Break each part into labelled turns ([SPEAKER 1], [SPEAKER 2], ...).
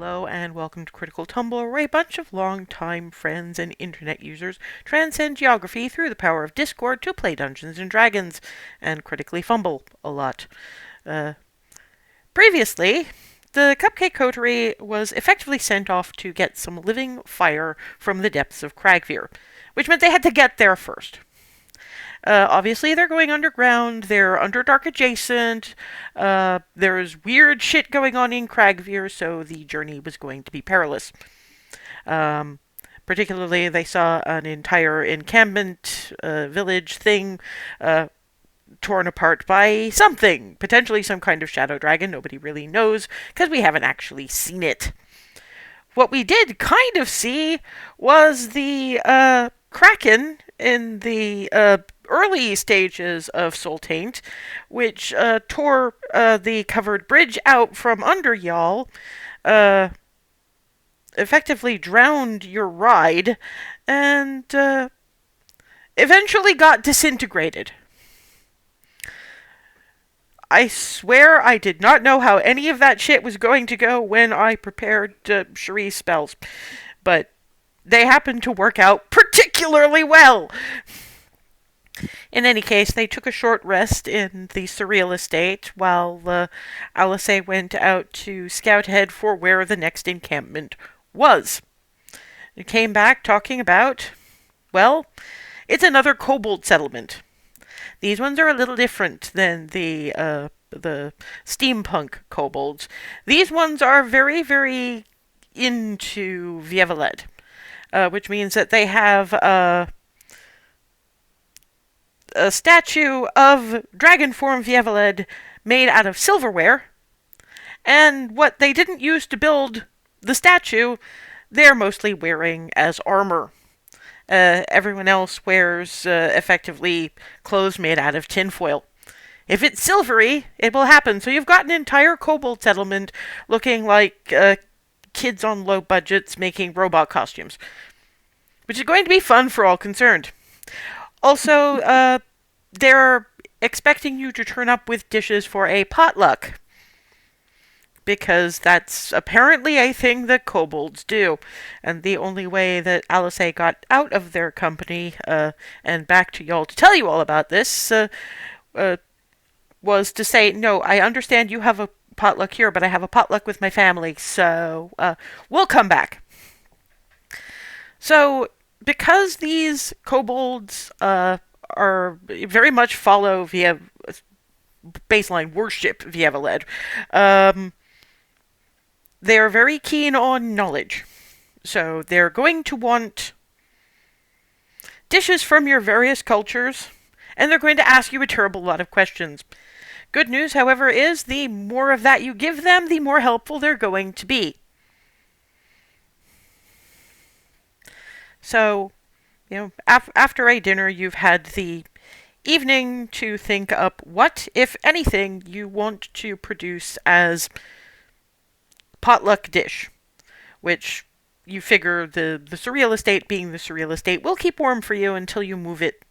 [SPEAKER 1] Hello and welcome to Critical Tumble, where a bunch of long-time friends and internet users transcend geography through the power of Discord to play Dungeons and Dragons and critically fumble a lot. Uh, Previously, the Cupcake Coterie was effectively sent off to get some living fire from the depths of Cragveer, which meant they had to get there first. Obviously, they're going underground. They're Underdark adjacent. There's weird shit going on in Cragveer, so the journey was going to be perilous. Um, Particularly, they saw an entire encampment village thing torn apart by something. Potentially some kind of shadow dragon. Nobody really knows, because we haven't actually seen it. What we did kind of see was the Kraken in the early stages of Soul Taint, which tore the covered bridge out from under y'all, uh, effectively drowned your ride, and eventually got disintegrated. I swear I did not know how any of that shit was going to go when I prepared Cherie's spells, but they happened to work out particularly well. In any case, they took a short rest in the Surreal Estate while Alice went out to scout ahead for where the next encampment was. It came back talking about, well, it's another kobold settlement. These ones are a little different than the steampunk kobolds. These ones are very, very into Vieveled, which means that they have a statue of dragon form Vieveled made out of silverware, and what they didn't use to build the statue, they're mostly wearing as armor. Everyone else wears effectively clothes made out of tinfoil. If it's silvery, it will happen. So you've got an entire kobold settlement looking like kids on low budgets making robot costumes, which is going to be fun for all concerned. Also, they're expecting you to turn up with dishes for a potluck, because that's apparently a thing that kobolds do. And the only way that Alice got out of their company and back to y'all to tell you all about this was to say, no, I understand you have a potluck here, but I have a potluck with my family, so we'll come back. So, because these kobolds are very much follow via baseline worship via Veled, they're very keen on knowledge. So they're going to want dishes from your various cultures, and they're going to ask you a terrible lot of questions. Good news, however, is the more of that you give them, the more helpful they're going to be. So, after a dinner, you've had the evening to think up what, if anything, you want to produce as potluck dish, which you figure the Surreal Estate, being the Surreal Estate, will keep warm for you until you move it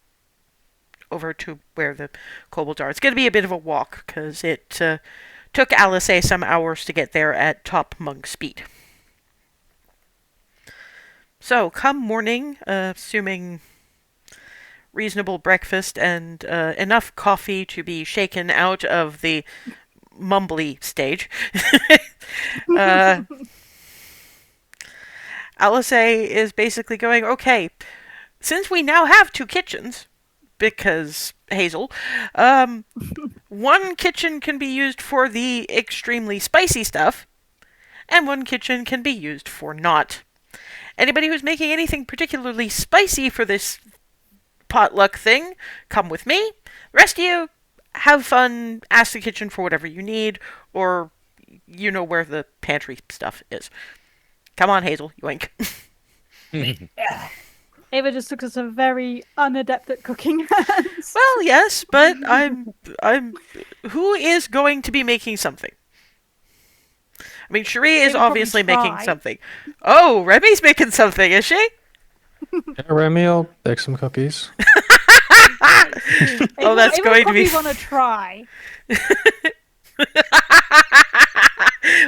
[SPEAKER 1] over to where the kobolds are. It's going to be a bit of a walk, because it took Alice some hours to get there at top monk speed. So, come morning, assuming reasonable breakfast and enough coffee to be shaken out of the mumbly stage, Alice is basically going, okay, since we now have two kitchens, because Hazel, one kitchen can be used for the extremely spicy stuff, and one kitchen can be used for not. Anybody who's making anything particularly spicy for this potluck thing, come with me. The rest of you, have fun, ask the kitchen for whatever you need, or you know where the pantry stuff is. Come on, Hazel, yoink.
[SPEAKER 2] Ava just took us a very unadept at cooking hands.
[SPEAKER 1] Well, yes, but I'm. Who is going to be making something? I mean, Cherie is obviously making something. Oh, Remy's making something, is she?
[SPEAKER 3] Yeah, Remy, I'll bake some cookies.
[SPEAKER 1] Oh, that's
[SPEAKER 2] Ava
[SPEAKER 1] going to be.
[SPEAKER 2] want to try.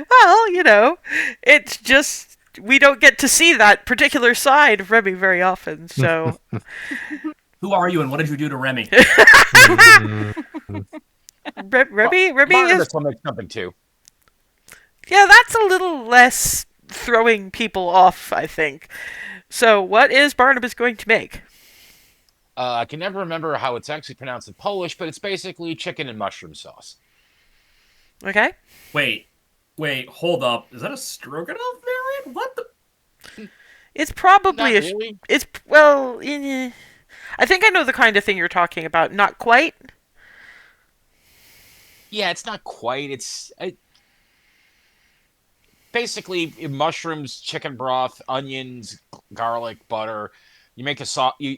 [SPEAKER 1] Well, it's just we don't get to see that particular side of Remy very often. So
[SPEAKER 4] Who are you and what did you do to Remy?
[SPEAKER 3] Mm,
[SPEAKER 1] Remy is,
[SPEAKER 5] Barnabas will make something too.
[SPEAKER 1] yeah, that's a little less throwing people off, I think. So what is Barnabas going to make?
[SPEAKER 5] I can never remember how it's actually pronounced in Polish, but it's basically chicken and mushroom sauce.
[SPEAKER 1] Okay.
[SPEAKER 4] Wait, hold up. Is that a stroganoff variant? What the?
[SPEAKER 1] It's probably
[SPEAKER 5] Not
[SPEAKER 1] a.
[SPEAKER 5] really.
[SPEAKER 1] It's well. I think I know the kind of thing you're talking about. Not quite.
[SPEAKER 5] Yeah, it's not quite. Basically mushrooms, chicken broth, onions, garlic, butter. You make a sauce. You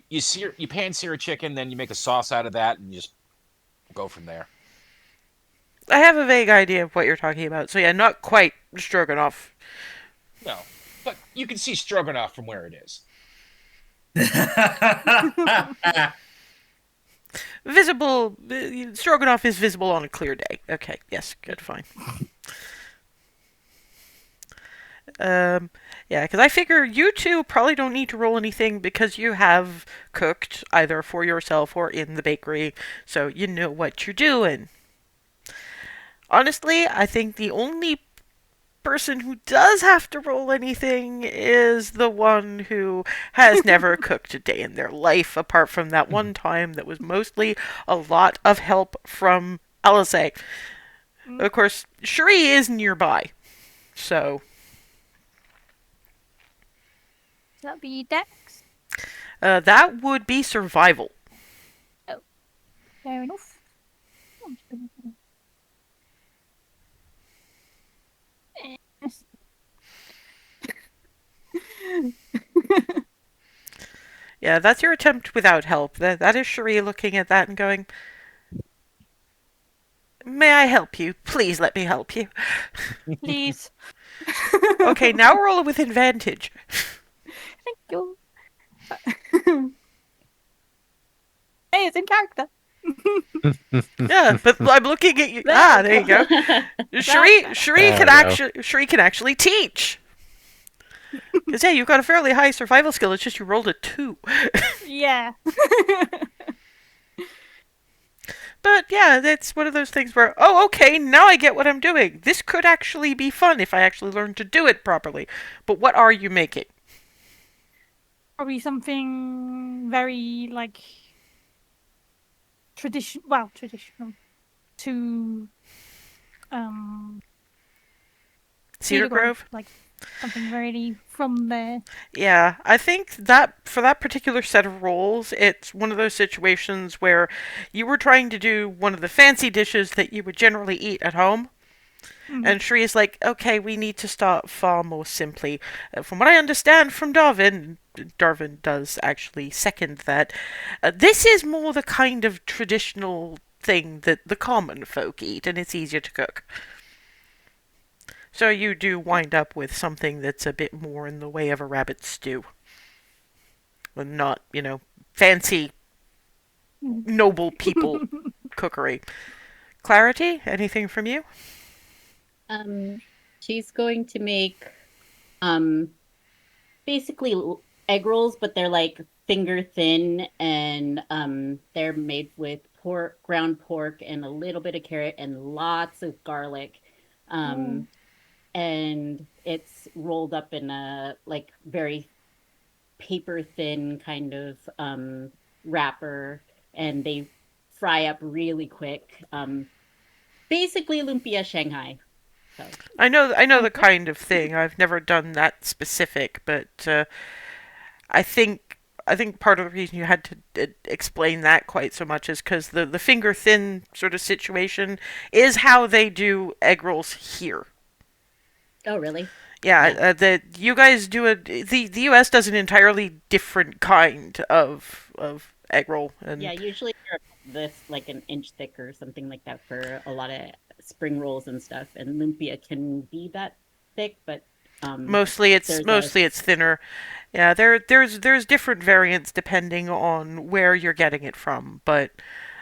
[SPEAKER 5] pan sear a chicken, then you make a sauce out of that, and you just go from there.
[SPEAKER 1] I have a vague idea of what you're talking about. So yeah, not quite stroganoff.
[SPEAKER 5] No, but you can see stroganoff from where it is.
[SPEAKER 1] Visible. Stroganoff is visible on a clear day. Okay. Yes. Good. Fine. Yeah, because I figure you two probably don't need to roll anything because you have cooked either for yourself or in the bakery, so you know what you're doing. Honestly, I think the only person who does have to roll anything is the one who has never cooked a day in their life, apart from that one time that was mostly a lot of help from Alice. Of course, Cherie is nearby, so
[SPEAKER 2] That'd be Dex.
[SPEAKER 1] that would be survival.
[SPEAKER 2] Fair enough. I'm just gonna-
[SPEAKER 1] Yeah, that's your attempt without help. That is Cherie looking at that and going, "May I help you? Please let me help you."
[SPEAKER 2] Please.
[SPEAKER 1] Okay, now roll it with advantage.
[SPEAKER 2] Thank you. Hey, it's in character.
[SPEAKER 1] Yeah, but I'm looking at you. There you go. Cherie can actually teach. Because yeah, you've got a fairly high survival skill. It's just you rolled a 2.
[SPEAKER 2] Yeah.
[SPEAKER 1] But yeah, that's one of those things where, oh, okay, now I get what I'm doing. This could actually be fun if I actually learn to do it properly. But what are you making?
[SPEAKER 2] Probably something very like traditional to
[SPEAKER 1] Cedar Grove?
[SPEAKER 2] like something very from there.
[SPEAKER 1] Yeah, I think that for that particular set of rolls, it's one of those situations where you were trying to do one of the fancy dishes that you would generally eat at home. And Shree is like, okay, we need to start far more simply. From what I understand from Darwin does actually second that. This is more the kind of traditional thing that the common folk eat, and it's easier to cook. So you do wind up with something that's a bit more in the way of a rabbit stew. And not, fancy, noble people cookery. Clarity, anything from you?
[SPEAKER 6] She's going to make basically egg rolls, but they're like finger thin, and they're made with ground pork and a little bit of carrot and lots of garlic. And it's rolled up in a like very paper thin kind of wrapper, and they fry up really quick. Basically lumpia Shanghai. So.
[SPEAKER 1] I know the kind of thing. I've never done that specific, but I think part of the reason you had to explain that quite so much is because the finger thin sort of situation is how they do egg rolls here.
[SPEAKER 6] Oh, really?
[SPEAKER 1] Yeah, you guys do the U.S. does an entirely different kind of egg roll. And
[SPEAKER 6] yeah, usually they're this like an inch thick or something like that for a lot of spring rolls and stuff. And lumpia can be that thick, but
[SPEAKER 1] mostly it's thinner. Yeah, there's different variants depending on where you're getting it from, but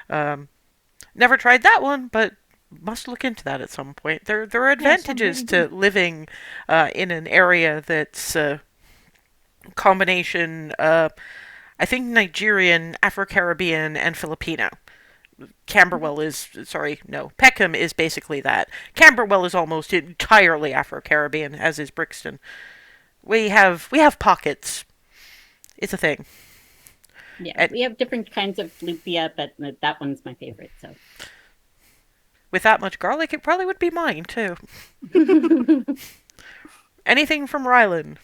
[SPEAKER 1] never tried that one, but must look into that at some point. There are
[SPEAKER 2] Yes, I'm
[SPEAKER 1] advantages
[SPEAKER 2] really
[SPEAKER 1] to living in an area that's combination. I think Nigerian, Afro-Caribbean, and Filipino. Camberwell is sorry, no, Peckham is basically that. Camberwell is almost entirely Afro-Caribbean, as is Brixton. We have pockets. It's a thing.
[SPEAKER 6] Yeah,
[SPEAKER 1] And
[SPEAKER 6] we have different kinds of lupia, but that one's my favorite. So
[SPEAKER 1] with that much garlic, it probably would be mine too. Anything from Ryland?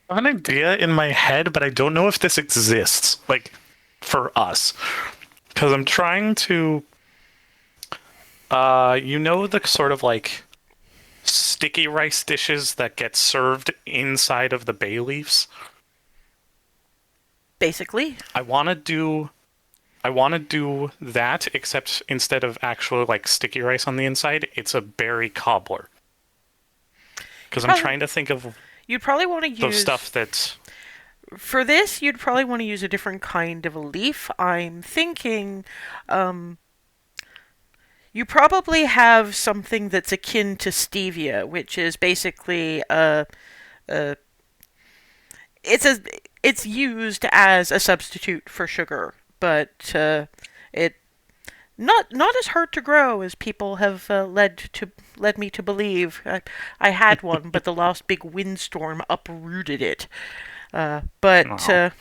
[SPEAKER 7] I have an idea in my head, but I don't know if this exists, like, for us. Because I'm trying to, the sort of, like, sticky rice dishes that get served inside of the bay leaves?
[SPEAKER 1] Basically.
[SPEAKER 7] I want to do that, except instead of actual, like, sticky rice on the inside, it's a berry cobbler. Because I'm trying to think of
[SPEAKER 1] You'd probably want to use
[SPEAKER 7] the stuff that's...
[SPEAKER 1] For this, you'd probably want to use a different kind of a leaf. I'm thinking, you probably have something that's akin to stevia, which is basically it's a it's used as a substitute for sugar, but it not as hard to grow as people have led me to believe. I had one, but the last big windstorm uprooted it. But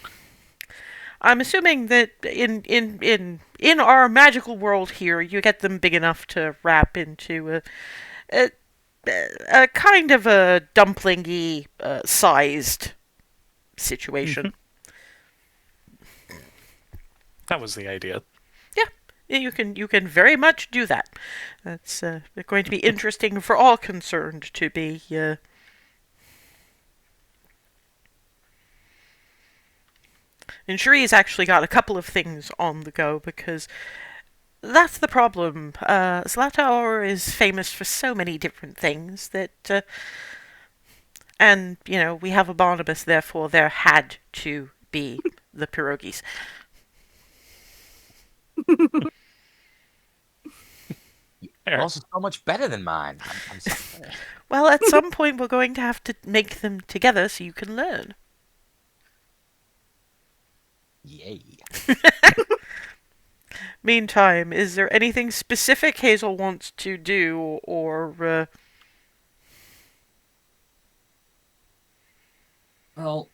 [SPEAKER 1] I'm assuming that in our magical world here, you get them big enough to wrap into a, a kind of a dumplingy sized situation.
[SPEAKER 7] That was the idea.
[SPEAKER 1] Yeah, you can very much do that. That's going to be interesting for all concerned to be. And Cherie's actually got a couple of things on the go because that's the problem. Zlatour is famous for so many different things that, and we have a Barnabas, therefore there had to be the pierogies.
[SPEAKER 5] Yours is so much better than mine. I'm sorry.
[SPEAKER 1] Well, at some point we're going to have to make them together so you can learn.
[SPEAKER 5] Yay.
[SPEAKER 1] Meantime, is there anything specific Hazel wants to do, or
[SPEAKER 4] Well,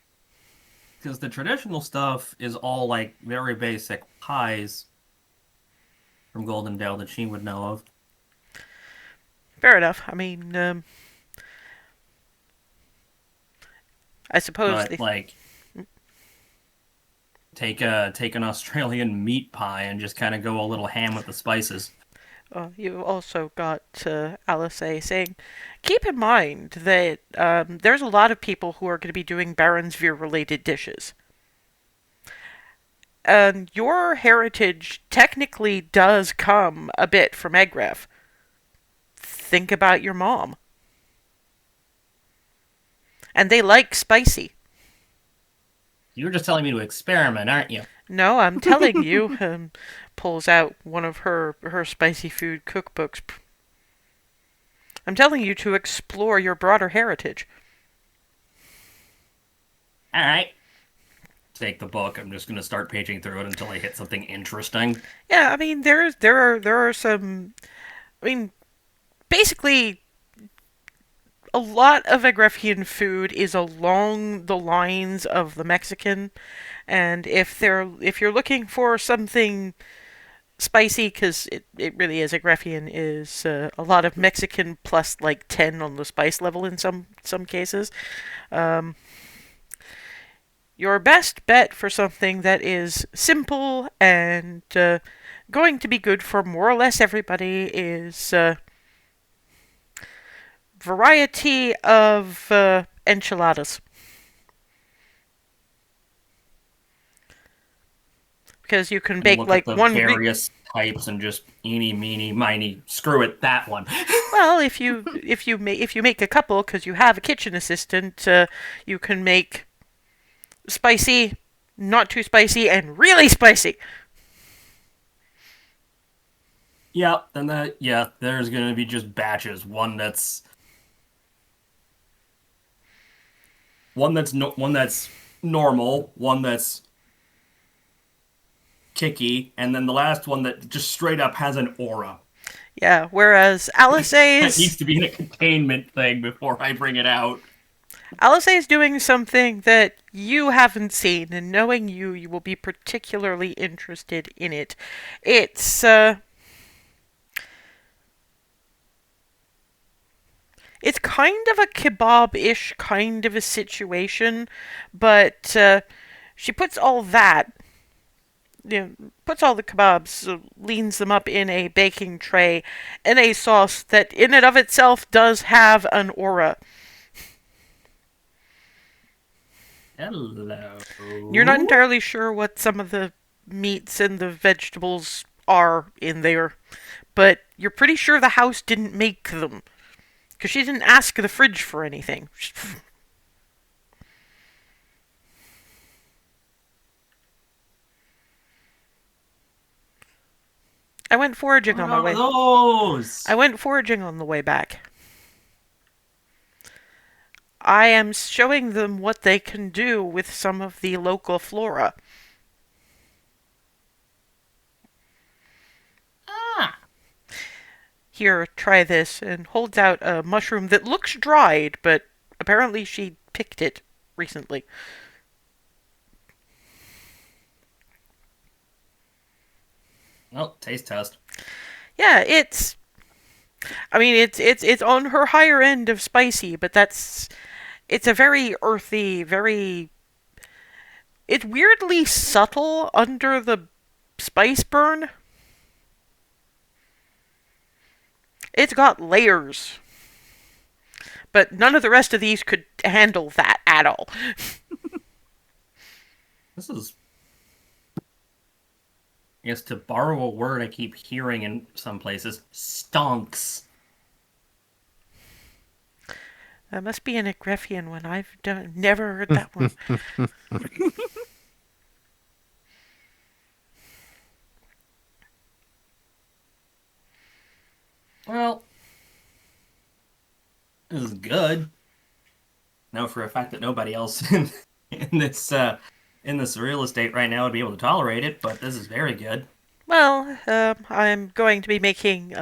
[SPEAKER 4] because the traditional stuff is all like very basic pies from Golden Dale that she would know of.
[SPEAKER 1] fair enough. I mean, I suppose
[SPEAKER 4] But like, take an Australian meat pie and just kind of go a little ham with the spices.
[SPEAKER 1] you've also got Alice saying, keep in mind that there's a lot of people who are going to be doing Baronsveer-related dishes. And your heritage technically does come a bit from Egref. Think about your mom. And they like spicy.
[SPEAKER 4] You're just telling me to experiment, aren't you?
[SPEAKER 1] No, I'm telling you, pulls out one of her spicy food cookbooks. I'm telling you to explore your broader heritage.
[SPEAKER 4] All right. Take the book. I'm just going to start paging through it until I hit something interesting.
[SPEAKER 1] Yeah, I mean, there are some. I mean, basically, a lot of Egrefian food is along the lines of the Mexican, and if you're looking for something spicy, because it really is, Egrefian is a lot of Mexican plus like 10 on the spice level in some cases. Your best bet for something that is simple and going to be good for more or less everybody is variety of enchiladas. Because you can bake
[SPEAKER 4] Look
[SPEAKER 1] like
[SPEAKER 4] at the
[SPEAKER 1] one.
[SPEAKER 4] various types and just eeny, meeny, miny. Screw it, that one.
[SPEAKER 1] Well, if you make a couple, because you have a kitchen assistant, you can make spicy, not too spicy, and really spicy.
[SPEAKER 4] Yeah, then there's gonna be just batches. One that's normal, one that's kicky, and then the last one that just straight up has an aura.
[SPEAKER 1] Yeah, whereas
[SPEAKER 4] That needs to be in a containment thing before I bring it out.
[SPEAKER 1] Alice is doing something that you haven't seen, and knowing you, you will be particularly interested in it. It's kind of a kebab-ish kind of a situation, but she puts all that, puts all the kebabs, leans them up in a baking tray, in a sauce that in and of itself does have an aura.
[SPEAKER 4] Hello.
[SPEAKER 1] You're not entirely sure what some of the meats and the vegetables are in there, but you're pretty sure the house didn't make them. Because she didn't ask the fridge for anything. I went foraging on my way.
[SPEAKER 4] Those?
[SPEAKER 1] I went foraging on the way back. I am showing them what they can do with some of the local flora.
[SPEAKER 4] Ah.
[SPEAKER 1] Here, try this, and holds out a mushroom that looks dried, but apparently she picked it recently.
[SPEAKER 4] Well, taste test.
[SPEAKER 1] Yeah, it's on her higher end of spicy, but it's a very earthy, it's weirdly subtle under the spice burn. It's got layers. But none of the rest of these could handle that at all.
[SPEAKER 4] This is, I guess, to borrow a word I keep hearing in some places, stonks.
[SPEAKER 1] That must be an Egreffian one. I've never heard that one.
[SPEAKER 4] Well, this is good. Know for a fact that nobody else in this real estate right now would be able to tolerate it, but this is very good.
[SPEAKER 1] Well, I'm going to be making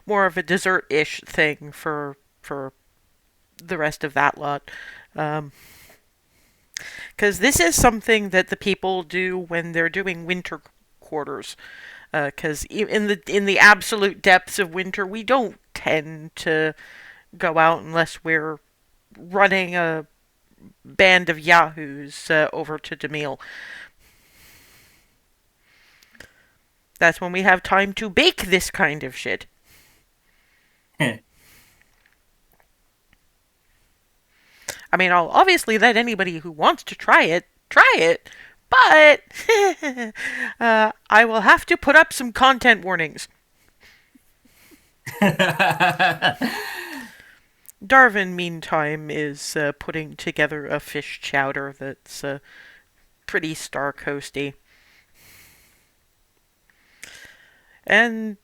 [SPEAKER 1] more of a dessert-ish thing for the rest of that lot. Because this is something that the people do when they're doing winter quarters. Because in the absolute depths of winter, we don't tend to go out unless we're running a band of yahoos over to Demille. That's when we have time to bake this kind of shit. I mean, I'll obviously let anybody who wants to try it, but I will have to put up some content warnings. Darwin, meantime, is putting together a fish chowder that's pretty star coasty. And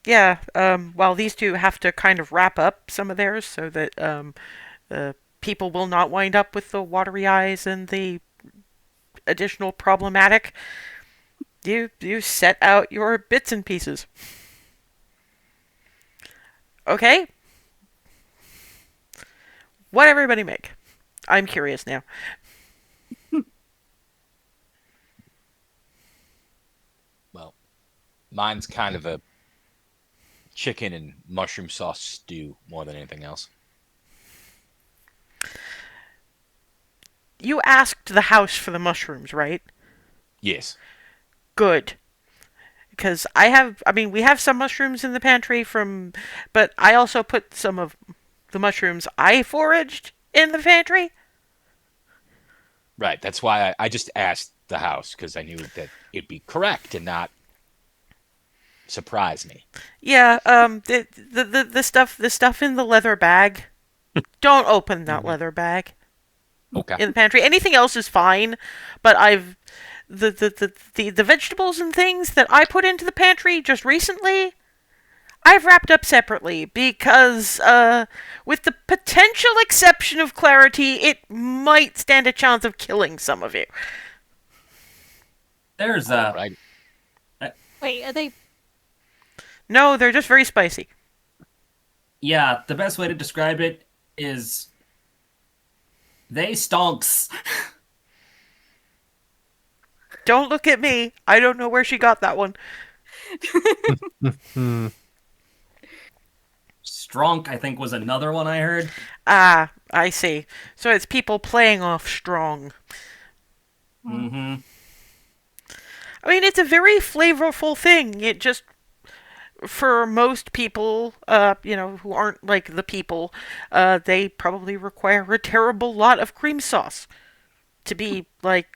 [SPEAKER 1] yeah, while these two have to kind of wrap up some of theirs so that people will not wind up with the watery eyes and the additional problematic, you set out your bits and pieces. Okay? What everybody make? I'm curious now.
[SPEAKER 5] Well, mine's kind of a chicken and mushroom sauce stew more than anything else.
[SPEAKER 1] You asked the house for the mushrooms, right?
[SPEAKER 5] Yes.
[SPEAKER 1] Good. Because we have some mushrooms in the pantry but I also put some of the mushrooms I foraged in the pantry.
[SPEAKER 5] Right. That's why I just asked the house, because I knew that it'd be correct and not surprise me.
[SPEAKER 1] Yeah, the stuff in the leather bag. Don't open that leather bag.
[SPEAKER 5] Okay.
[SPEAKER 1] In the pantry. Anything else is fine, but the vegetables and things that I put into the pantry just recently, I've wrapped up separately because, with the potential exception of clarity, it might stand a chance of killing some of you.
[SPEAKER 4] There's
[SPEAKER 5] Right.
[SPEAKER 2] Wait, are they?
[SPEAKER 1] No, they're just very spicy.
[SPEAKER 4] yeah, the best way to describe it is they stonks.
[SPEAKER 1] Don't look at me. I don't know where she got that one.
[SPEAKER 3] Hmm.
[SPEAKER 4] Stronk, I think, was another one I heard.
[SPEAKER 1] Ah, I see. So it's people playing off strong.
[SPEAKER 4] Mm-hmm.
[SPEAKER 1] I mean, it's a very flavorful thing. It just, for most people, who aren't like the people, they probably require a terrible lot of cream sauce to be, like,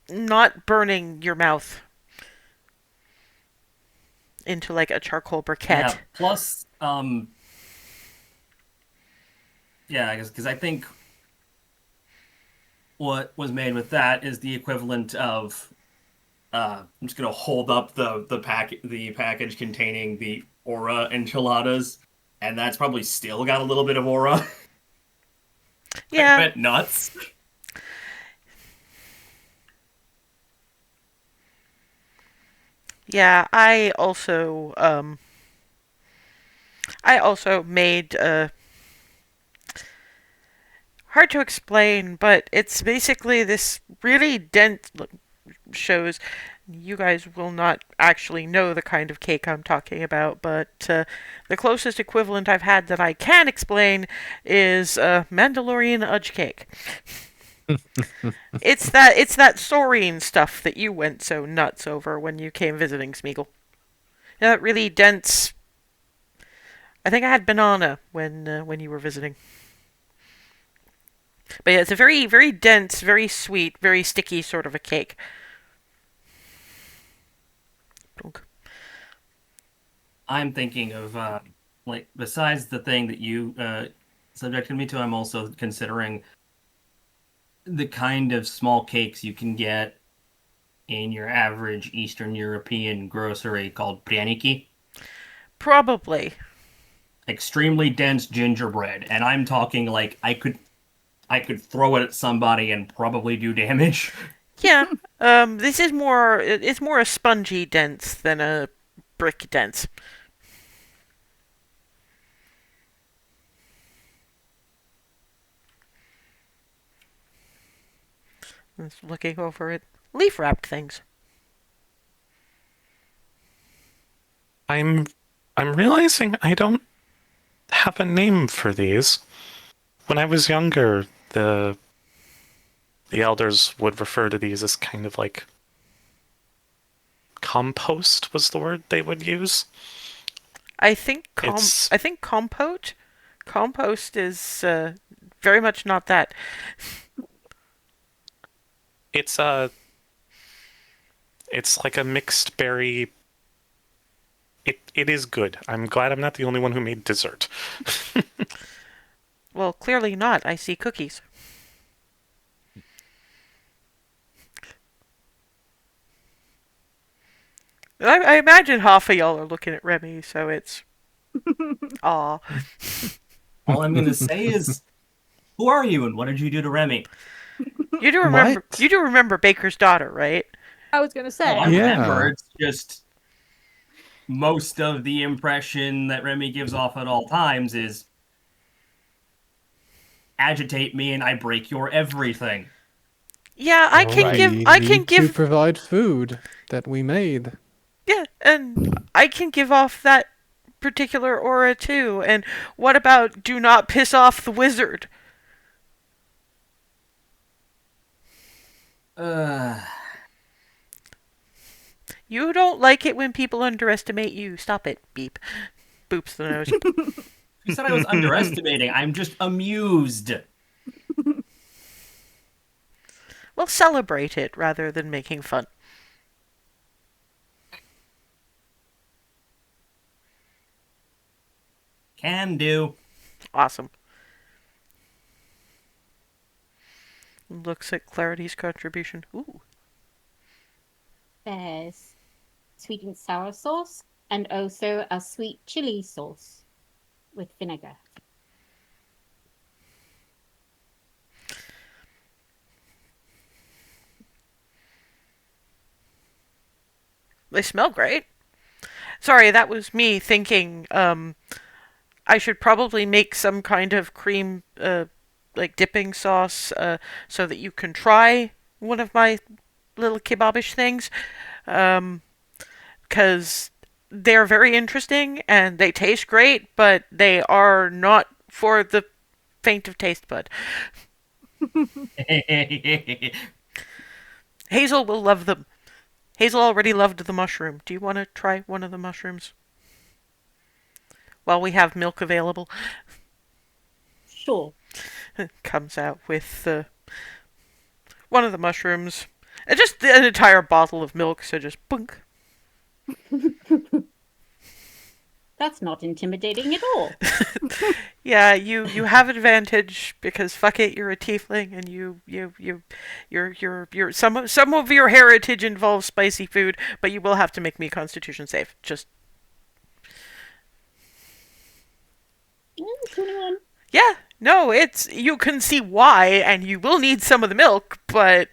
[SPEAKER 1] not burning your mouth into, like, a charcoal briquette.
[SPEAKER 4] Yeah. Plus, yeah, because I think what was made with that is the equivalent of. I'm just gonna hold up the package containing the aura enchiladas, and that's probably still got a little bit of aura. I
[SPEAKER 1] Yeah,
[SPEAKER 4] went nuts.
[SPEAKER 1] yeah. I also made hard to explain, but it's basically this really dense shows. You guys will not actually know the kind of cake I'm talking about, but the closest equivalent I've had that I can explain is Mandalorian udge cake. It's that saurine stuff that you went so nuts over when you came visiting Smeagol. That really dense. I think I had banana when you were visiting. But yeah, it's a very very dense, very sweet, very sticky sort of a cake.
[SPEAKER 4] I'm thinking of like besides the thing that you subjected me to, I'm also considering the kind of small cakes you can get in your average Eastern European grocery called prяники.
[SPEAKER 1] Probably.
[SPEAKER 4] Extremely dense gingerbread, and I'm talking like I could throw it at somebody and probably do damage.
[SPEAKER 1] Yeah. This is more. It's more a spongy dense than a brick dense. Just looking over it. Leaf wrapped things.
[SPEAKER 7] I'm realizing I don't have a name for these. When I was younger, the elders would refer to these as kind of like compost was the word they would use.
[SPEAKER 1] I think
[SPEAKER 7] It's
[SPEAKER 1] I think compote. Compost is very much not that.
[SPEAKER 7] it's it's like a mixed berry. It is good. I'm glad I'm not the only one who made dessert.
[SPEAKER 1] Well, clearly not. I see cookies. I imagine half of y'all are looking at Remy, so it's aw.
[SPEAKER 4] All I'm gonna say is, who are you and what did you do to Remy?
[SPEAKER 1] You do remember
[SPEAKER 3] What?
[SPEAKER 1] you do remember Baker's daughter, right?
[SPEAKER 2] I was gonna
[SPEAKER 4] Oh,
[SPEAKER 2] say.
[SPEAKER 4] I
[SPEAKER 3] Yeah.
[SPEAKER 4] remember. It's just most of the impression that Remy gives off at all times is agitate me and I break your everything.
[SPEAKER 1] Yeah, I can
[SPEAKER 5] Right.
[SPEAKER 1] give
[SPEAKER 3] We
[SPEAKER 1] I can
[SPEAKER 3] need to
[SPEAKER 1] give
[SPEAKER 3] provide food that we made.
[SPEAKER 1] yeah, and I can give off that particular aura too. And what about do not piss off the wizard?
[SPEAKER 4] Uh,
[SPEAKER 1] You don't like it when people underestimate you. Stop it. Beep. Boops the nose.
[SPEAKER 4] you said I was underestimating. I'm just amused.
[SPEAKER 1] Well, celebrate it rather than making fun.
[SPEAKER 4] Can do.
[SPEAKER 1] Awesome. Looks at Clarity's contribution. Ooh.
[SPEAKER 6] There's sweet and sour sauce, And also a sweet chili sauce with vinegar.
[SPEAKER 1] They smell great. Sorry, that was me thinking I should probably make some kind of cream like dipping sauce so that you can try one of my little kebabish things. Because they're very interesting and they taste great, but they are not for the faint of taste bud. Hazel will love them. Hazel already loved the mushroom. Do you want to try one of the mushrooms? While we have milk available.
[SPEAKER 6] Sure.
[SPEAKER 1] Comes out with one of the mushrooms. And just an entire bottle of milk, so just bunk.
[SPEAKER 6] That's not intimidating at all.
[SPEAKER 1] Yeah, you have advantage because fuck it, you're a tiefling and you're some of your heritage involves spicy food, but you will have to make me constitution save. Just
[SPEAKER 6] 21.
[SPEAKER 1] yeah, no, it's you can see why and you will need some of the milk, but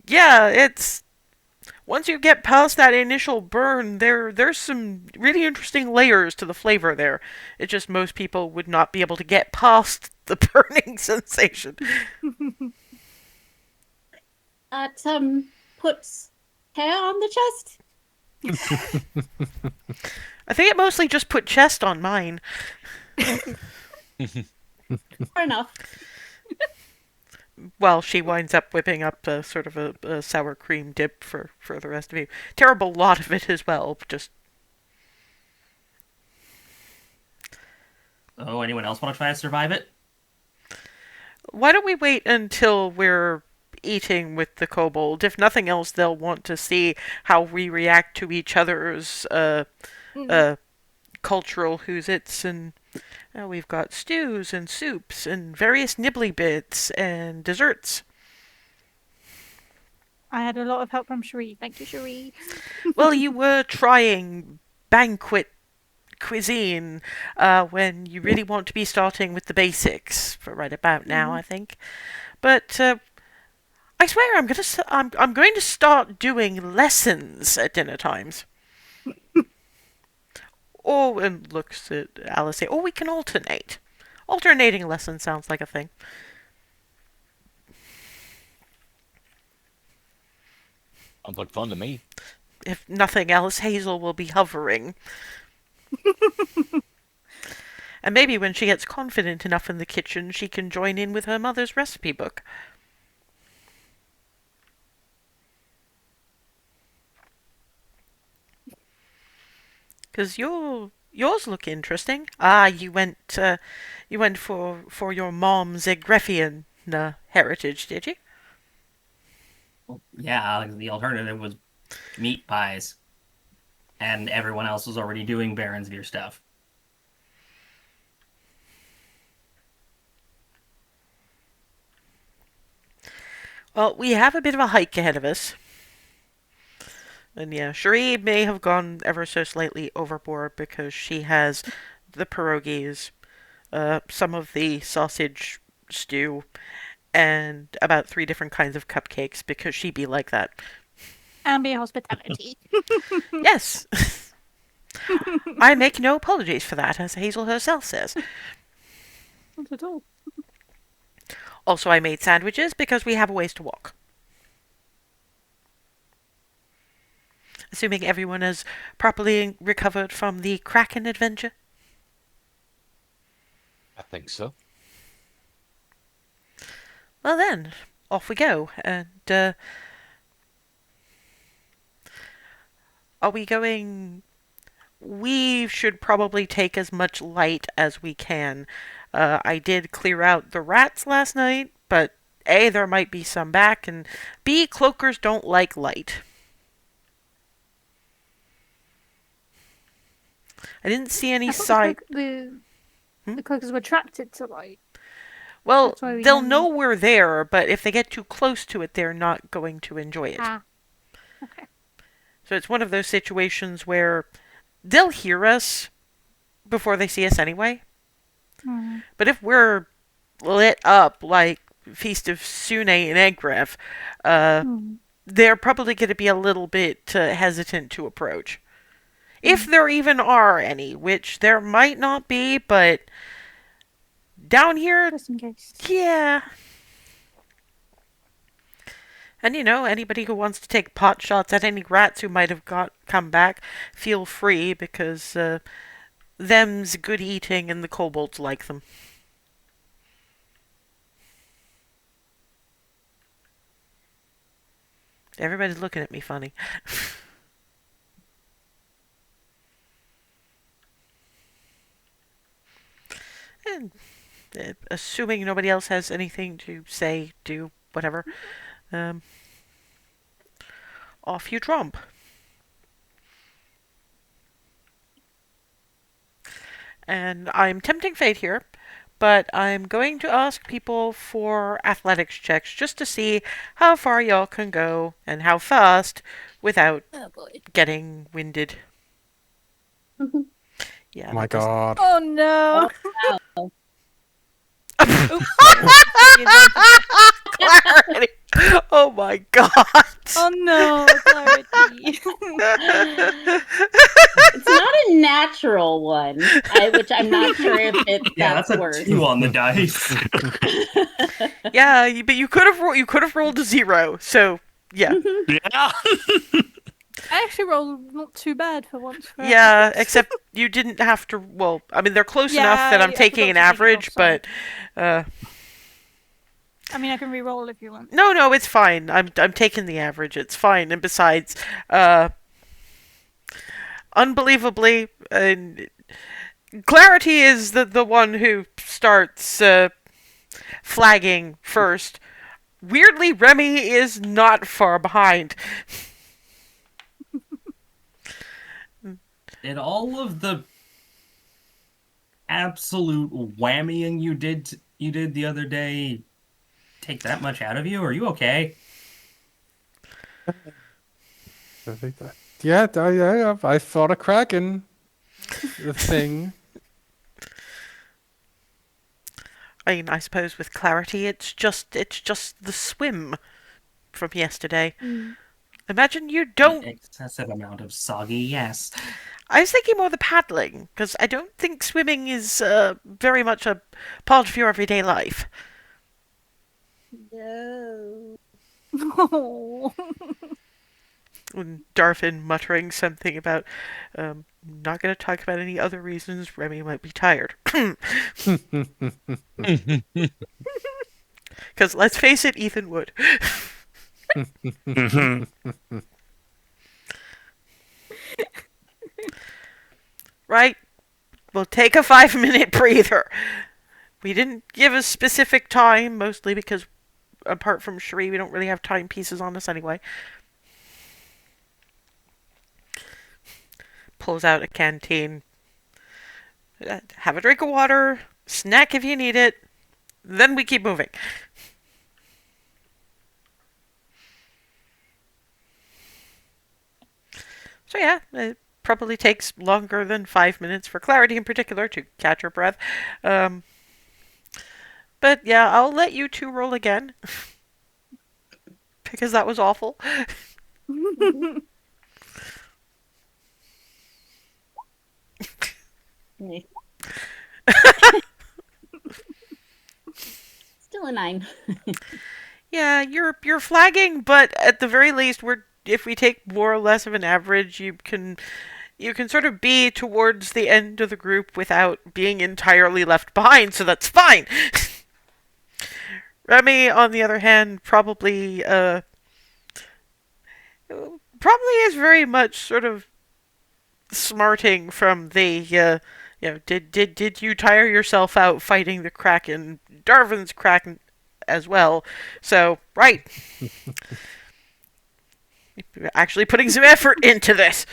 [SPEAKER 1] yeah, it's once you get past that initial burn, there's some really interesting layers to the flavor there. It's just most people would not be able to get past the burning sensation.
[SPEAKER 6] It puts hair on the chest.
[SPEAKER 1] I think it mostly just put chest on mine.
[SPEAKER 6] Fair enough.
[SPEAKER 1] Well, she winds up whipping up a sort of a sour cream dip for the rest of you. Terrible lot of it as well. Just
[SPEAKER 4] Oh, anyone else want to try to survive it?
[SPEAKER 1] why don't we wait until we're eating with the kobold? If nothing else, they'll want to see how we react to each other's cultural who's its and we've got stews and soups and various nibbly bits and desserts.
[SPEAKER 2] I had a lot of help from Cherie. Thank you, Cherie.
[SPEAKER 1] Well, you were trying banquet cuisine when you really want to be starting with the basics for right about now, I think. But I swear I'm going to start doing lessons at dinner times. Oh, and looks at Alice say, "Oh, we can alternate. Alternating lessons sounds like a thing."
[SPEAKER 5] Sounds like fun to me.
[SPEAKER 1] If nothing else, Hazel will be hovering. And maybe when she gets confident enough in the kitchen, she can join in with her mother's recipe book. Because yours look interesting. Ah, you went for your mom's Greffian heritage, did you?
[SPEAKER 4] Well, yeah, like, the alternative was meat pies. And everyone else was already doing Baronsveer stuff.
[SPEAKER 1] Well, we have a bit of a hike ahead of us. And yeah, Cherie may have gone ever so slightly overboard because she has the pierogies, some of the sausage stew, and about 3 different kinds of cupcakes because she be like that.
[SPEAKER 2] And be hospitality.
[SPEAKER 1] Yes. I make no apologies for that, as Hazel herself says.
[SPEAKER 2] Not at all.
[SPEAKER 1] Also, I made sandwiches because we have a ways to walk. Assuming everyone has properly recovered from the Kraken adventure.
[SPEAKER 5] I think so.
[SPEAKER 1] Well then, off we go. And, are we going... We should probably take as much light as we can. I did clear out the rats last night, but A, there might be some back, and B, cloakers don't like light. I didn't see any
[SPEAKER 2] I thought
[SPEAKER 1] sign.
[SPEAKER 2] the cloakers were attracted to light.
[SPEAKER 1] Well,
[SPEAKER 2] That's why we
[SPEAKER 1] they'll
[SPEAKER 2] didn't-
[SPEAKER 1] know we're there, but if they get too close to it, they're not going to enjoy it.
[SPEAKER 2] Ah. Okay.
[SPEAKER 1] So it's one of those situations where they'll hear us before they see us anyway.
[SPEAKER 2] Mm.
[SPEAKER 1] But if we're lit up like Feast of Sune and Egrev, they're probably going to be a little bit hesitant to approach. If there even are any, which there might not be, but down here,
[SPEAKER 2] Just in case.
[SPEAKER 1] yeah. And anybody who wants to take pot shots at any rats who might have come back, feel free, because them's good eating and the kobolds like them. Everybody's looking at me funny. And assuming nobody else has anything to say, do, whatever, off you tromp. And I'm tempting fate here, but I'm going to ask people for athletics checks just to see how far y'all can go and how fast without getting winded. Yeah.
[SPEAKER 3] Oh my god.
[SPEAKER 2] Oh no!
[SPEAKER 1] Clarity. Oh my god.
[SPEAKER 2] Oh no, Clarity.
[SPEAKER 6] It's not a natural one, which I'm not sure if that's
[SPEAKER 4] that's a
[SPEAKER 6] worse.
[SPEAKER 4] 2 on the dice.
[SPEAKER 1] Yeah, but you could have rolled a 0. So yeah.
[SPEAKER 7] Yeah.
[SPEAKER 2] I actually rolled not too bad for once.
[SPEAKER 1] Yeah, except you didn't have to. Well, I mean, they're close enough that I'm
[SPEAKER 2] I
[SPEAKER 1] taking
[SPEAKER 2] forgot
[SPEAKER 1] an
[SPEAKER 2] to take it
[SPEAKER 1] average,
[SPEAKER 2] off, sorry.
[SPEAKER 1] but
[SPEAKER 2] I mean, I can re-roll if you want.
[SPEAKER 1] no, it's fine. I'm taking the average. It's fine. And besides, unbelievably, Clarity is the one who starts flagging first. Weirdly, Remy is not far behind.
[SPEAKER 4] Did all of the absolute whammying you did the other day take that much out of you? Are you okay?
[SPEAKER 3] Yeah, I fought a kraken. The thing.
[SPEAKER 1] I mean, I suppose with Clarity, it's just the swim from yesterday. Imagine you don't.
[SPEAKER 4] An excessive amount of soggy, yes.
[SPEAKER 1] I was thinking more the paddling, because I don't think swimming is very much a part of your everyday life.
[SPEAKER 6] No.
[SPEAKER 2] Oh.
[SPEAKER 1] And Darfin muttering something about, not going to talk about any other reasons Remy might be tired. Because let's face it, Ethan would. Right? We'll take a 5-minute breather. We didn't give a specific time, mostly because apart from Cherie, we don't really have timepieces on us anyway. Pulls out a canteen. Have a drink of water, snack if you need it, then we keep moving. So yeah, it probably takes longer than 5 minutes for Clarity in particular to catch her breath. But yeah, I'll let you two roll again. Because that was awful.
[SPEAKER 6] Still a 9.
[SPEAKER 1] Yeah, you're flagging, but at the very least, if we take more or less of an average, you can sort of be towards the end of the group without being entirely left behind, so that's fine. Remy, on the other hand, probably is very much sort of smarting from the did you tire yourself out fighting the Kraken? Darvin's Kraken as well. So, right. Actually putting some effort into this.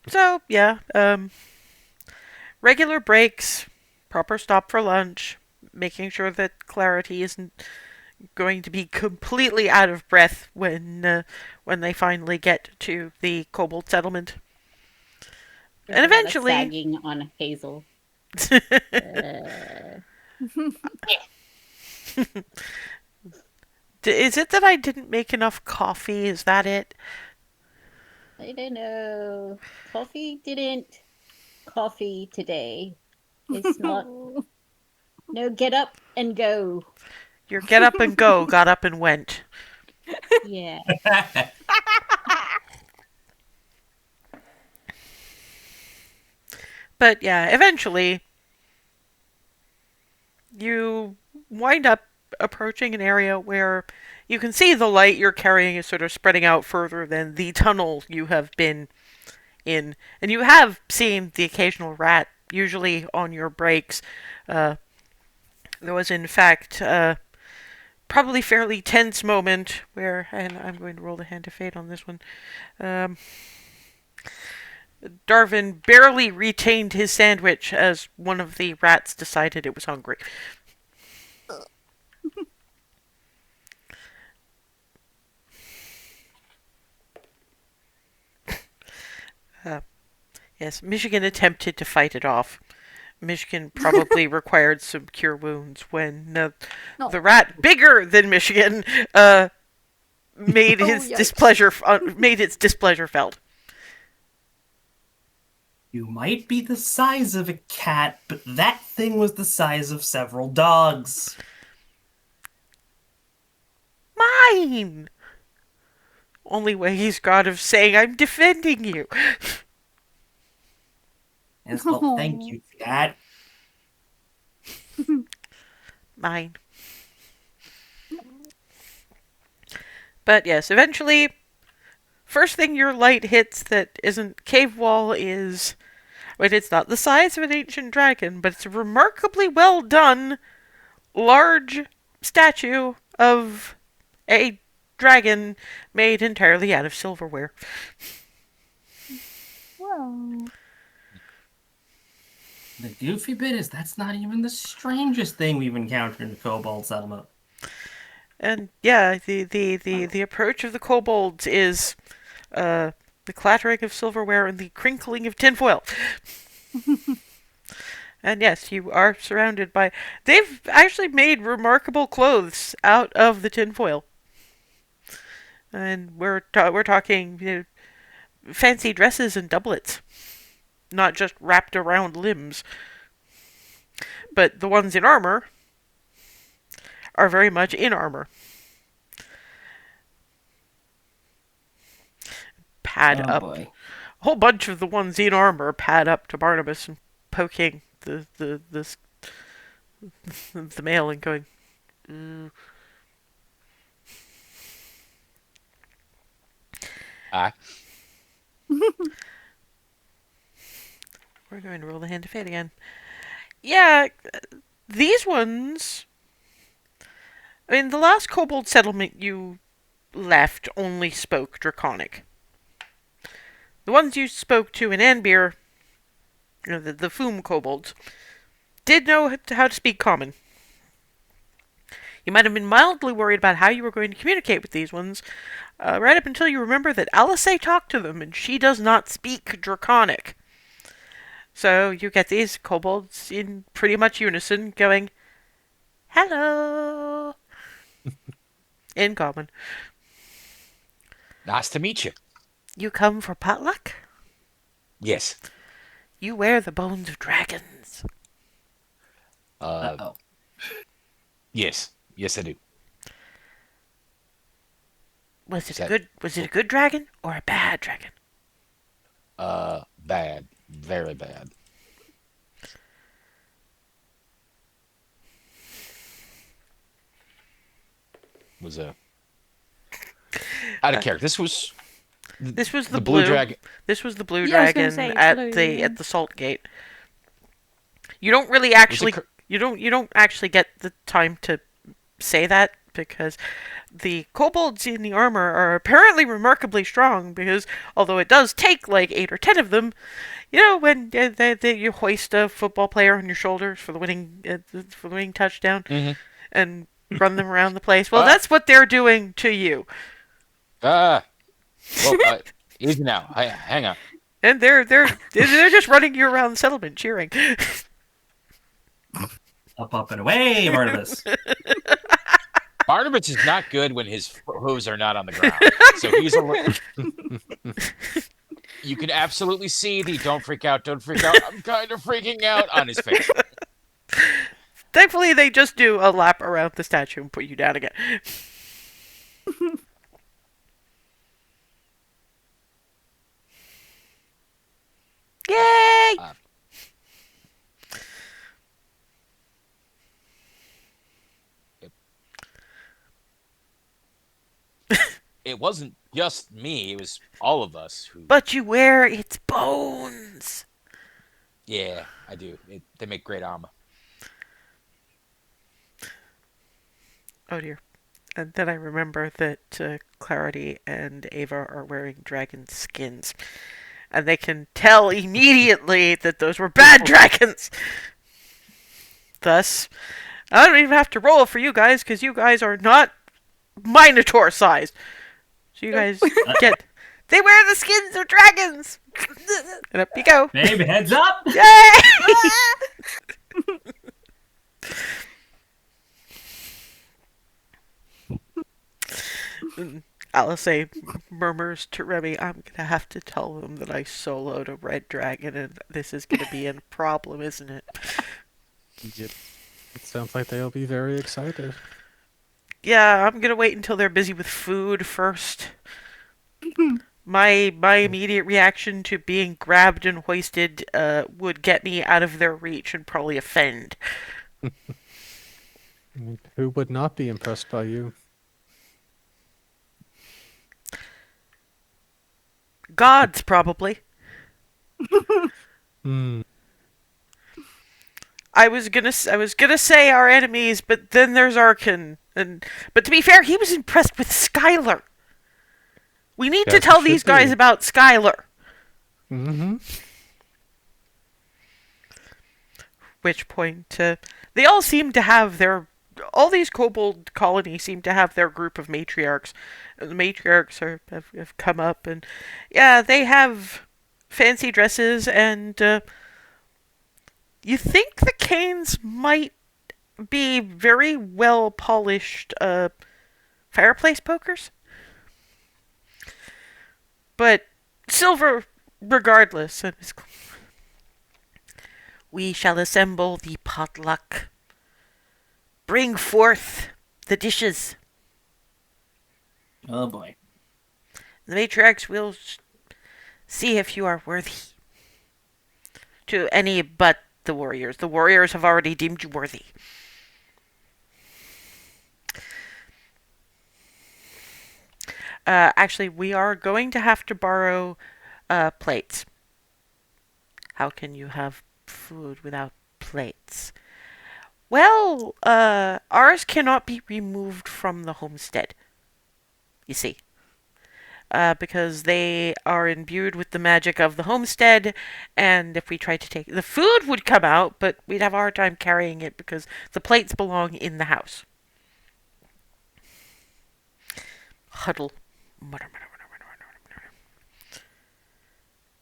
[SPEAKER 1] So, yeah, regular breaks, proper stop for lunch, making sure that Clarity isn't going to be completely out of breath when they finally get to the kobold settlement. And eventually,
[SPEAKER 6] sagging on Hazel. Uh,
[SPEAKER 1] is it that I didn't make enough coffee? Is that it?
[SPEAKER 6] I don't know. Coffee didn't coffee today. It's not. No, get up and go.
[SPEAKER 1] Your get up and go got up and went.
[SPEAKER 6] Yeah.
[SPEAKER 1] But yeah, eventually you wind up approaching an area where you can see the light you're carrying is sort of spreading out further than the tunnel you have been in. And you have seen the occasional rat, usually on your breaks. There was, in fact, probably fairly tense moment where, and I'm going to roll the hand of fate on this one. Darwin barely retained his sandwich as one of the rats decided it was hungry. Yes, Michigan attempted to fight it off. Michigan probably required some cure wounds when the rat, bigger than Michigan, made its displeasure felt.
[SPEAKER 4] You might be the size of a cat, but that thing was the size of several dogs.
[SPEAKER 1] Mine! Only way he's got of saying I'm defending you.
[SPEAKER 4] Yes, well, thank you, cat.
[SPEAKER 1] Mine. But yes, eventually, first thing your light hits that isn't cave wall is... Wait, it's not the size of an ancient dragon, but it's a remarkably well done, large statue of a dragon made entirely out of silverware.
[SPEAKER 2] Well,
[SPEAKER 4] The goofy bit is that's not even the strangest thing we've encountered in the kobold settlement.
[SPEAKER 1] And yeah, the approach of the kobolds is the clattering of silverware and the crinkling of tinfoil. And yes, you are surrounded by... They've actually made remarkable clothes out of the tinfoil. And we're talking, fancy dresses and doublets. Not just wrapped around limbs. But the ones in armor are very much in armor. Pad up.
[SPEAKER 4] Boy.
[SPEAKER 1] A whole bunch of the ones in armor pad up to Barnabas and poking the male and going, We're going to roll the hand of fate again. Yeah, these ones... I mean, the last kobold settlement you left only spoke Draconic. The ones you spoke to in Anbeer, the Foom kobolds, did know how to speak Common. You might have been mildly worried about how you were going to communicate with these ones, right up until you remember that Alice talked to them, and she does not speak Draconic. So you get these kobolds in pretty much unison going, hello, in Common.
[SPEAKER 5] Nice to meet you.
[SPEAKER 1] You come for potluck?
[SPEAKER 5] Yes.
[SPEAKER 1] You wear the bones of dragons.
[SPEAKER 4] Uh-oh.
[SPEAKER 5] Yes. Yes, I do.
[SPEAKER 1] Was it a good dragon or a bad dragon?
[SPEAKER 5] Bad. Very bad. Was a out of character. This was
[SPEAKER 1] the
[SPEAKER 5] blue dragon.
[SPEAKER 1] This was the blue
[SPEAKER 2] Yeah, I was gonna
[SPEAKER 1] dragon
[SPEAKER 2] say,
[SPEAKER 1] at
[SPEAKER 2] blue,
[SPEAKER 1] the
[SPEAKER 2] yeah.
[SPEAKER 1] at the salt gate. You don't really actually you don't actually get the time to say that because the kobolds in the armor are apparently remarkably strong because although it does take like 8 or 10 of them, when you hoist a football player on your shoulders for the winning touchdown,
[SPEAKER 5] Mm-hmm.
[SPEAKER 1] and Run them around the place. Well,
[SPEAKER 5] Ah.
[SPEAKER 1] that's what they're doing to you.
[SPEAKER 5] Ah. Well, easy now. Hang on.
[SPEAKER 1] And they're just running you around the settlement, cheering.
[SPEAKER 4] Up, and away, Barnabas.
[SPEAKER 5] Barnabas is not good when his hooves are not on the ground. So he's you can absolutely see the don't freak out, I'm kind of freaking out on his face.
[SPEAKER 1] Thankfully, they just do a lap around the statue and put you down again. Yay!
[SPEAKER 5] It wasn't just me, it was all of us who...
[SPEAKER 1] But you wear its bones.
[SPEAKER 5] Yeah, I do. They make great armor.
[SPEAKER 1] Oh dear. And then I remember that Clarity and Ava are wearing dragon skins. And they can tell immediately that those were bad dragons. Thus, I don't even have to roll for you guys, because you guys are not Minotaur sized. So you guys get... They wear the skins of dragons! And up you go.
[SPEAKER 4] Babe, heads up!
[SPEAKER 1] Yay! Alice murmurs to Remy, I'm going to have to tell them that I soloed a red dragon, and this is going to be a problem, isn't it?
[SPEAKER 3] Yep. It sounds like they'll be very excited.
[SPEAKER 1] Yeah, I'm going to wait until they're busy with food first. My immediate reaction to being grabbed and hoisted would get me out of their reach and probably offend.
[SPEAKER 3] I mean, who would not be impressed by you?
[SPEAKER 1] Gods, probably. I was gonna say our enemies, but then there's Arkin, but to be fair, he was impressed with Skylar. We need to
[SPEAKER 3] Yes,
[SPEAKER 1] tell
[SPEAKER 3] it
[SPEAKER 1] these
[SPEAKER 3] should
[SPEAKER 1] guys
[SPEAKER 3] be.
[SPEAKER 1] about Skylar.
[SPEAKER 3] Mm-hmm.
[SPEAKER 1] Which point, they all seem to have all these kobold colonies seem to have their group of matriarchs. And the matriarchs have come up, and yeah, they have fancy dresses, and you think the Canes might be very well polished fireplace pokers? But silver regardless. And we shall assemble the potluck. Bring forth the dishes.
[SPEAKER 4] Oh boy.
[SPEAKER 1] The matriarchs will see if you are worthy. To any but the warriors. The warriors have already deemed you worthy. Actually, we are going to have to borrow plates. How can you have food without plates? Well, ours cannot be removed from the homestead. You see. Because they are imbued with the magic of the homestead, and if we try to take... The food would come out, but we'd have a hard time carrying it because the plates belong in the house. Huddle.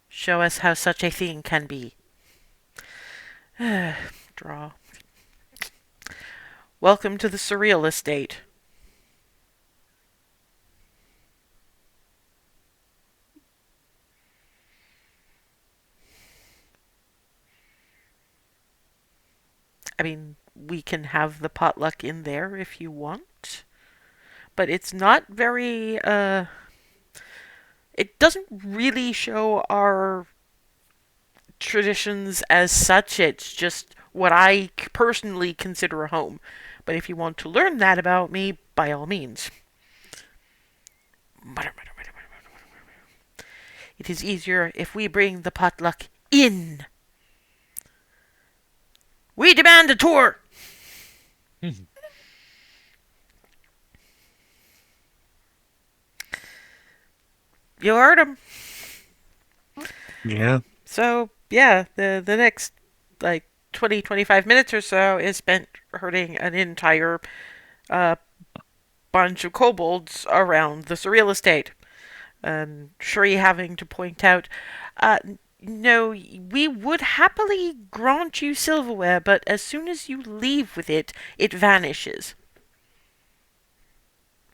[SPEAKER 1] Show us how such a thing can be. Draw. Welcome to the surreal estate. I mean, we can have the potluck in there if you want. But it's not very, it doesn't really show our traditions as such. It's just what I personally consider a home. But if you want to learn that about me, by all means. It is easier if we bring the potluck in. We demand a tour! You heard him.
[SPEAKER 7] Yeah.
[SPEAKER 1] So, yeah, the next, 20, 25 minutes or so is spent herding an entire a bunch of kobolds around the surreal estate. And Shri having to point out, no, we would happily grant you silverware, but as soon as you leave with it, it vanishes.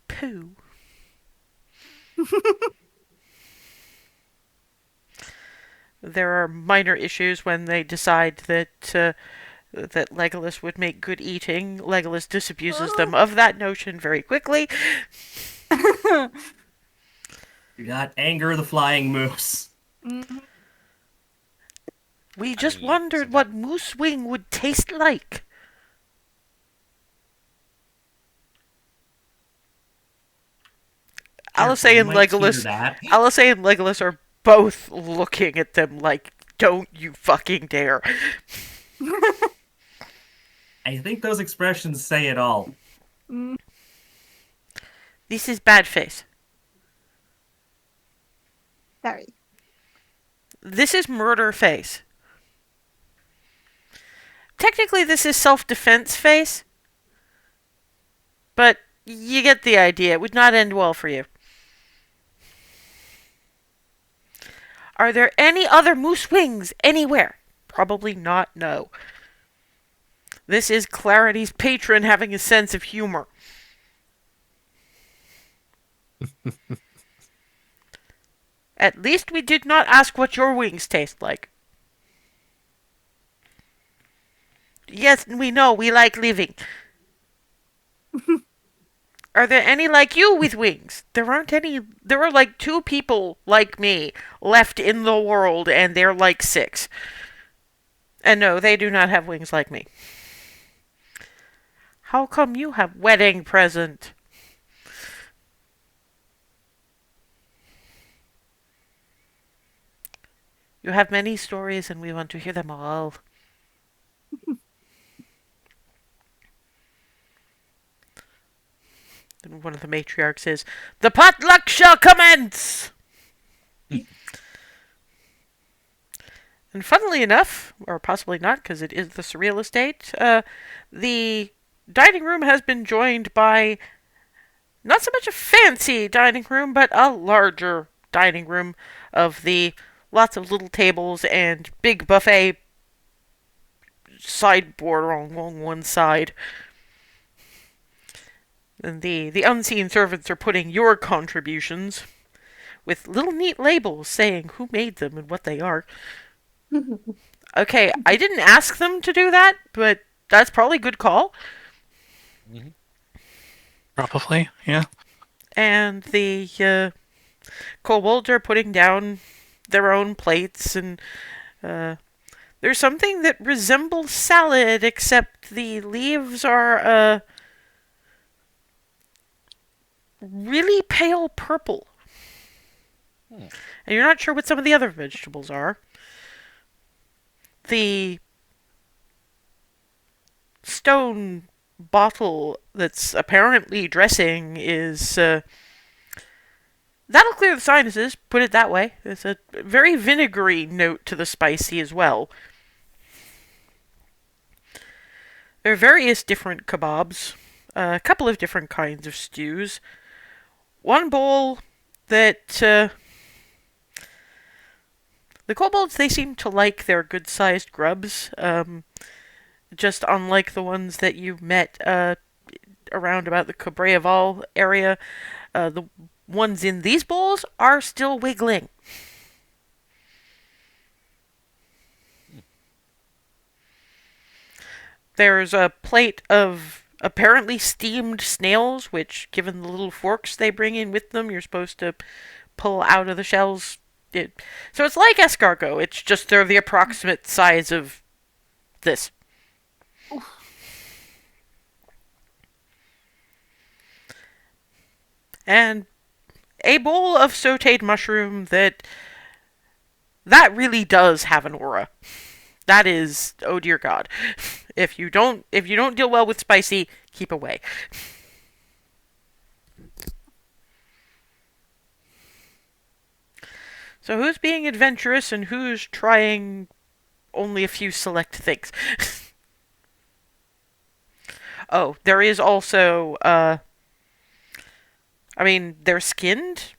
[SPEAKER 1] Pooh. There are minor issues when they decide that that Legolas would make good eating. Legolas disabuses them of that notion very quickly.
[SPEAKER 4] You got Anger the Flying Moose.
[SPEAKER 1] We just wondered what moose wing would taste like. Alice
[SPEAKER 4] You
[SPEAKER 1] and
[SPEAKER 4] might hear
[SPEAKER 1] Legolas.
[SPEAKER 4] that.
[SPEAKER 1] Alice and Legolas are both looking at them like, "Don't you fucking dare!"
[SPEAKER 4] I think those expressions say it all.
[SPEAKER 1] This is bad face.
[SPEAKER 2] Very.
[SPEAKER 1] This is murder face. Technically, this is self-defense face, but you get the idea. It would not end well for you. Are there any other moose wings anywhere? Probably not, no. This is Clarity's patron having a sense of humor. At least we did not ask what your wings taste like. Yes, we know, we like living. Are there any like you with wings? There aren't any. There are like 2 people like me left in the world, and they're like 6. And no, they do not have wings like me. How come you have wedding present? You have many stories, and we want to hear them all. And one of the matriarchs says, "The potluck shall commence!" And funnily enough, or possibly not, because it is the surreal estate, the dining room has been joined by not so much a fancy dining room, but a larger dining room of the lots of little tables and big buffet sideboard along one side. And the unseen servants are putting your contributions with little neat labels saying who made them and what they are. Okay, I didn't ask them to do that, but that's probably a good call.
[SPEAKER 7] Probably, yeah.
[SPEAKER 1] And the kobolds are putting down their own plates, and there's something that resembles salad, except the leaves are really pale purple. And you're not sure what some of the other vegetables are. The stone bottle that's apparently dressing is that'll clear the sinuses, put it that way. There's a very vinegary note to the spicy as well. There are various different kebabs, a couple of different kinds of stews. One bowl that the kobolds, they seem to like their good-sized grubs, just unlike the ones that you met around about the Cabreaval area. The ones in these bowls are still wiggling. There's a plate of apparently steamed snails, which, given the little forks they bring in with them, you're supposed to pull out of the shells. So it's like escargot, it's just they're the approximate size of this. And a bowl of sautéed mushroom that really does have an aura. That is, oh dear God. If you don't deal well with spicy, keep away. So who's being adventurous and who's trying only a few select things? Oh, there is also, I mean, they're skinned,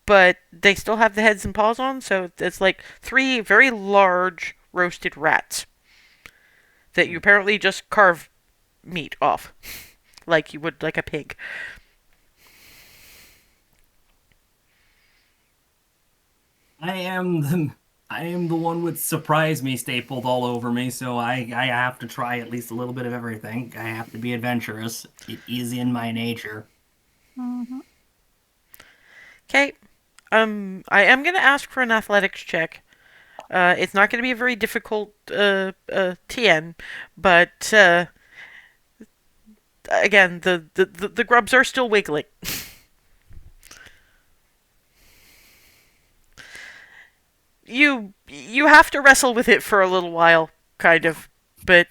[SPEAKER 1] but they still have the heads and paws on, so it's like 3 very large roasted rats that you apparently just carve meat off, like you would like a pig.
[SPEAKER 4] I am the one with surprise me stapled all over me, so I have to try at least a little bit of everything. I have to be adventurous. It is in my nature.
[SPEAKER 2] Mhm.
[SPEAKER 1] Okay. I am gonna ask for an athletics check. It's not gonna be a very difficult TN, but again, the grubs are still wiggling. You have to wrestle with it for a little while, kind of, but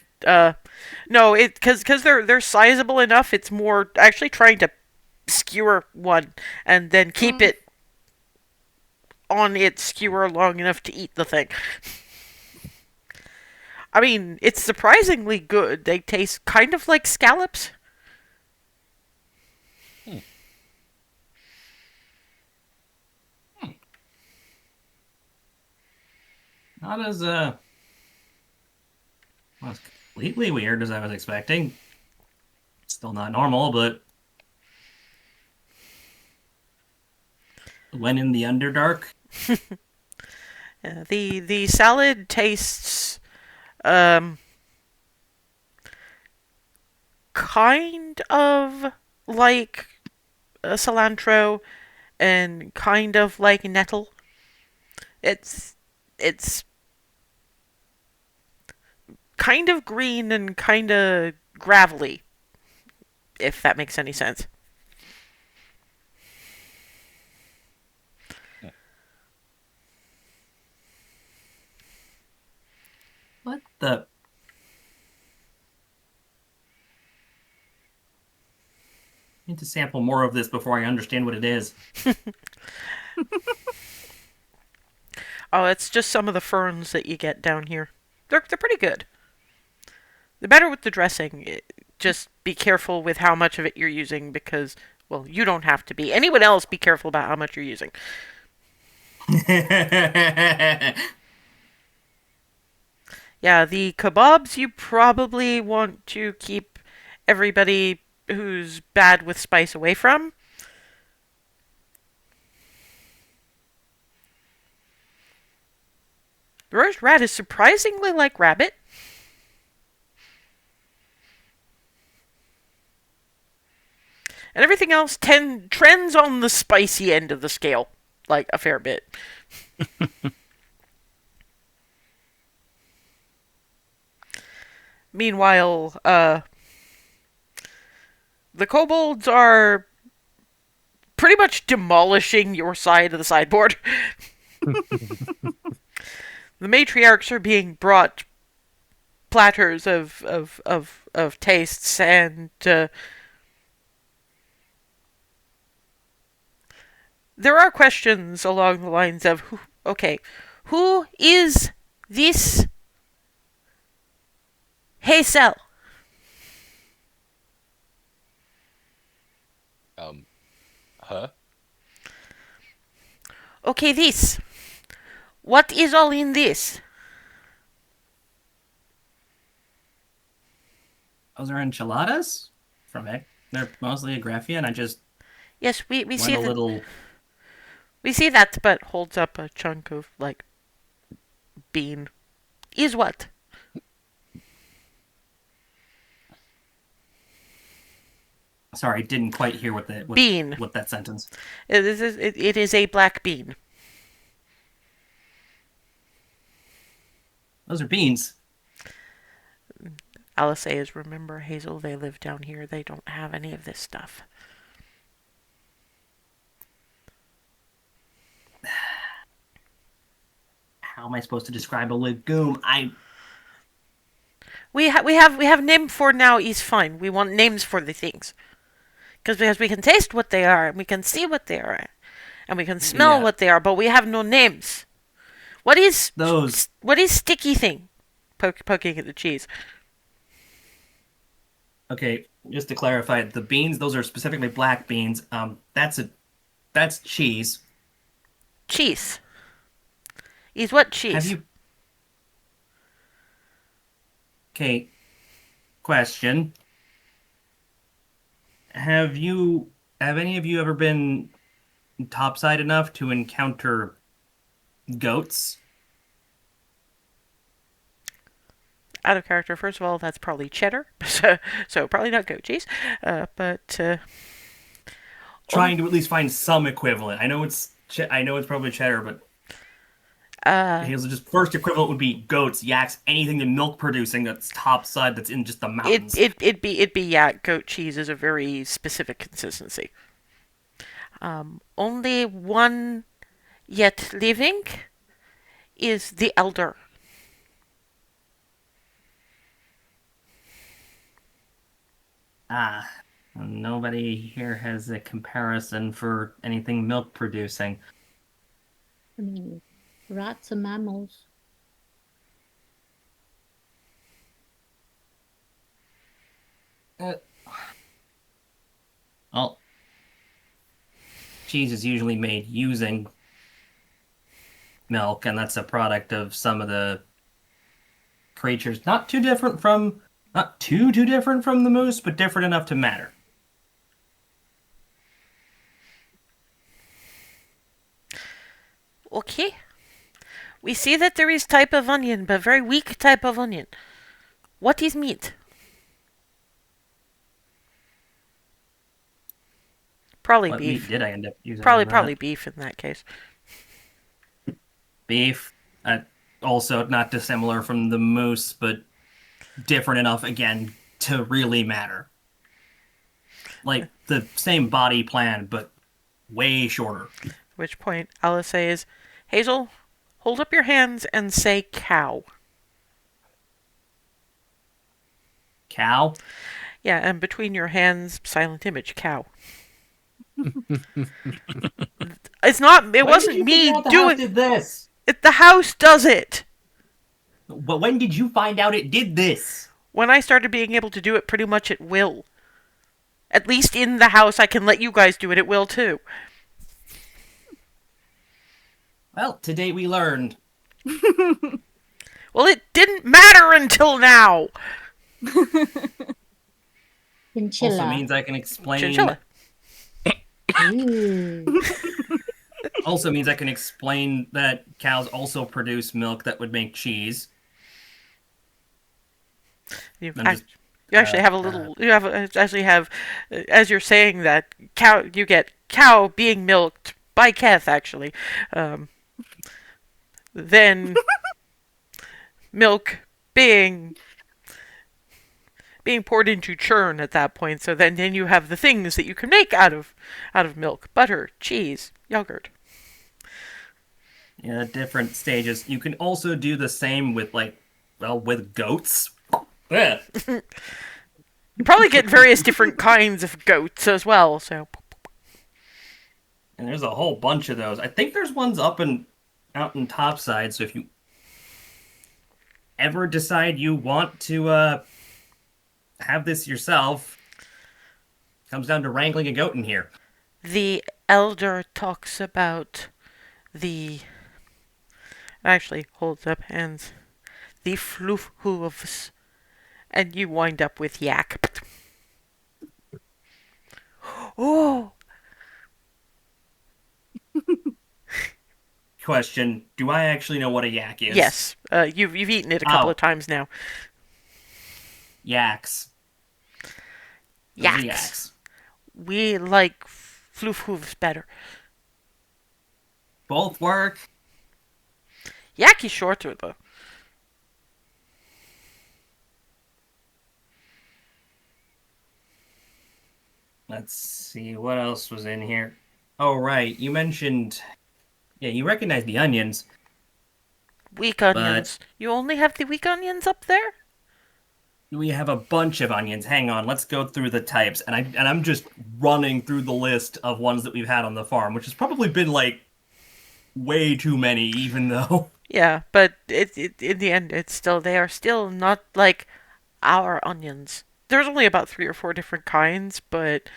[SPEAKER 1] no, it because they're sizable enough. It's more actually trying to skewer one and then keep it on its skewer long enough to eat the thing. I mean, it's surprisingly good. They taste kind of like scallops.
[SPEAKER 4] Not as not as completely weird as I was expecting. Still not normal, but when in the Underdark.
[SPEAKER 1] The salad tastes kind of like cilantro and kind of like nettle. It's kind of green and kind of gravelly, if that makes any sense.
[SPEAKER 4] What the? I need to sample more of this before I understand what it is.
[SPEAKER 1] Oh, it's just some of the ferns that you get down here. They're pretty good. They're better with the dressing. Just be careful with how much of it you're using because, well, you don't have to be. Anyone else, be careful about how much you're using. Yeah, the kebabs you probably want to keep everybody who's bad with spice away from. The roast rat is surprisingly like rabbit. And everything else trends on the spicy end of the scale, like a fair bit. Meanwhile, the kobolds are pretty much demolishing your side of the sideboard. The matriarchs are being brought platters of tastes, and there are questions along the lines of, who is this Hazel?
[SPEAKER 5] Huh?
[SPEAKER 1] Okay, this. What is all in this?
[SPEAKER 4] Those are enchiladas from it. They're mostly agraphia, and I just
[SPEAKER 1] Yes, we
[SPEAKER 4] went
[SPEAKER 1] see
[SPEAKER 4] a
[SPEAKER 1] that.
[SPEAKER 4] little.
[SPEAKER 1] We see that, but holds up a chunk of like bean. Is what?
[SPEAKER 4] Sorry, didn't quite hear
[SPEAKER 1] Bean.
[SPEAKER 4] what that sentence.
[SPEAKER 1] It is a black bean.
[SPEAKER 4] Those are beans.
[SPEAKER 1] Alice says, remember, Hazel, they live down here. They don't have any of this stuff.
[SPEAKER 4] How am I supposed to describe a legume?
[SPEAKER 1] We have name for now is fine. We want names for the things. Because we can taste what they are, and we can see what they are, and we can smell what they are, but we have no names. What is
[SPEAKER 4] those?
[SPEAKER 1] What is sticky thing? Poking at the cheese.
[SPEAKER 4] Okay, just to clarify, the beans, those are specifically black beans. That's cheese.
[SPEAKER 1] Cheese. Is what
[SPEAKER 4] Have
[SPEAKER 1] cheese?
[SPEAKER 4] you? Okay, question. Have you? Have any of you ever been topside enough to encounter goats?
[SPEAKER 1] Out of character, first of all, that's probably cheddar, so probably not goat cheese. But
[SPEAKER 4] Trying to at least find some equivalent. I know it's probably cheddar, but
[SPEAKER 1] uh,
[SPEAKER 4] Hazel, just first equivalent would be goats, yaks, anything the milk producing that's topside that's in just the
[SPEAKER 1] it
[SPEAKER 4] mountains.
[SPEAKER 1] it it'd be yak. Goat cheese is a very specific consistency. Only one yet living is the elder.
[SPEAKER 4] Ah, nobody here has a comparison for anything milk producing.
[SPEAKER 6] I mean, rats are mammals.
[SPEAKER 4] Uh, well, cheese is usually made using milk, and that's a product of some of the creatures. Not too different from the moose, but different enough to matter.
[SPEAKER 1] Okay. We see that there is type of onion, but very weak type of onion. What is meat? Probably
[SPEAKER 4] What meat
[SPEAKER 1] beef.
[SPEAKER 4] did I end up using?
[SPEAKER 1] Probably beef in that case.
[SPEAKER 4] Beef. Also not dissimilar from the moose, but different enough again to really matter. Like the same body plan, but way shorter.
[SPEAKER 1] At which point Alice says, Hazel, hold up your hands and say cow.
[SPEAKER 4] Cow?
[SPEAKER 1] Yeah, and between your hands, silent image, cow. It's not, it wasn't me doing
[SPEAKER 4] did this?
[SPEAKER 1] it. The house does it.
[SPEAKER 4] But when did you find out it did this?
[SPEAKER 1] When I started being able to do it pretty much at will. At least in the house, I can let you guys do it at will too.
[SPEAKER 4] Well, today we learned.
[SPEAKER 1] Well, it didn't matter until now.
[SPEAKER 6] Chinchilla.
[SPEAKER 4] Also means I can explain.
[SPEAKER 1] Chinchilla.
[SPEAKER 6] Ooh.
[SPEAKER 4] Also means I can explain that cows also produce milk that would make cheese.
[SPEAKER 1] You,
[SPEAKER 4] I'm just,
[SPEAKER 1] you actually have a little. You have actually have, as you're saying that cow. You get cow being milked by Keth actually. Then milk being poured into churn at that point. So then you have the things that you can make out of milk: butter, cheese, yogurt.
[SPEAKER 4] Yeah, different stages. You can also do the same with with goats. Ugh.
[SPEAKER 1] You probably get various different kinds of goats as well. So
[SPEAKER 4] And there's a whole bunch of those. I think there's ones out in topside. So if you ever decide you want to have this yourself, comes down to wrangling a goat in here.
[SPEAKER 1] the elder talks about the. Actually, holds up hands. The floof hooves, and you wind up with yak. Oh,
[SPEAKER 4] Question: do I actually know what a yak is?
[SPEAKER 1] yes. You've eaten it a couple
[SPEAKER 4] Oh.
[SPEAKER 1] of times now.
[SPEAKER 4] Yaks. Those are
[SPEAKER 1] Yaks. We like floof hooves better.
[SPEAKER 4] Both work.
[SPEAKER 1] Yak is shorter though.
[SPEAKER 4] Let's see what else was in here. Oh right, you mentioned. Yeah, you recognize the onions.
[SPEAKER 1] Weak onions. You only have the weak onions up there?
[SPEAKER 4] We have a bunch of onions. Hang on, let's go through the types. And I'm just running through the list of ones that we've had on the farm, which has probably been like way too many, even though.
[SPEAKER 1] Yeah, but it in the end, it's still they are still not like our onions. there's only about 3 or 4 different kinds, but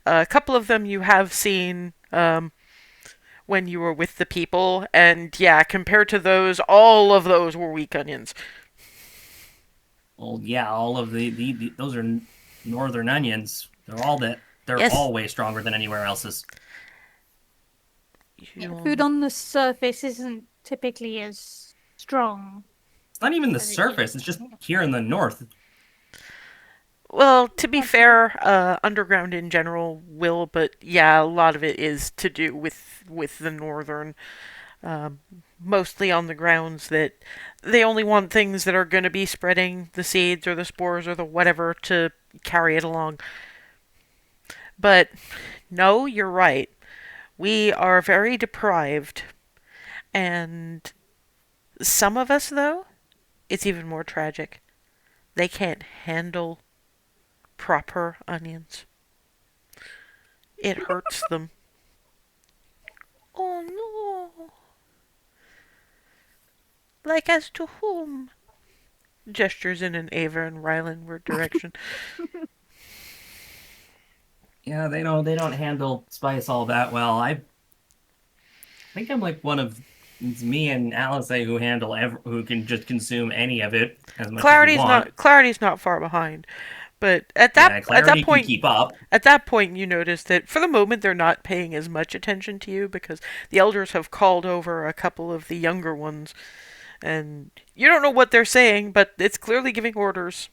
[SPEAKER 1] a couple of them you have seen when you were with the people, and yeah, compared to those, all of those were weak onions.
[SPEAKER 4] Well, yeah, all of the those are northern onions. They're
[SPEAKER 1] Yes.
[SPEAKER 4] all way stronger than anywhere else's.
[SPEAKER 2] Food on the surface isn't typically as strong.
[SPEAKER 4] It's not even the
[SPEAKER 2] As it
[SPEAKER 4] surface.
[SPEAKER 2] is.
[SPEAKER 4] It's just here in the north.
[SPEAKER 1] Well, to be
[SPEAKER 2] Okay.
[SPEAKER 1] fair, underground in general will, but yeah, a lot of it is to do with the northern, um, mostly on the grounds that they only want things that are going to be spreading the seeds or the spores or the whatever to carry it along. But no, you're right. We are very deprived, and some of us, though, it's even more tragic. They can't handle proper onions. It hurts them. Oh no. Like as to whom? Gestures in an Ava and Rylandward direction.
[SPEAKER 4] Yeah, they don't handle spice all that well. I think I'm like one of it's me and Alice who can just consume any of it as much as we want.
[SPEAKER 1] Clarity's not far behind. But
[SPEAKER 4] Yeah, Clarity can keep up.
[SPEAKER 1] at that point you notice that for the moment they're not paying as much attention to you because the elders have called over a couple of the younger ones and you don't know what they're saying, but it's clearly giving orders.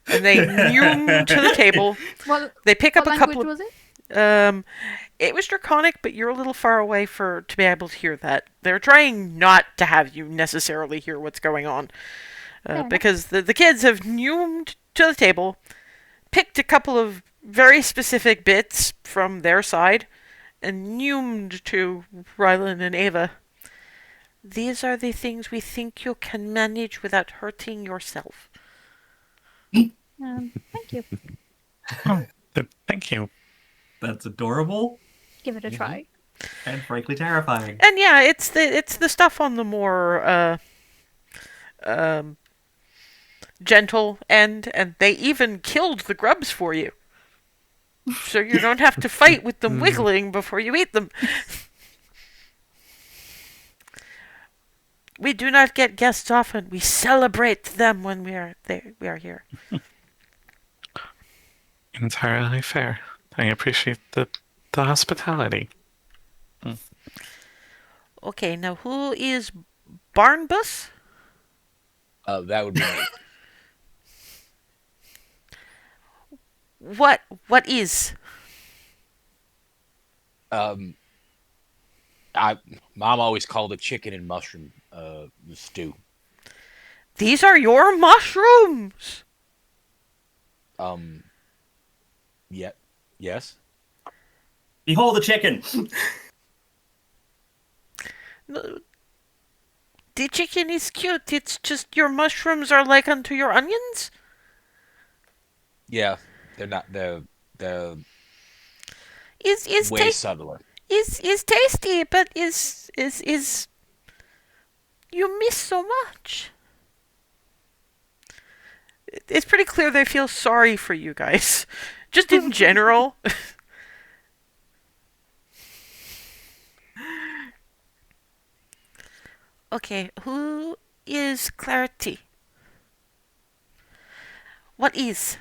[SPEAKER 1] And they noom to the table.
[SPEAKER 2] What,
[SPEAKER 1] They pick
[SPEAKER 2] what
[SPEAKER 1] up a couple
[SPEAKER 2] language
[SPEAKER 1] of
[SPEAKER 2] was it?
[SPEAKER 1] it was draconic, but you're a little far away to be able to hear that. They're trying not to have you necessarily hear what's going on. Because the kids have noomed to the table, picked a couple of very specific bits from their side, and noomed to Rylan and Ava. These are the things we think you can manage without hurting yourself.
[SPEAKER 2] Thank you.
[SPEAKER 7] Thank you.
[SPEAKER 4] That's adorable
[SPEAKER 2] Give it a try.
[SPEAKER 4] and frankly terrifying.
[SPEAKER 1] And yeah, it's the stuff on the more gentle end, and they even killed the grubs for you. So you don't have to fight with them wiggling before you eat them. We do not get guests often. We celebrate them when we are there. We are here.
[SPEAKER 7] Entirely fair. I appreciate the hospitality.
[SPEAKER 1] Okay, now who is Barnbus?
[SPEAKER 5] That would be me.
[SPEAKER 1] What is?
[SPEAKER 5] Mom always called it chicken and mushroom stew.
[SPEAKER 1] These are your mushrooms.
[SPEAKER 5] Yeah, yes.
[SPEAKER 4] Behold the chicken.
[SPEAKER 1] No, the chicken is cute. It's just your mushrooms are like unto your onions.
[SPEAKER 5] Yeah, they're not. They're
[SPEAKER 1] Is
[SPEAKER 5] way subtler.
[SPEAKER 1] is tasty, but is you miss so much. It's pretty clear they feel sorry for you guys, just in general. Okay, who is Clarity? What is?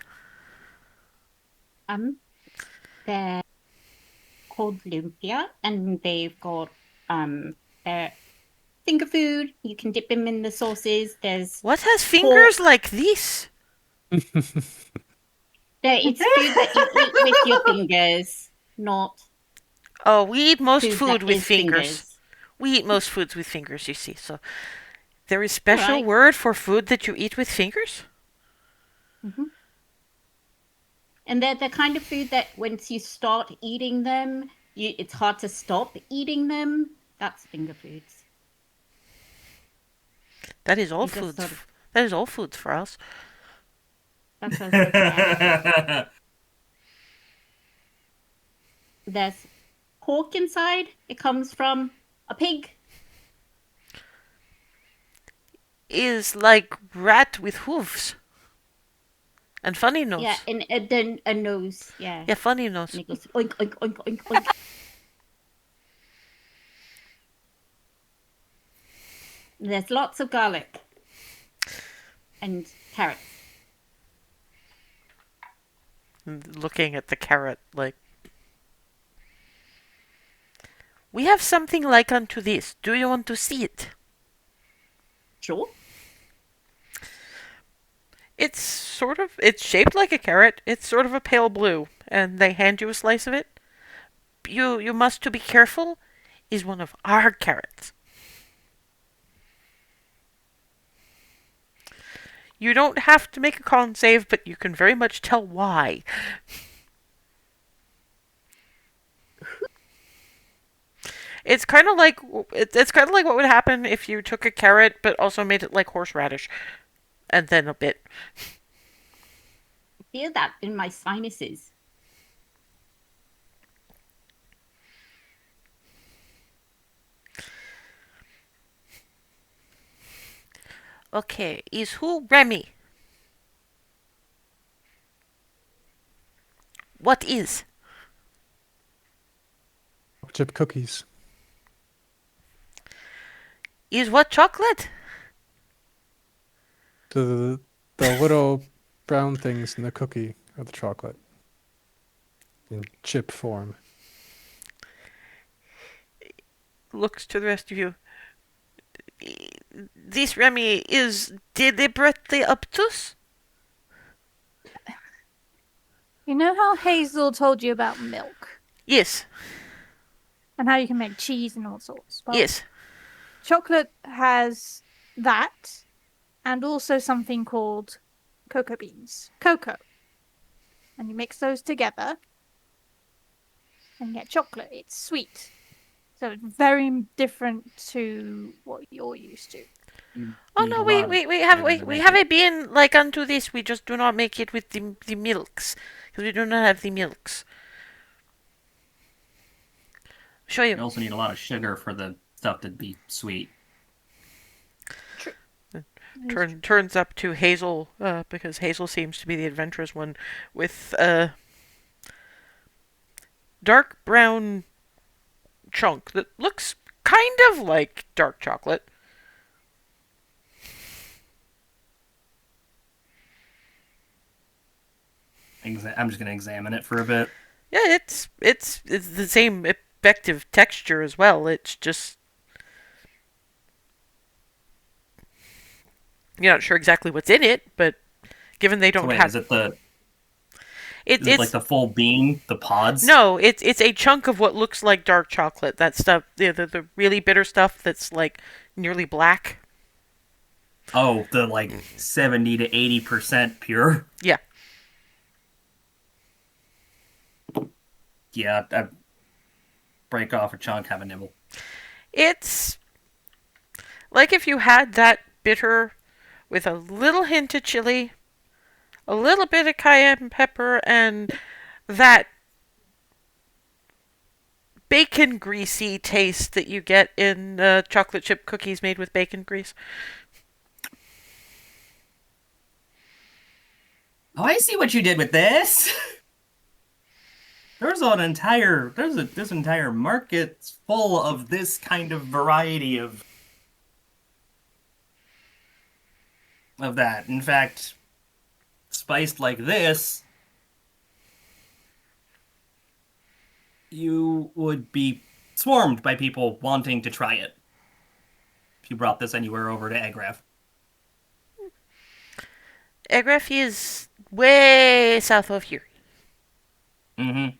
[SPEAKER 6] They're called lumpia, and they've got their finger food. You can dip them in the sauces. There's
[SPEAKER 1] What has fingers like this?
[SPEAKER 6] it's food that you eat with your fingers, not
[SPEAKER 1] Oh, we eat most
[SPEAKER 6] food
[SPEAKER 1] food
[SPEAKER 6] that
[SPEAKER 1] with
[SPEAKER 6] is
[SPEAKER 1] fingers. We eat most foods with fingers, you see. So there is special
[SPEAKER 6] Right.
[SPEAKER 1] word for food that you eat with fingers?
[SPEAKER 6] And they're the kind of food that once you start eating them, it's hard to stop eating them. That's finger foods.
[SPEAKER 1] That is all
[SPEAKER 6] You just
[SPEAKER 1] foods.
[SPEAKER 6] sort of-
[SPEAKER 1] That is all foods for us.
[SPEAKER 6] That's what I was looking at. There's pork inside. It comes from a pig.
[SPEAKER 1] Is like rat with hooves. And funny nose.
[SPEAKER 6] Yeah, and then a nose. Yeah.
[SPEAKER 1] Yeah, funny nose.
[SPEAKER 6] And it goes oink, oink, oink, oink, oink. There's lots of garlic and carrots.
[SPEAKER 1] Looking at the carrot, like, we have something like unto this. Do you want to see it?
[SPEAKER 6] Sure.
[SPEAKER 1] It's shaped like a carrot. It's sort of a pale blue, and they hand you a slice of it. You must to be careful. Is one of our carrots. You don't have to make a con save, but you can very much tell why. It's kind of like it's kind of like what would happen if you took a carrot but also made it like horseradish, and then a bit.
[SPEAKER 6] I feel that in my sinuses.
[SPEAKER 1] Okay, is who Remy? What is?
[SPEAKER 3] Chip cookies.
[SPEAKER 1] Is what chocolate?
[SPEAKER 3] The little brown things in the cookie are the chocolate. In chip form.
[SPEAKER 1] Looks to the rest of you. This Remy is deliberately obtuse?
[SPEAKER 2] You know how Hazel told you about milk
[SPEAKER 1] Yes,
[SPEAKER 2] and how you can make cheese and all sorts? Well,
[SPEAKER 1] yes.
[SPEAKER 2] chocolate has that and also something called cocoa beans. Cocoa. And you mix those together and you get chocolate. It's sweet. So it's very different to what you're used to.
[SPEAKER 1] Oh no, we have it being like unto this. We just do not make it with the milks because we do not have the milks. Show
[SPEAKER 4] You
[SPEAKER 1] you.
[SPEAKER 4] also need a lot of sugar for the stuff to be sweet.
[SPEAKER 1] Turns up to Hazel because Hazel seems to be the adventurous one with dark brown chunk that looks kind of like dark chocolate.
[SPEAKER 4] I'm just gonna examine it for a bit.
[SPEAKER 1] Yeah, it's the same effective texture as well. It's just you're not sure exactly what's in it, but given they
[SPEAKER 4] So
[SPEAKER 1] don't
[SPEAKER 4] wait,
[SPEAKER 1] have
[SPEAKER 4] is it the
[SPEAKER 1] it,
[SPEAKER 4] is it like the full bean, the pods?
[SPEAKER 1] no, it's a chunk of what looks like dark chocolate. That stuff, the really bitter stuff that's like nearly black.
[SPEAKER 4] Oh, the like 70 to 80% pure.
[SPEAKER 1] Yeah.
[SPEAKER 4] Yeah, I break off a chunk, have a nibble.
[SPEAKER 1] It's like if you had that bitter with a little hint of chili, a little bit of cayenne pepper, and that bacon greasy taste that you get in chocolate chip cookies made with bacon grease.
[SPEAKER 4] Oh, I see what you did with this. There's this entire market full of this kind of variety of that. In fact, spiced like this, you would be swarmed by people wanting to try it. If you brought this anywhere over to Egraf.
[SPEAKER 1] Egraf is way south of here.
[SPEAKER 4] Mm-hmm.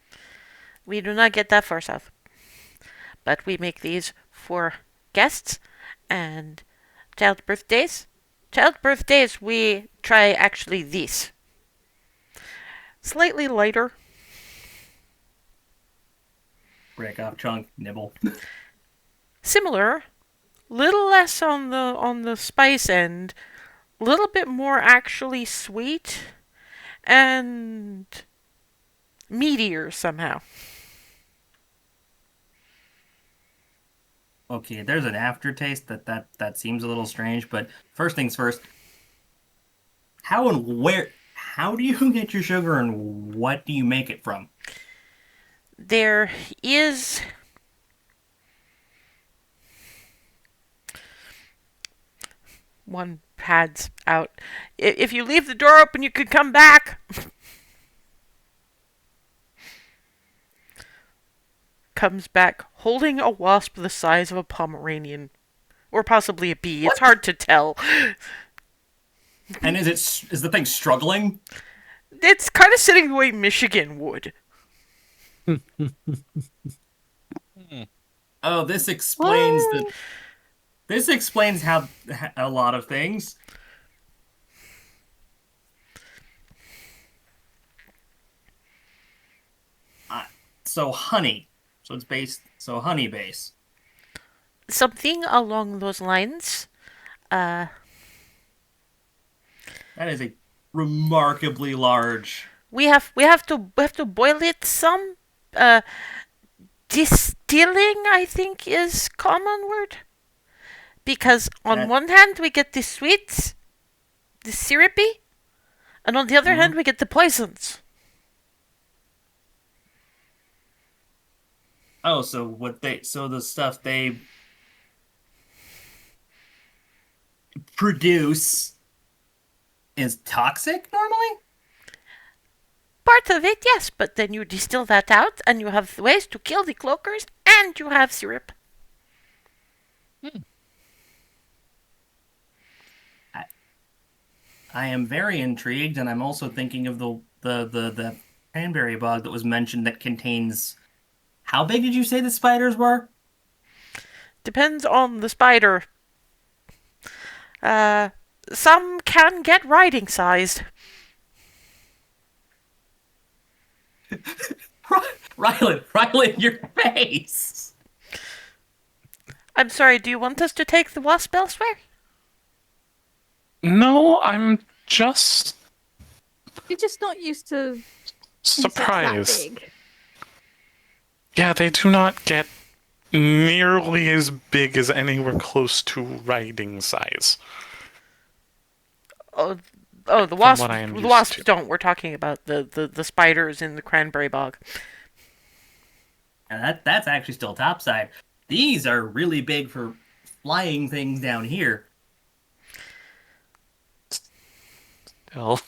[SPEAKER 1] We do not get that far south. But we make these for guests and child birthdays. Child birthdays, we try actually these. Slightly lighter.
[SPEAKER 4] Break off chunk, nibble.
[SPEAKER 1] Similar. Little less on the spice end. Little bit more actually sweet. And meatier somehow.
[SPEAKER 4] Okay, there's an aftertaste that seems a little strange, but first things first. How how do you get your sugar and what do you make it from?
[SPEAKER 1] There is one pads out. If you leave the door open, you could come back. Comes back holding a wasp the size of a Pomeranian. Or possibly a bee. It's hard to tell.
[SPEAKER 4] And is the thing struggling?
[SPEAKER 1] It's kind of sitting the way Michigan would.
[SPEAKER 4] Oh, this explains this explains how a lot of things. So honey. So honey base.
[SPEAKER 1] Something along those lines.
[SPEAKER 4] That is a remarkably large.
[SPEAKER 1] We have to boil it some. Distilling, I think, is common word. Because on one hand we get the sweets, the syrupy, and on the other hand we get the poisons.
[SPEAKER 4] Oh, so the stuff they produce is toxic normally?
[SPEAKER 1] Part of it, yes, but then you distill that out and you have ways to kill the cloakers and you have syrup.
[SPEAKER 4] I am very intrigued, and I'm also thinking of the cranberry bog that was mentioned that contains. How big did you say the spiders were?
[SPEAKER 1] Depends on the spider. Some can get riding sized.
[SPEAKER 4] Rylan, your face!
[SPEAKER 1] I'm sorry, do you want us to take the wasp elsewhere?
[SPEAKER 7] No, I'm just
[SPEAKER 2] You're just not used to insects that
[SPEAKER 7] surprised.
[SPEAKER 2] big.
[SPEAKER 7] Yeah, they do not get nearly as big as anywhere close to riding size.
[SPEAKER 1] The
[SPEAKER 7] From
[SPEAKER 1] wasps.
[SPEAKER 7] what I am
[SPEAKER 1] The
[SPEAKER 7] used
[SPEAKER 1] wasps
[SPEAKER 7] to.
[SPEAKER 1] don't. We're talking about the spiders in the cranberry bog.
[SPEAKER 4] And that's actually still topside. These are really big for flying things down here.
[SPEAKER 7] Still,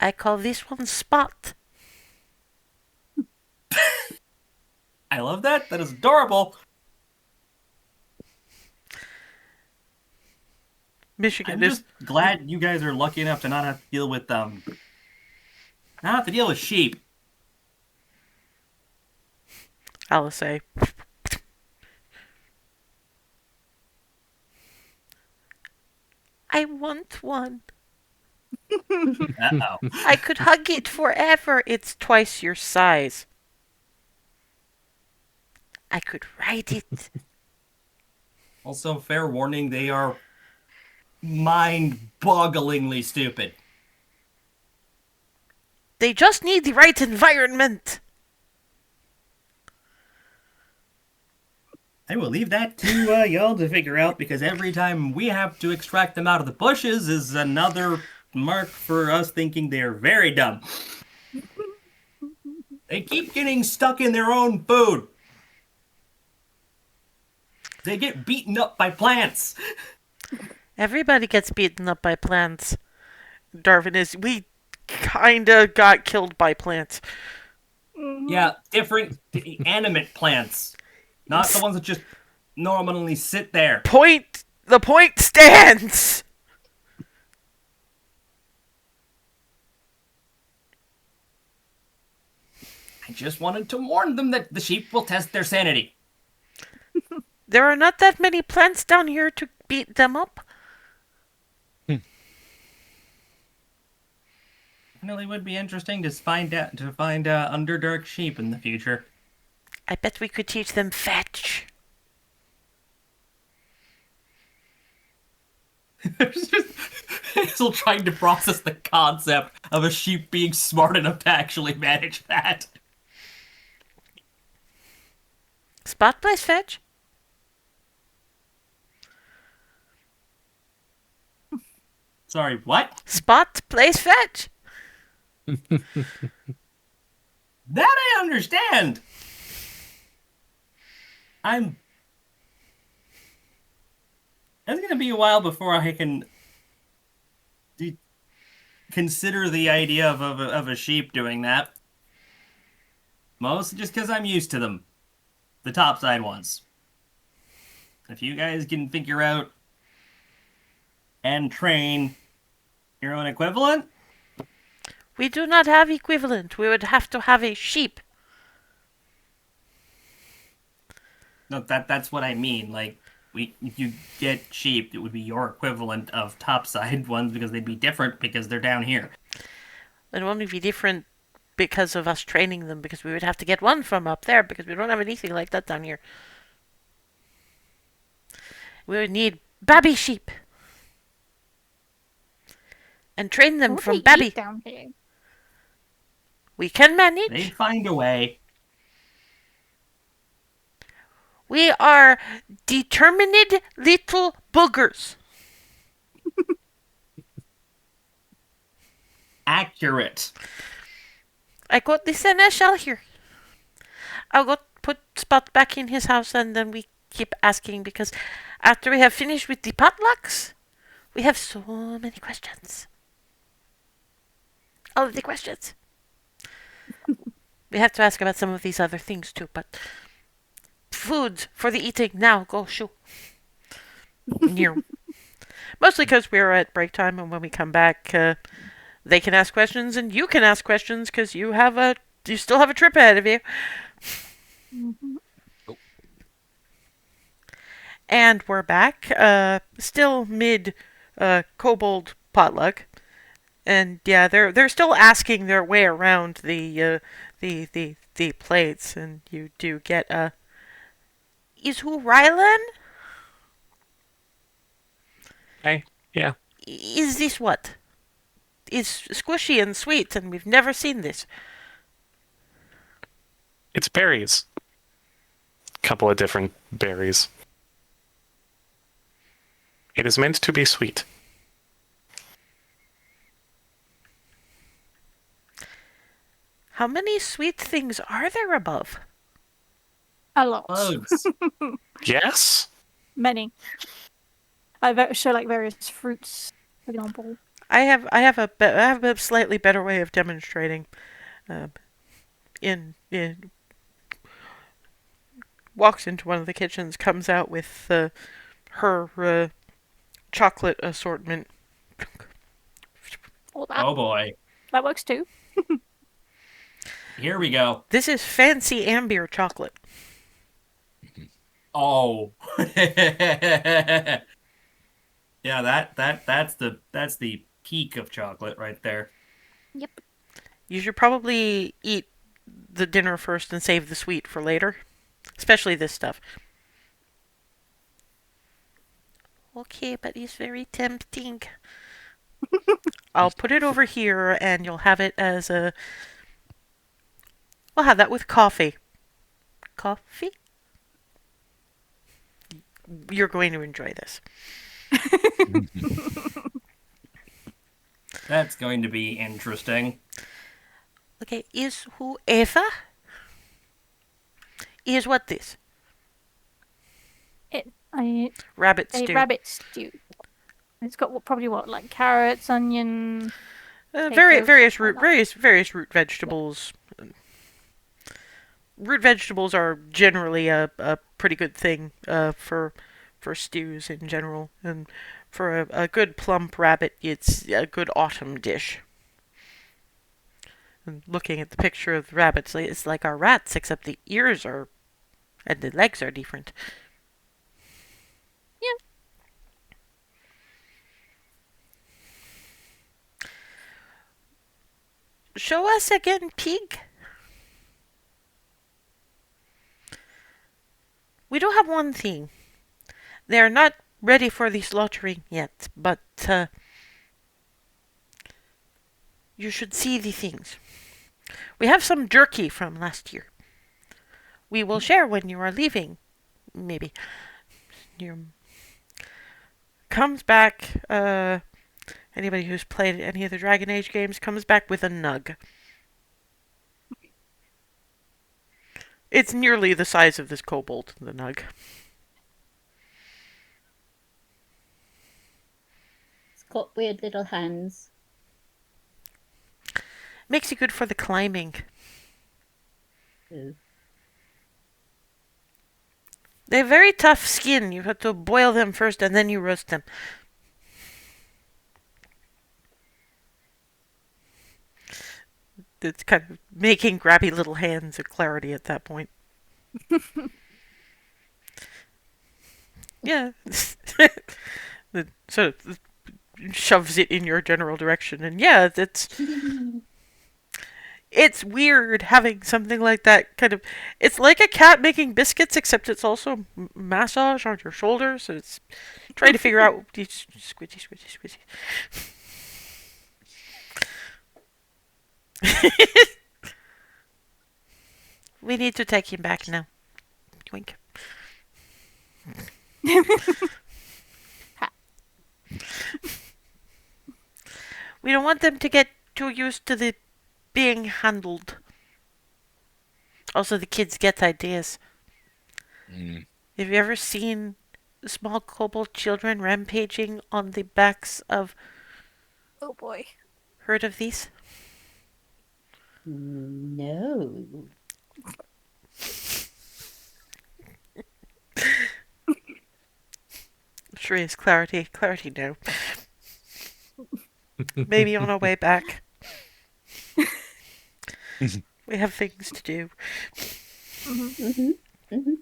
[SPEAKER 1] I call this one Spot.
[SPEAKER 4] I love that. That is adorable.
[SPEAKER 1] Michigan
[SPEAKER 4] I'm
[SPEAKER 1] is
[SPEAKER 4] just glad you guys are lucky enough to not have to deal with sheep.
[SPEAKER 1] I'll say. I want one.
[SPEAKER 4] Uh-oh.
[SPEAKER 1] I could hug it forever. It's twice your size. I could ride it.
[SPEAKER 4] Also, fair warning, they are mind-bogglingly stupid.
[SPEAKER 1] They just need the right environment.
[SPEAKER 4] I will leave that to y'all to figure out, because every time we have to extract them out of the bushes is another mark for us thinking they're very dumb. They keep getting stuck in their own food. They get beaten up by plants.
[SPEAKER 1] Everybody gets beaten up by plants. We kinda got killed by plants.
[SPEAKER 4] Yeah, different animate plants. Not the ones that just normally sit there.
[SPEAKER 1] The point stands.
[SPEAKER 4] I just wanted to warn them that the sheep will test their sanity.
[SPEAKER 1] There are not that many plants down here to beat them up.
[SPEAKER 4] Really would be interesting to find Underdark sheep in the future.
[SPEAKER 1] I bet we could teach them fetch.
[SPEAKER 4] Still trying to process the concept of a sheep being smart enough to actually manage that.
[SPEAKER 1] Spot plays fetch.
[SPEAKER 4] Sorry, what?
[SPEAKER 1] Spot plays fetch.
[SPEAKER 4] That I understand. It's gonna be a while before I can consider the idea of a sheep doing that. Mostly just because I'm used to them. The topside ones. If you guys can figure out and train your own equivalent,
[SPEAKER 1] We do not have equivalent. We would have to have a sheep.
[SPEAKER 4] no, that's what I mean. Like, if you get sheep, it would be your equivalent of topside ones because they'd be different because they're down here.
[SPEAKER 1] It would only be different because of us training them, because we would have to get one from up there, because we don't have anything like that down here. We would need baby sheep. And train them
[SPEAKER 2] What
[SPEAKER 1] from
[SPEAKER 2] do they
[SPEAKER 1] baby.
[SPEAKER 2] eat down here?
[SPEAKER 1] We can manage.
[SPEAKER 4] They'd find a way.
[SPEAKER 1] We are determined little boogers.
[SPEAKER 4] Accurate.
[SPEAKER 1] I got the seneschal here. I'll go put Spot back in his house, and then we keep asking, because after we have finished with the potlucks, we have so many questions. All of the questions. We have to ask about some of these other things too, but foods for the eating now. Go shoo. Near. Mostly because we're at break time, and when we come back, they can ask questions, and you can ask questions because you still have a trip ahead of you.
[SPEAKER 2] Mhm.
[SPEAKER 1] And we're back, still mid kobold potluck, and yeah, they're still asking their way around the plates, and you do get is who Rylan?
[SPEAKER 7] Hey, yeah.
[SPEAKER 1] Is this what? Is squishy and sweet, and we've never seen this.
[SPEAKER 7] It's berries. Couple of different berries. It is meant to be sweet.
[SPEAKER 1] How many sweet things are there above?
[SPEAKER 2] A lot.
[SPEAKER 4] Bugs.
[SPEAKER 7] Yes?
[SPEAKER 2] Many. Show like various fruits, for example.
[SPEAKER 1] I have a slightly better way of demonstrating. In walks into one of the kitchens, comes out with her chocolate assortment.
[SPEAKER 2] All that.
[SPEAKER 4] Oh boy.
[SPEAKER 2] That works too.
[SPEAKER 4] Here we go.
[SPEAKER 1] This is fancy ambient chocolate.
[SPEAKER 4] Oh. Yeah, that's the peak of chocolate right there.
[SPEAKER 2] Yep.
[SPEAKER 1] You should probably eat the dinner first and save the sweet for later, especially this stuff. Okay, but it's very tempting. I'll put it over here, and you'll have it as a... We'll have that with coffee. Coffee? You're going to enjoy this.
[SPEAKER 4] That's going to be interesting.
[SPEAKER 1] Okay, is whoever... Is what this? Rabbit
[SPEAKER 2] A
[SPEAKER 1] stew.
[SPEAKER 2] rabbit stew. It's got probably like carrots, onion.
[SPEAKER 1] Various
[SPEAKER 2] like that.
[SPEAKER 1] various root vegetables. Root vegetables are generally a pretty good thing for stews in general, and for a good plump rabbit, it's a good autumn dish. And looking at the picture of the rabbits, it's like our rats, except the ears are and the legs are different.
[SPEAKER 2] Yeah.
[SPEAKER 1] Show us again, pig. We do have one thing. They are not ready for the slaughtering yet, but you should see the things. We have some jerky from last year. We will share when you are leaving, maybe. You comes back Anybody who's played any of the Dragon Age games comes back with a nug. It's nearly the size of this kobold, the nug.
[SPEAKER 6] It's got weird little hands.
[SPEAKER 1] Makes you good for the climbing.
[SPEAKER 6] Ooh.
[SPEAKER 1] They have very tough skin. You have to boil them first and then you roast them. It's kind of making grabby little hands a clarity at that point. Yeah. It sort of shoves it in your general direction. And yeah, it's weird having something like that kind of. It's like a cat making biscuits, except it's also massage on your shoulders. So it's trying to figure out these squishy, squishy, squishy. We need to take him back now. Twink. We don't want them to get too used to the being handled. Also, the kids get ideas.
[SPEAKER 5] Mm.
[SPEAKER 1] Have you ever seen small kobold children rampaging on the backs of...
[SPEAKER 2] Oh boy.
[SPEAKER 1] Heard of these?
[SPEAKER 6] No.
[SPEAKER 1] Sure is clarity. Clarity, no. Maybe on our way back. We have things to do.
[SPEAKER 6] Mm-hmm. Mm-hmm.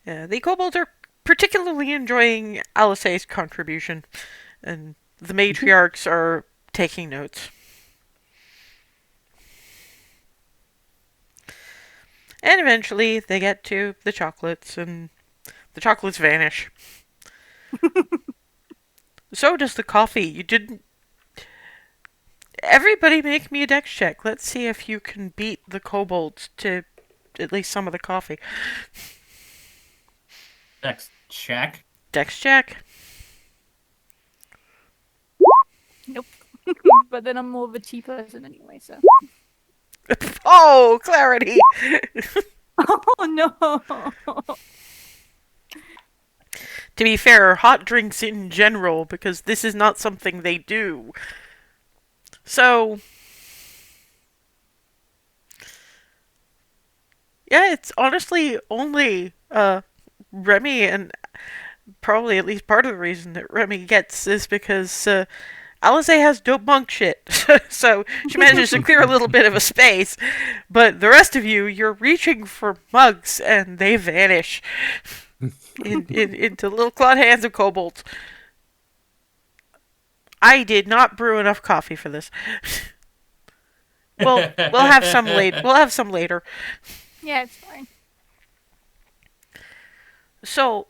[SPEAKER 1] Yeah, the kobolds are particularly enjoying Alice's contribution, and the matriarchs are taking notes. And eventually they get to the chocolates, and the chocolates vanish. So does the coffee. You didn't... Everybody make me a dex check. Let's see if you can beat the kobolds to at least some of the coffee.
[SPEAKER 4] Dex check.
[SPEAKER 1] Dex check.
[SPEAKER 2] Nope. But then I'm more of a tea person anyway, so.
[SPEAKER 1] Oh, clarity!
[SPEAKER 2] Oh no!
[SPEAKER 1] To be fair, hot drinks in general, because this is not something they do. So... Yeah, it's honestly only Remy, and probably at least part of the reason that Remy gets is because Alice has dope monk shit. So she manages to clear a little bit of a space. But the rest of you, you're reaching for mugs and they vanish into little clawed hands of kobolds. I did not brew enough coffee for this. We'll have some late. We'll have some later.
[SPEAKER 2] Yeah, it's fine.
[SPEAKER 1] So,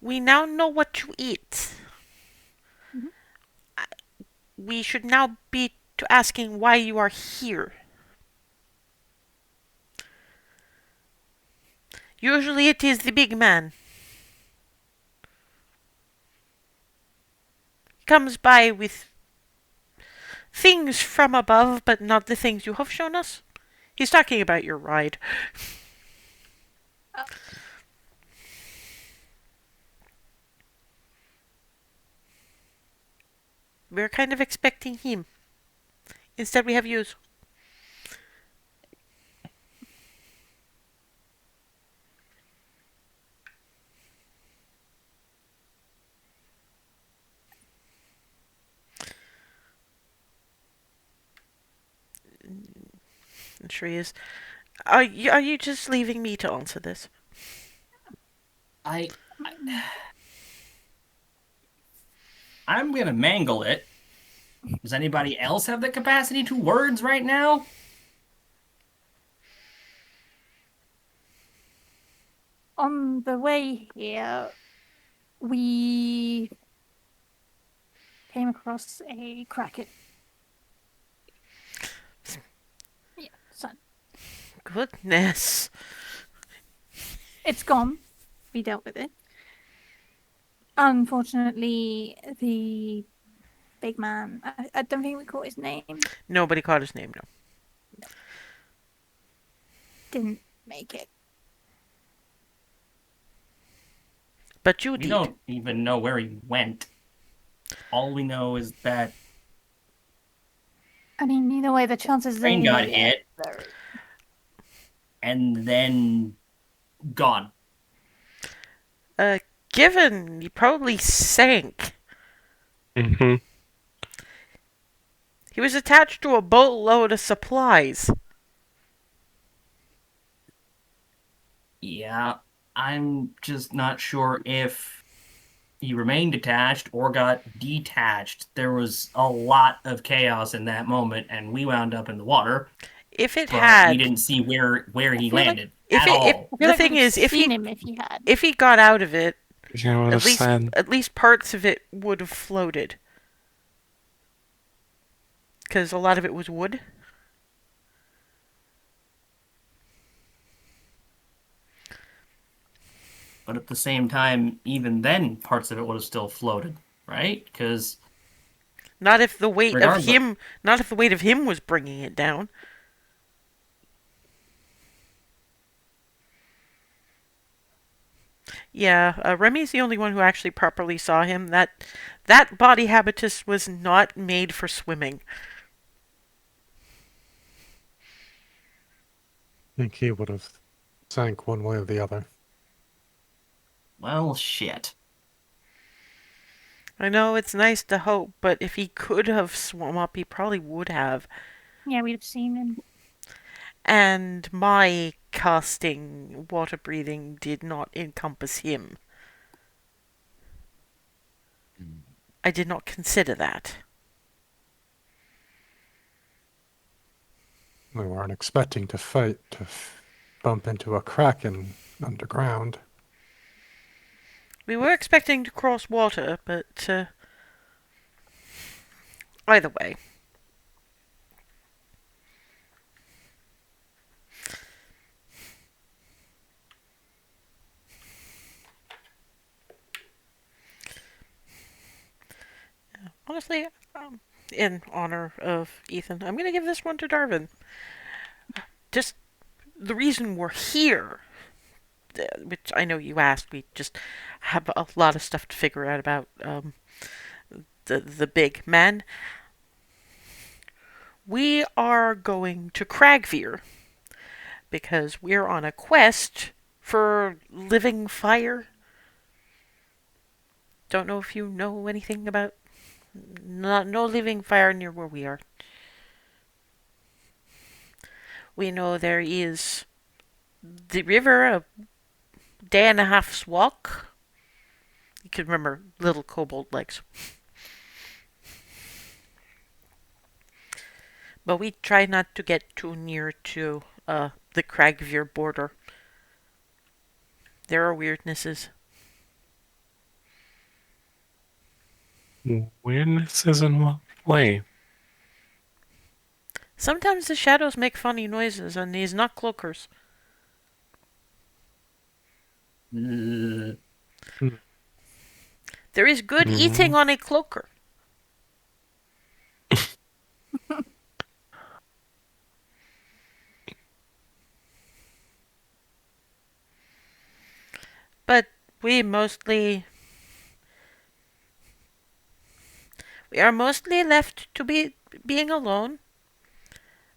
[SPEAKER 1] we now know what to eat.
[SPEAKER 2] Mhm.
[SPEAKER 1] We should now be to asking why you are here. Usually it is the big man. Comes by with things from above, but not the things you have shown us. He's talking about your ride.
[SPEAKER 2] Oh.
[SPEAKER 1] We're kind of expecting him. Instead we have yous. I'm sure he is. Are you just leaving me to answer this?
[SPEAKER 4] I'm gonna mangle it. Does anybody else have the capacity to words right now?
[SPEAKER 2] On the way here, we came across a kraken. Yeah, son.
[SPEAKER 1] Goodness.
[SPEAKER 2] It's gone. We dealt with it. Unfortunately, the big man, I don't think we caught his name,
[SPEAKER 1] Nobody caught his name, no.
[SPEAKER 2] didn't make it.
[SPEAKER 1] But you
[SPEAKER 4] We
[SPEAKER 1] did.
[SPEAKER 4] don't even know where he went. All we know is that
[SPEAKER 2] I mean, either way, the chances that
[SPEAKER 4] train
[SPEAKER 2] he
[SPEAKER 4] got
[SPEAKER 2] made
[SPEAKER 4] hit
[SPEAKER 2] it very.
[SPEAKER 4] and then gone.
[SPEAKER 1] Given he probably sank.
[SPEAKER 7] Hmm.
[SPEAKER 1] He was attached to a boatload of supplies.
[SPEAKER 4] Yeah, I'm just not sure if he remained attached or got detached. There was a lot of chaos in that moment, and we wound up in the water,
[SPEAKER 1] If it
[SPEAKER 4] but we
[SPEAKER 1] had,
[SPEAKER 4] didn't see where
[SPEAKER 2] I
[SPEAKER 4] he
[SPEAKER 2] feel like
[SPEAKER 4] landed
[SPEAKER 1] if
[SPEAKER 4] at
[SPEAKER 1] it, if
[SPEAKER 4] all.
[SPEAKER 2] I feel
[SPEAKER 1] the
[SPEAKER 2] like
[SPEAKER 1] thing
[SPEAKER 2] we'd
[SPEAKER 1] is,
[SPEAKER 2] have seen him if he had.
[SPEAKER 1] if he got out of it,
[SPEAKER 7] You would have said.
[SPEAKER 1] at least parts of it would have floated, because a lot of it was wood.
[SPEAKER 4] But at the same time, even then, parts of it would have still floated, right? Because
[SPEAKER 1] Not if the weight of
[SPEAKER 4] regardless,
[SPEAKER 1] him, not if the weight of him was bringing it down. Yeah, Remy's the only one who actually properly saw him. That body habitus was not made for swimming.
[SPEAKER 3] I think he would have sank one way or the other.
[SPEAKER 4] well, shit.
[SPEAKER 1] I know it's nice to hope, but if he could have swum up, he probably would have.
[SPEAKER 2] Yeah, we'd have seen him.
[SPEAKER 1] And my casting water breathing did not encompass him. I did not consider that.
[SPEAKER 3] We weren't expecting to fight to bump into a kraken underground.
[SPEAKER 1] We were expecting to cross water, but either way. Honestly, in honor of Ethan, I'm going to give this one to Darwin. Just the reason we're here, which I know you asked, we just have a lot of stuff to figure out about the big man. We are going to Cragveer because we're on a quest for living fire. Don't know if you know anything about no living fire near where we are. We know there is the river a day and a half's walk. You can remember little kobold legs. But we try not to get too near to the Cragveer border. There are weirdnesses.
[SPEAKER 7] Weirdnesses in what way?
[SPEAKER 1] Sometimes the shadows make funny noises, and these not cloakers.
[SPEAKER 4] Uh,
[SPEAKER 1] There is good eating on a cloaker. But we mostly we are mostly left to being alone.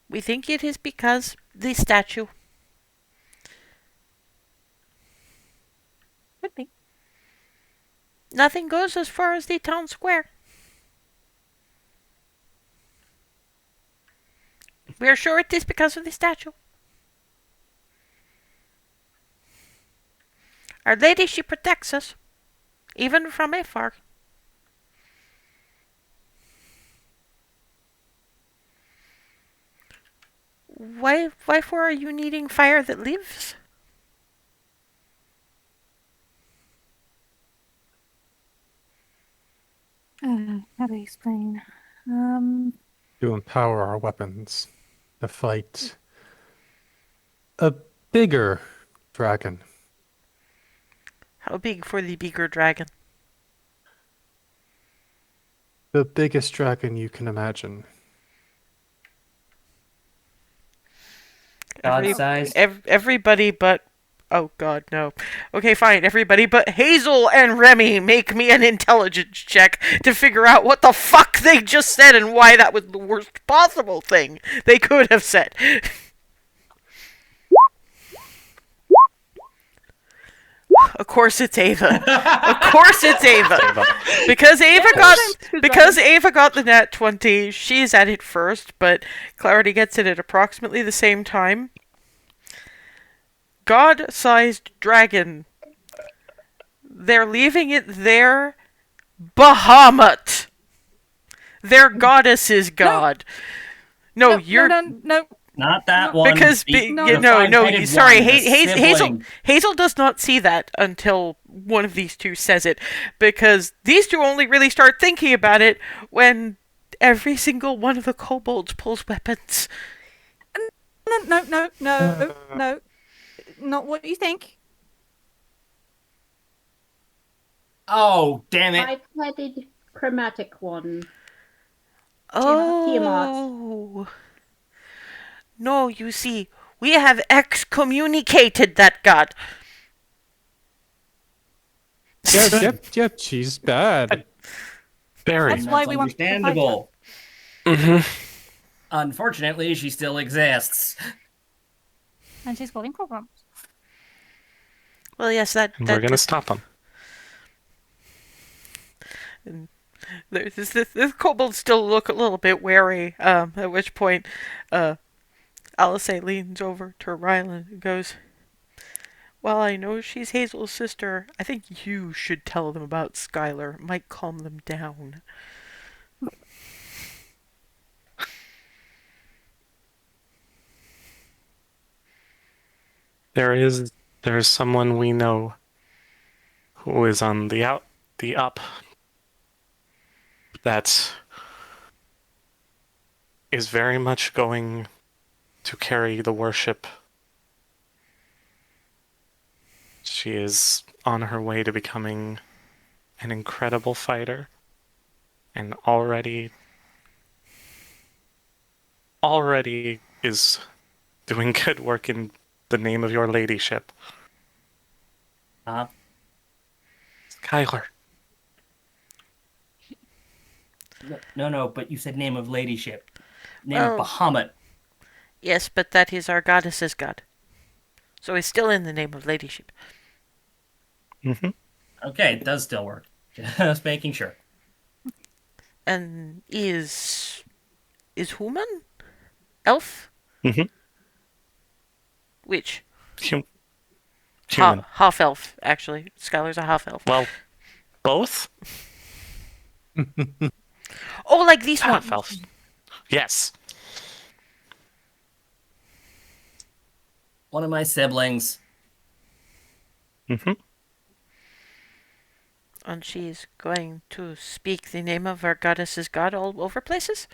[SPEAKER 1] We think it is because the statue.
[SPEAKER 2] Could be.
[SPEAKER 1] Nothing goes as far as the town square. We are sure it is because of the statue. Our Lady, she protects us, even from afar. Why for are you needing fire that lives?
[SPEAKER 2] How do I explain?
[SPEAKER 3] To empower our weapons to fight a bigger dragon.
[SPEAKER 1] How big for the bigger dragon?
[SPEAKER 3] The biggest dragon you can imagine.
[SPEAKER 4] God-sized.
[SPEAKER 1] Everybody but. Oh god, no. Okay, fine. Everybody but Hazel and Remy make me an intelligence check to figure out what the fuck they just said and why that was the worst possible thing they could have said. Of course it's Ava. Of course it's Ava. Because Ava got the nat 20, she's at it first, but Clarity gets it at approximately the same time. God-sized dragon. They're leaving it there. Bahamut. Their goddess is God. No, you're
[SPEAKER 2] No.
[SPEAKER 4] Not that one.
[SPEAKER 1] because
[SPEAKER 4] The
[SPEAKER 1] no,
[SPEAKER 4] five-headed
[SPEAKER 1] sorry,
[SPEAKER 4] one, the sibling.
[SPEAKER 1] Hazel does not see that until one of these two says it, because these two only really start thinking about it when every single one of the kobolds pulls weapons.
[SPEAKER 2] No. Not what you think.
[SPEAKER 4] Oh, damn it.
[SPEAKER 6] Five-headed chromatic one.
[SPEAKER 1] Oh. No, you see, we have excommunicated that god.
[SPEAKER 3] Yep, she's bad.
[SPEAKER 7] Very.
[SPEAKER 2] That's why we want to fight her.
[SPEAKER 4] Understandable.
[SPEAKER 7] Mm-hmm.
[SPEAKER 4] Unfortunately, she still exists.
[SPEAKER 2] And she's causing problems.
[SPEAKER 1] Well, yes,
[SPEAKER 7] And we're gonna stop them.
[SPEAKER 1] The kobolds still look a little bit wary, at which point, Alice leans over to Rylan and goes, "Well, I know she's Hazel's sister. I think you should tell them about Skylar. It might calm them down."
[SPEAKER 7] There's someone we know who is on the up that is very much going to carry the worship. She is on her way to becoming an incredible fighter, and already is doing good work in the name of your ladyship. Skylar.
[SPEAKER 4] No, but you said name of ladyship. Name
[SPEAKER 1] Oh.
[SPEAKER 4] of Bahamut.
[SPEAKER 1] Yes, but that is our goddess's god. So it's still in the name of ladyship.
[SPEAKER 7] Mm-hmm.
[SPEAKER 4] Okay, it does still work. Just making sure.
[SPEAKER 1] And is human? Elf?
[SPEAKER 7] Mm-hmm.
[SPEAKER 1] Which?
[SPEAKER 7] Human.
[SPEAKER 1] Half elf, actually. Skylar's a half elf.
[SPEAKER 7] Well, both?
[SPEAKER 1] Oh, like these
[SPEAKER 7] Half
[SPEAKER 1] ones.
[SPEAKER 7] elf. Yes.
[SPEAKER 4] One of my siblings.
[SPEAKER 7] Mm-hmm.
[SPEAKER 1] And she's going to speak the name of our goddess's god all over places?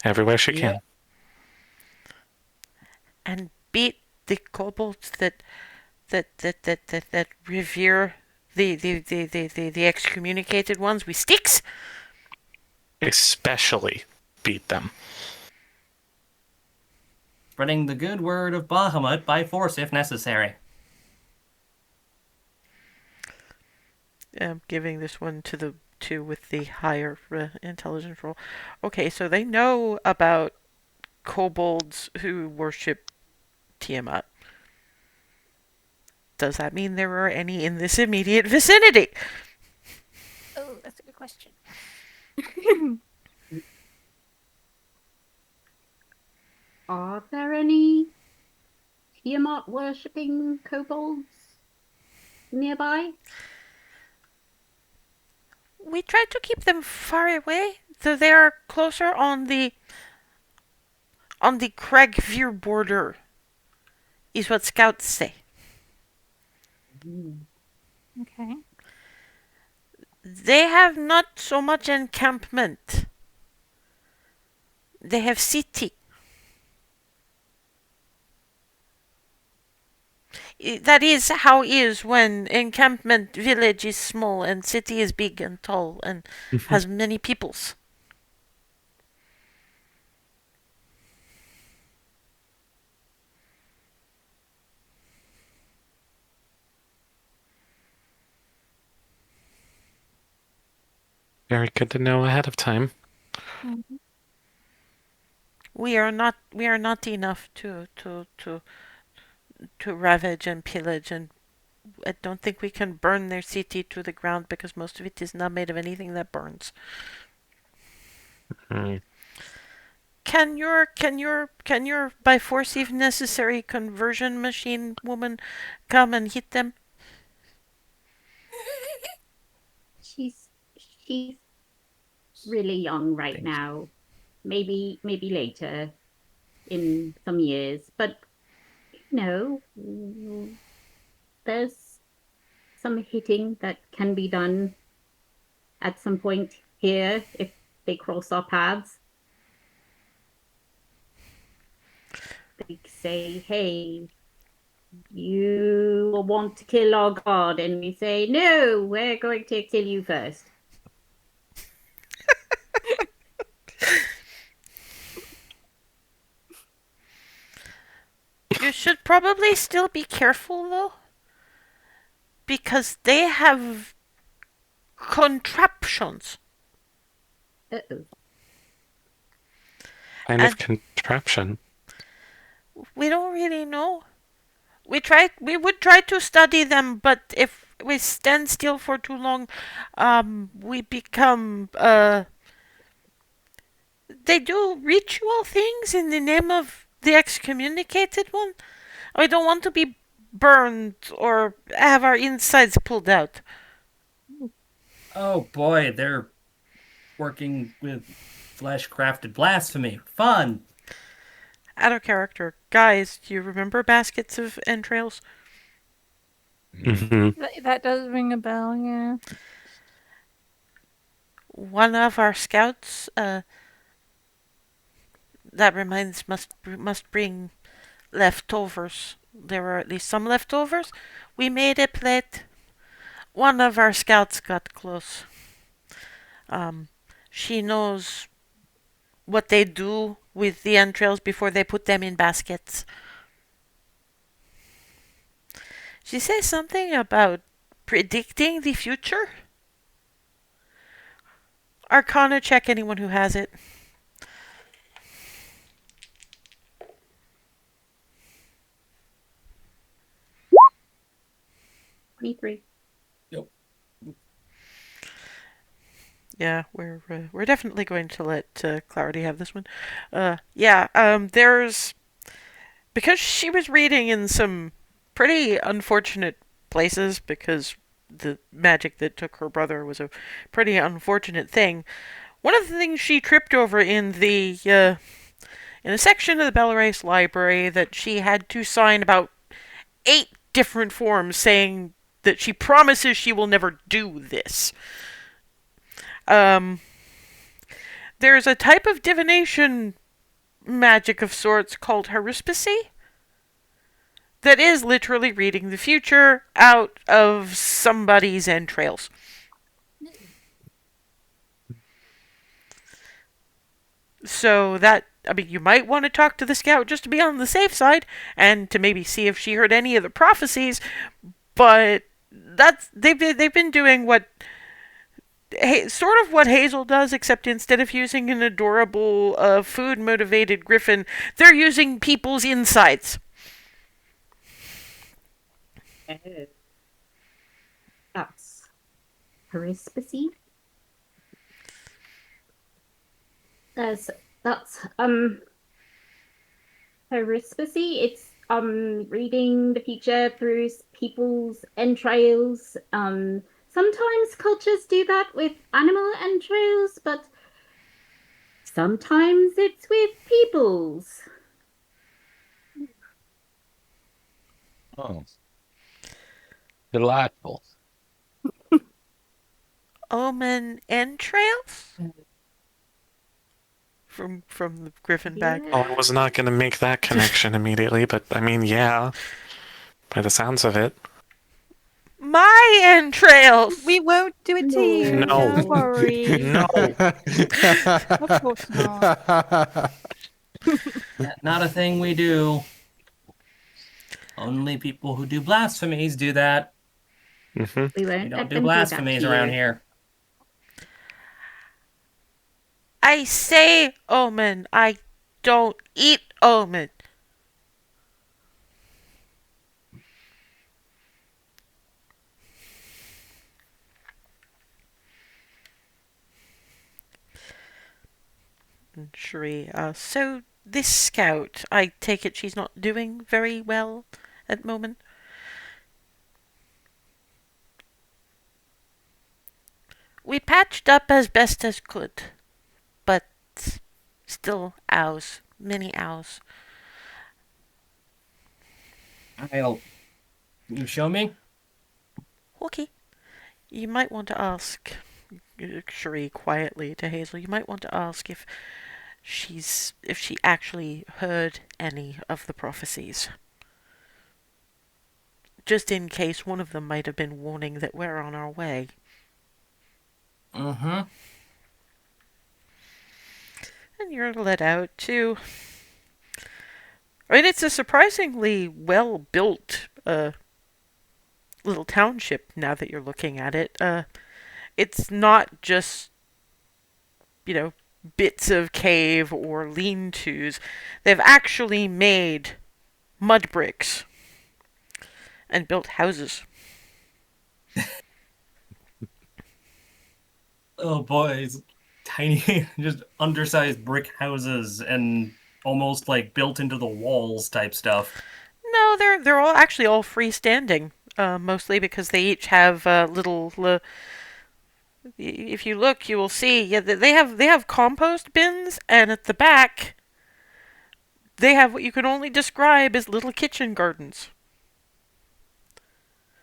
[SPEAKER 7] Everywhere she can.
[SPEAKER 4] Yeah.
[SPEAKER 1] And beat the kobolds that revere the excommunicated ones with sticks?
[SPEAKER 7] Especially beat them.
[SPEAKER 4] Spreading the good word of Bahamut by force if necessary.
[SPEAKER 1] I'm giving this one to the two with the higher intelligence roll. Okay, so they know about kobolds who worship Tiamat. Does that mean there are any in this immediate vicinity?
[SPEAKER 2] Oh, that's a good question.
[SPEAKER 6] Are there any Tiamat worshipping kobolds nearby?
[SPEAKER 1] We try to keep them far away, though they are closer on the Cragveer border, is what scouts say.
[SPEAKER 2] Okay.
[SPEAKER 1] They have not so much encampment. They have city. That is how it is when encampment village is small and city is big and tall and has many peoples.
[SPEAKER 7] Very good to know ahead of time.
[SPEAKER 2] Mhm.
[SPEAKER 1] We are not enough to ravage and pillage, and I don't think we can burn their city to the ground because most of it is not made of anything that burns.
[SPEAKER 7] Mm.
[SPEAKER 1] Can your by force if necessary conversion machine woman come and hit them?
[SPEAKER 6] She's really young right
[SPEAKER 5] Thank you.
[SPEAKER 6] now. Maybe later in some years, but no, there's some hitting that can be done at some point here if they cross our paths. They say, "Hey, you want to kill our god," and we say, "No, we're going to kill you first."
[SPEAKER 1] You should probably still be careful though, because they have contraptions.
[SPEAKER 6] Uh-oh.
[SPEAKER 7] Kind
[SPEAKER 1] And
[SPEAKER 7] of contraption.
[SPEAKER 1] we don't really know. We would try to study them, but if we stand still for too long, we become they do ritual things in the name of the excommunicated one. We don't want to be burned or have our insides pulled out.
[SPEAKER 4] Oh boy, they're working with flesh crafted blasphemy. Fun.
[SPEAKER 1] Out of character. Guys, do you remember baskets of entrails?
[SPEAKER 7] Hmm.
[SPEAKER 2] That does ring a bell, yeah.
[SPEAKER 1] One of our scouts, that reminds must bring leftovers. There were at least some leftovers. We made a plate. One of our scouts got close. Um, she knows what they do with the entrails before they put them in baskets. She says something about predicting the future. Arcana check anyone who has it.
[SPEAKER 6] 23.
[SPEAKER 1] Yeah, we're definitely going to let Clarity have this one. There's because she was reading in some pretty unfortunate places because the magic that took her brother was a pretty unfortunate thing. One of the things she tripped over in a section of the Belarus library that she had to sign about 8 different forms saying that she promises she will never do this. Um, there's a type of divination magic of sorts called Haruspicy that is literally reading the future out of somebody's entrails. So that, I mean, you might want to talk to the scout just to be on the safe side and to maybe see if she heard any of the prophecies, but they've been doing what sort of what Hazel does, except instead of using an adorable food motivated griffin, they're using people's insides.
[SPEAKER 6] Oh, that's Haruspicy. That's Haruspicy. It's reading the future through people's entrails. Sometimes cultures do that with animal entrails, but sometimes it's with people's.
[SPEAKER 5] Oh, delightful.
[SPEAKER 1] Omen entrails from the griffin back.
[SPEAKER 6] Yeah.
[SPEAKER 7] Well, I was not going to make that connection immediately, but I mean, yeah. by the sounds of it.
[SPEAKER 1] My entrails!
[SPEAKER 2] We won't do it to you.
[SPEAKER 7] No.
[SPEAKER 2] Don't worry.
[SPEAKER 7] No.
[SPEAKER 2] Of course not.
[SPEAKER 4] Not a thing we do. Only people who do blasphemies do that.
[SPEAKER 7] Hmm.
[SPEAKER 6] We
[SPEAKER 4] We
[SPEAKER 6] won't
[SPEAKER 4] don't
[SPEAKER 6] let
[SPEAKER 4] do
[SPEAKER 6] them
[SPEAKER 4] blasphemies
[SPEAKER 6] do that to
[SPEAKER 4] around
[SPEAKER 6] you.
[SPEAKER 4] here.
[SPEAKER 1] I say omen. I don't eat omen. Shri, so this scout, I take it she's not doing very well at the moment? We patched up as best as could, but still owls, many owls.
[SPEAKER 4] You show me?
[SPEAKER 1] Okay, you might want to ask, Shri quietly to Hazel, you might want to ask if she actually heard any of the prophecies. Just in case one of them might have been warning that we're on our way.
[SPEAKER 4] Mm-hmm.
[SPEAKER 1] And you're let out to. I mean, it's a surprisingly well built little township now that you're looking at it. It's not just, you know, bits of cave or lean tos. They've actually made mud bricks and built houses.
[SPEAKER 4] Oh, boys. Tiny, just undersized brick houses and almost like built into the walls type stuff.
[SPEAKER 1] No, they're all actually all freestanding. Mostly because they each have little. If you look, you will see. Yeah, they have compost bins, and at the back, they have what you can only describe as little kitchen gardens.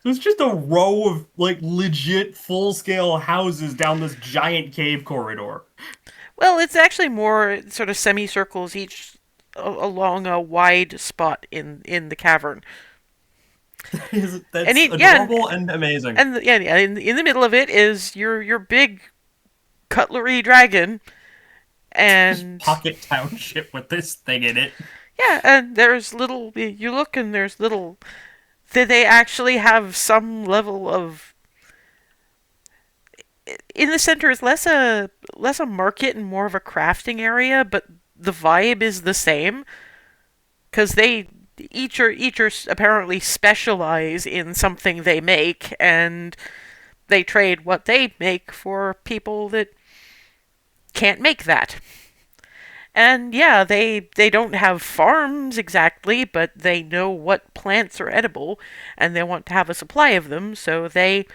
[SPEAKER 8] So it's just a row of like legit full-scale houses down this giant cave corridor.
[SPEAKER 1] Well, it's actually more sort of semicircles each along a wide spot in the cavern.
[SPEAKER 8] That's
[SPEAKER 1] And yeah,
[SPEAKER 8] adorable and amazing.
[SPEAKER 1] and yeah, in the middle of it is your big cutlery dragon, and
[SPEAKER 8] Pocket township with this thing in it.
[SPEAKER 1] yeah, and there's little. You look and there's little. They actually have some level of. In the center is less a market and more of a crafting area, but the vibe is the same because they each are apparently specialize in something they make, and they trade what they make for people that can't make that. And yeah, they don't have farms exactly, but they know what plants are edible, and they want to have a supply of them, so they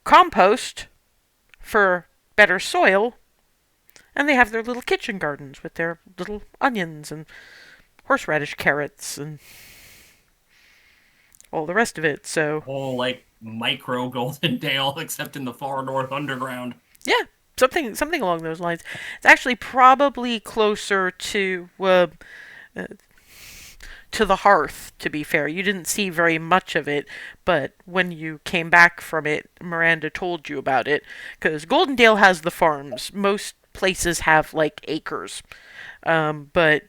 [SPEAKER 1] compost for better soil, and they have their little kitchen gardens with their little onions and horseradish carrots and all the rest of it. So
[SPEAKER 8] Whole like micro Golden Dale, except in the far north underground.
[SPEAKER 1] yeah, something along those lines. It's actually probably closer uh, to the hearth. To be fair, you didn't see very much of it, but when you came back from it, Miranda told you about it because Goldendale has the farms. Most places have like acres, but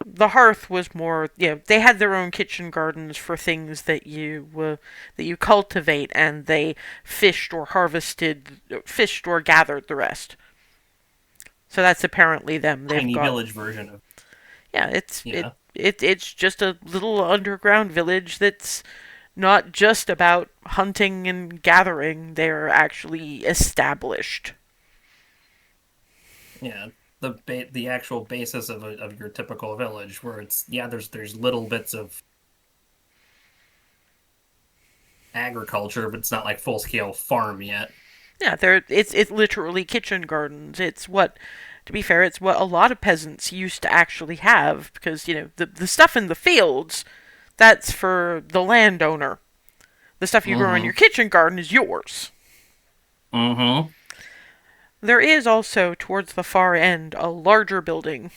[SPEAKER 1] the hearth was more. Yeah, they had their own kitchen gardens for things that you cultivate, and they fished or gathered the rest. So that's apparently them. They've
[SPEAKER 8] Tiny
[SPEAKER 1] got
[SPEAKER 8] village version of
[SPEAKER 1] yeah.
[SPEAKER 8] yeah.
[SPEAKER 1] It's just a little underground village that's not just about hunting and gathering. They're actually established.
[SPEAKER 8] Yeah. The actual basis of your typical village, where it's there's little bits of agriculture, but it's not like full scale farm yet.
[SPEAKER 1] Yeah, it's literally kitchen gardens. It's what to be fair, it's what a lot of peasants used to actually have because, the stuff in the fields, that's for the landowner. The stuff you grow in
[SPEAKER 8] Mm-hmm.
[SPEAKER 1] your kitchen garden is yours.
[SPEAKER 8] Mm-hmm.
[SPEAKER 1] There is also, towards the far end, a larger building,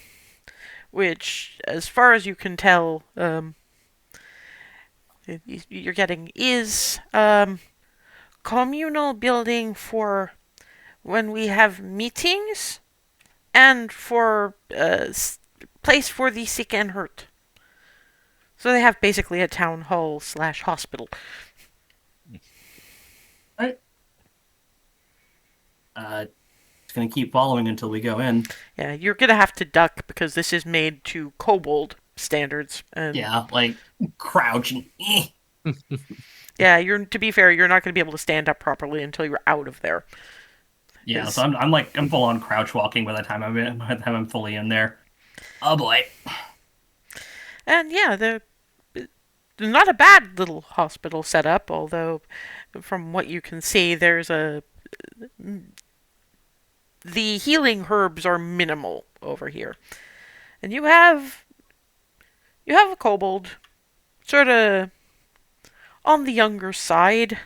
[SPEAKER 1] which, as far as you can tell, you're getting is communal building for when we have meetings and for place for the sick and hurt. So they have basically a town hall / hospital.
[SPEAKER 8] Right. It's gonna keep following until we go in.
[SPEAKER 1] Yeah, you're gonna have to duck because this is made to kobold standards. And
[SPEAKER 8] Yeah, like crouch and.
[SPEAKER 1] yeah, to be fair, you're not gonna be able to stand up properly until you're out of there.
[SPEAKER 8] Yeah, so I'm full on crouch walking by the time I'm fully in there. Oh boy.
[SPEAKER 1] And yeah, they're not a bad little hospital setup, although from what you can see, the healing herbs are minimal over here. And you have a kobold, sort of on the younger side.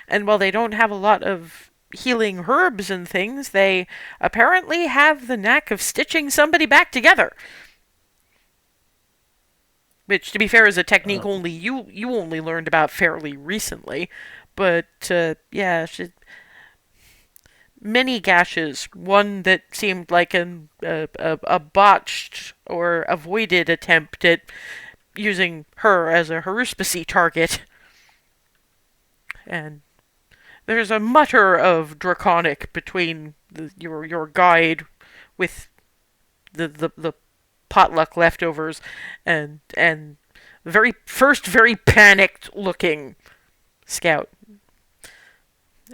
[SPEAKER 1] And while they don't have a lot of healing herbs and things, they apparently have the knack of stitching somebody back together. Which, to be fair, is a technique only you only learned about fairly recently. But yeah, many gashes. One that seemed like a botched or avoided attempt at using her as a Haruspicy target. And there's a mutter of draconic between your guide with the potluck leftovers and very panicked looking scout.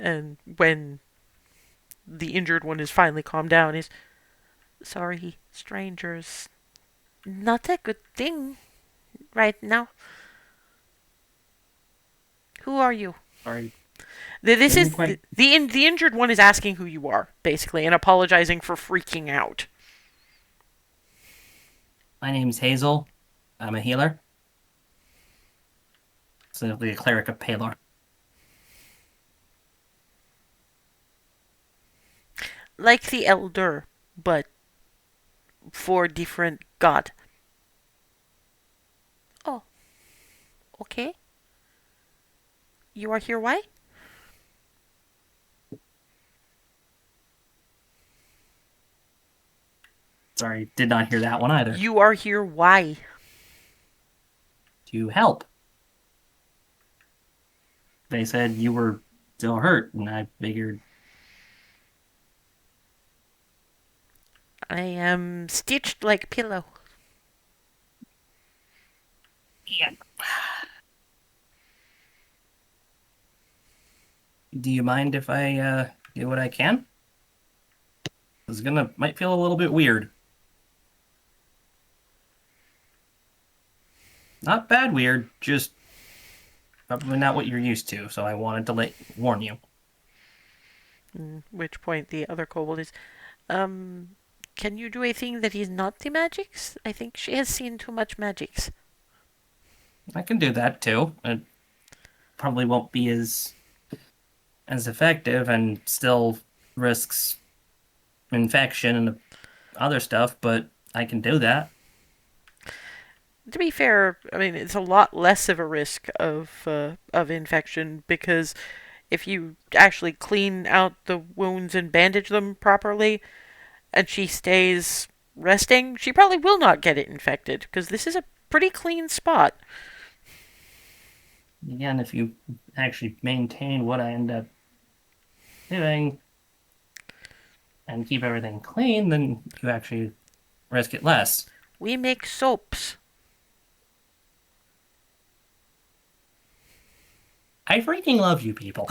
[SPEAKER 1] And when the injured one is finally calmed down, he's sorry, strangers. Not a good thing right now. Who are you?
[SPEAKER 8] Sorry.
[SPEAKER 1] This is
[SPEAKER 8] Didn't quite-
[SPEAKER 1] the injured one is asking who you are, basically, and apologizing for freaking out.
[SPEAKER 8] My name's Hazel. I'm a healer. Simply a cleric of Palor.
[SPEAKER 1] Like the Elder, but for different god. Oh. Okay. You are here why?
[SPEAKER 8] Sorry, did not hear that one either.
[SPEAKER 1] You are here why?
[SPEAKER 8] To help. They said you were still hurt, and I figured.
[SPEAKER 1] I am stitched like pillow.
[SPEAKER 8] Yeah. Do you mind if I do what I can? It's might feel a little bit weird. Not bad weird, just probably not what you're used to, so I wanted to warn you.
[SPEAKER 1] Which point the other kobold is, can you do a thing that is not the magics? I think she has seen too much magics.
[SPEAKER 8] I can do that too. It probably won't be as effective and still risks infection and other stuff, but I can do that.
[SPEAKER 1] To be fair, I mean, it's a lot less of a risk of infection because if you actually clean out the wounds and bandage them properly, and she stays resting, she probably will not get it infected because this is a pretty clean spot.
[SPEAKER 8] Again, if you actually maintain what I end up doing and keep everything clean, then you actually risk it less.
[SPEAKER 1] We make soaps.
[SPEAKER 8] I freaking love you people.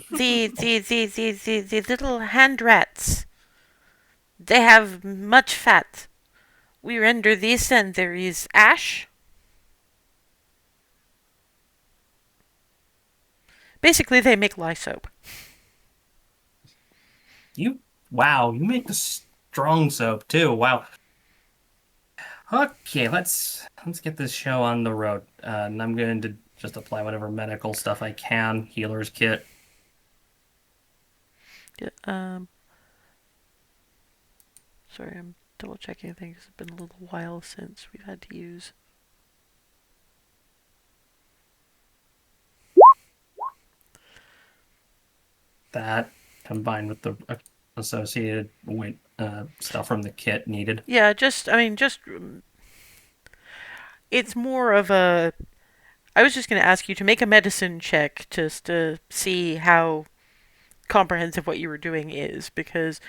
[SPEAKER 1] The little hand rats. They have much fat. We render this, and there is ash. Basically, they make lye soap.
[SPEAKER 8] Wow, you make the strong soap too. Wow. Okay, let's get this show on the road. And I'm going to just apply whatever medical stuff I can. Healer's kit.
[SPEAKER 1] Sorry, I'm double checking things. It's been a little while since we've had to use.
[SPEAKER 8] that combined with the associated stuff from the kit needed.
[SPEAKER 1] Yeah, just it's more of a. I was just going to ask you to make a medicine check just to see how comprehensive what you were doing is, because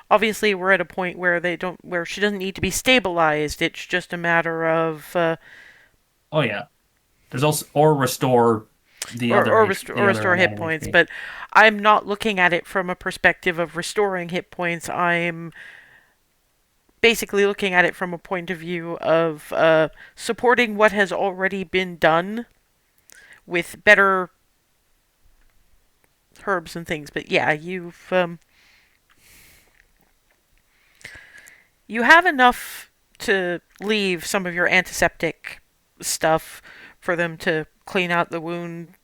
[SPEAKER 1] obviously we're at a point where she doesn't need to be stabilized. It's just a matter of
[SPEAKER 8] Oh yeah. There's also or restore the other
[SPEAKER 1] restore hit
[SPEAKER 8] amount of
[SPEAKER 1] points,
[SPEAKER 8] HP.
[SPEAKER 1] but I'm not looking at it from a perspective of restoring hit points. I'm basically looking at it from a point of view of supporting what has already been done with better herbs and things. But yeah, you have enough to leave some of your antiseptic stuff for them to clean out the wounds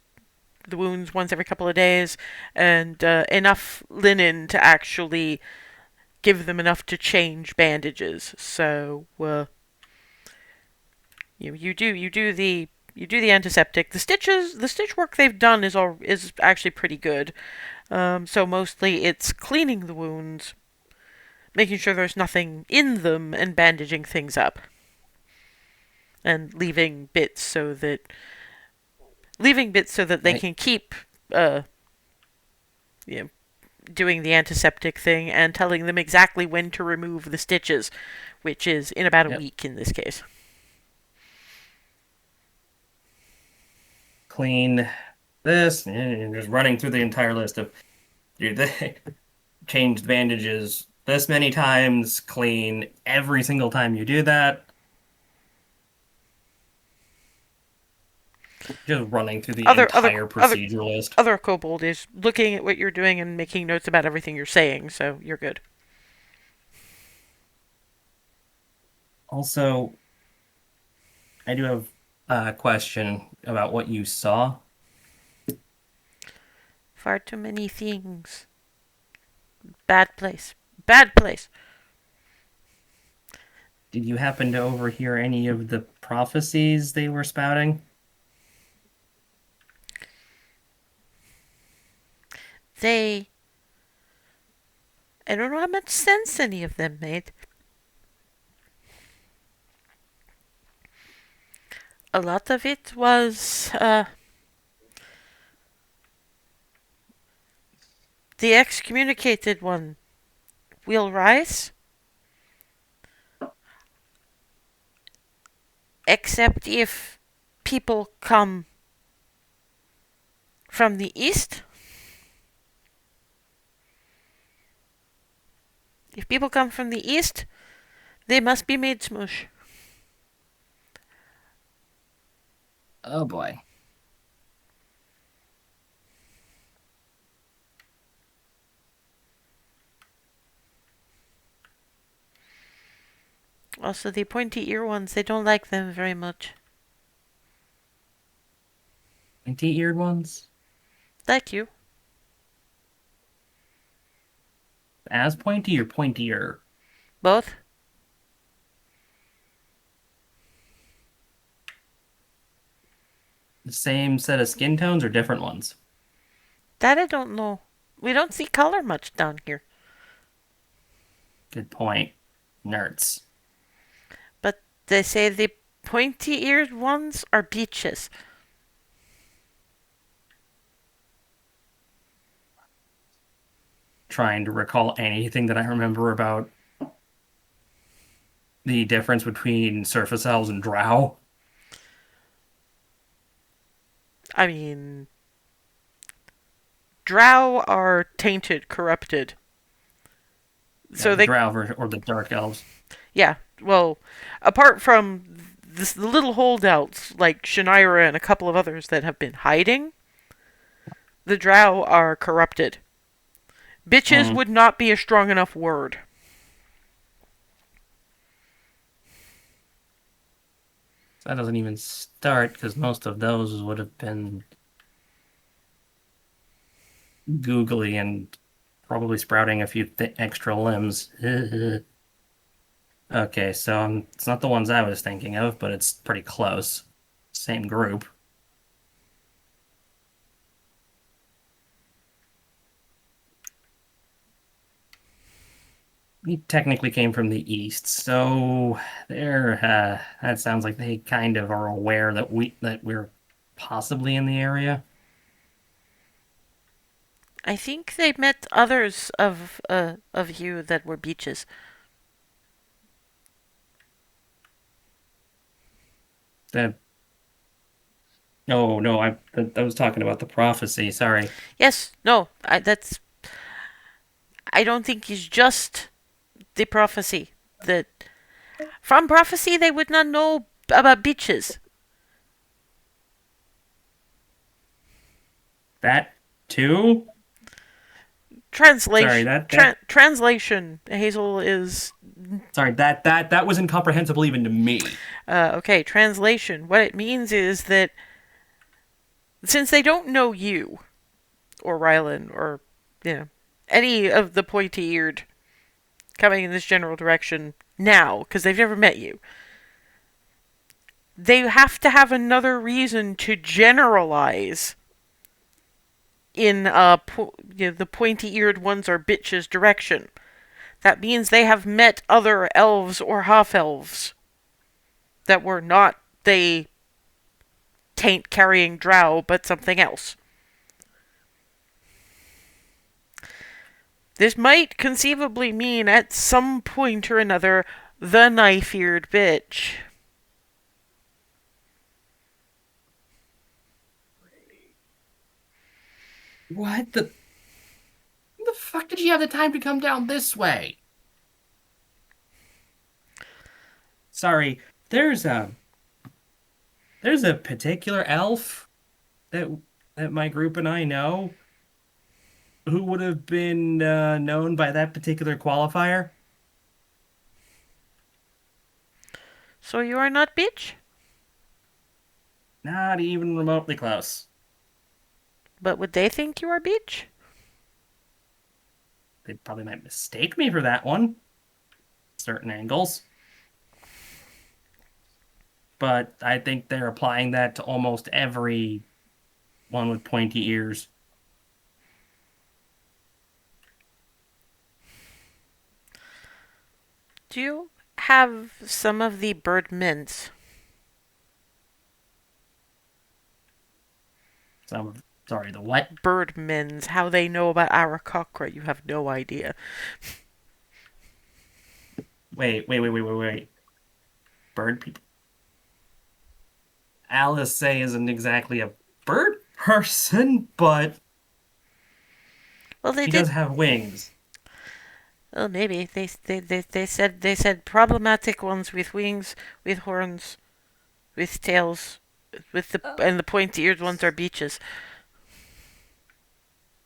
[SPEAKER 1] once every couple of days, and enough linen to actually give them enough to change bandages. So you do the antiseptic. The stitch work they've done is actually pretty good. So mostly it's cleaning the wounds, making sure there's nothing in them, and bandaging things up, and leaving bits so that they
[SPEAKER 8] Right.
[SPEAKER 1] can keep you know, doing the antiseptic thing and telling them exactly when to remove the stitches, which is in about a
[SPEAKER 8] Yep.
[SPEAKER 1] week in this case.
[SPEAKER 8] Clean this, and just running through the entire list of they changed bandages this many times, clean every single time you do that. Just running through the entire procedure list.
[SPEAKER 1] Other kobold is looking at what you're doing and making notes about everything you're saying, so you're good.
[SPEAKER 8] Also, I do have a question about what you saw.
[SPEAKER 1] Far too many things. Bad place. Bad place.
[SPEAKER 8] Did you happen to overhear any of the prophecies they were spouting?
[SPEAKER 1] I don't know how much sense any of them made. A lot of it was, the excommunicated one will rise, except if people come from the east. If people come from the east, they must be made smoosh.
[SPEAKER 8] Oh boy.
[SPEAKER 1] Also, the pointy ear ones, they don't like them very much.
[SPEAKER 8] Pointy-eared ones?
[SPEAKER 1] Like you.
[SPEAKER 8] As pointy or pointier?
[SPEAKER 1] Both.
[SPEAKER 8] The same set of skin tones or different ones?
[SPEAKER 1] That I don't know. We don't see color much down here.
[SPEAKER 8] Good point. Nerds.
[SPEAKER 1] But they say the pointy-eared ones are beaches.
[SPEAKER 8] Trying to recall anything that I remember about the difference between surface elves and drow.
[SPEAKER 1] I mean, drow are tainted, corrupted. So
[SPEAKER 8] the drow or the dark elves.
[SPEAKER 1] Yeah, well, apart from the little holdouts like Shanaira and a couple of others that have been hiding, the drow are corrupted. Bitches would not be a strong enough word.
[SPEAKER 8] That doesn't even start because most of those would have been googly and probably sprouting a few extra limbs. Okay, so it's not the ones I was thinking of, but it's pretty close. Same group. he technically came from the east, so that sounds like they kind of are aware that we're possibly in the area.
[SPEAKER 1] I think they met others of you that were beaches.
[SPEAKER 8] That no, I was talking about the prophecy. Sorry.
[SPEAKER 1] Yes, no, I don't think it's just the prophecy. That from prophecy they would not know about beaches.
[SPEAKER 8] That too? Sorry,
[SPEAKER 1] Translation. Translation. Hazel is
[SPEAKER 8] sorry, that was incomprehensible even to me.
[SPEAKER 1] okay. Translation. What it means is that since they don't know you or Rylan or any of the pointy-eared coming in this general direction now, because they've never met you, they have to have another reason to generalize in the pointy-eared ones are bitches direction. That means they have met other elves or half-elves that were not the taint-carrying drow, but something else. This might conceivably mean at some point or another the knife-eared bitch.
[SPEAKER 8] What the fuck did you have the time to come down this way? Sorry, there's a particular elf that my group and I know who would have been known by that particular qualifier.
[SPEAKER 1] So you are not bitch?
[SPEAKER 8] Not even remotely close.
[SPEAKER 1] But would they think you are bitch?
[SPEAKER 8] They probably might mistake me for that one. Certain angles. But I think they're applying that to almost every one with pointy ears.
[SPEAKER 1] Do you have some of the bird mints?
[SPEAKER 8] Sorry, the what?
[SPEAKER 1] Bird mints. How they know about Arakocra, you have no idea.
[SPEAKER 8] Wait. Bird people. Alice isn't exactly a bird person, but
[SPEAKER 1] Well,
[SPEAKER 8] he does have wings.
[SPEAKER 1] Well, maybe they said problematic ones with wings, with horns, with tails, and the pointy-eared ones are beaches.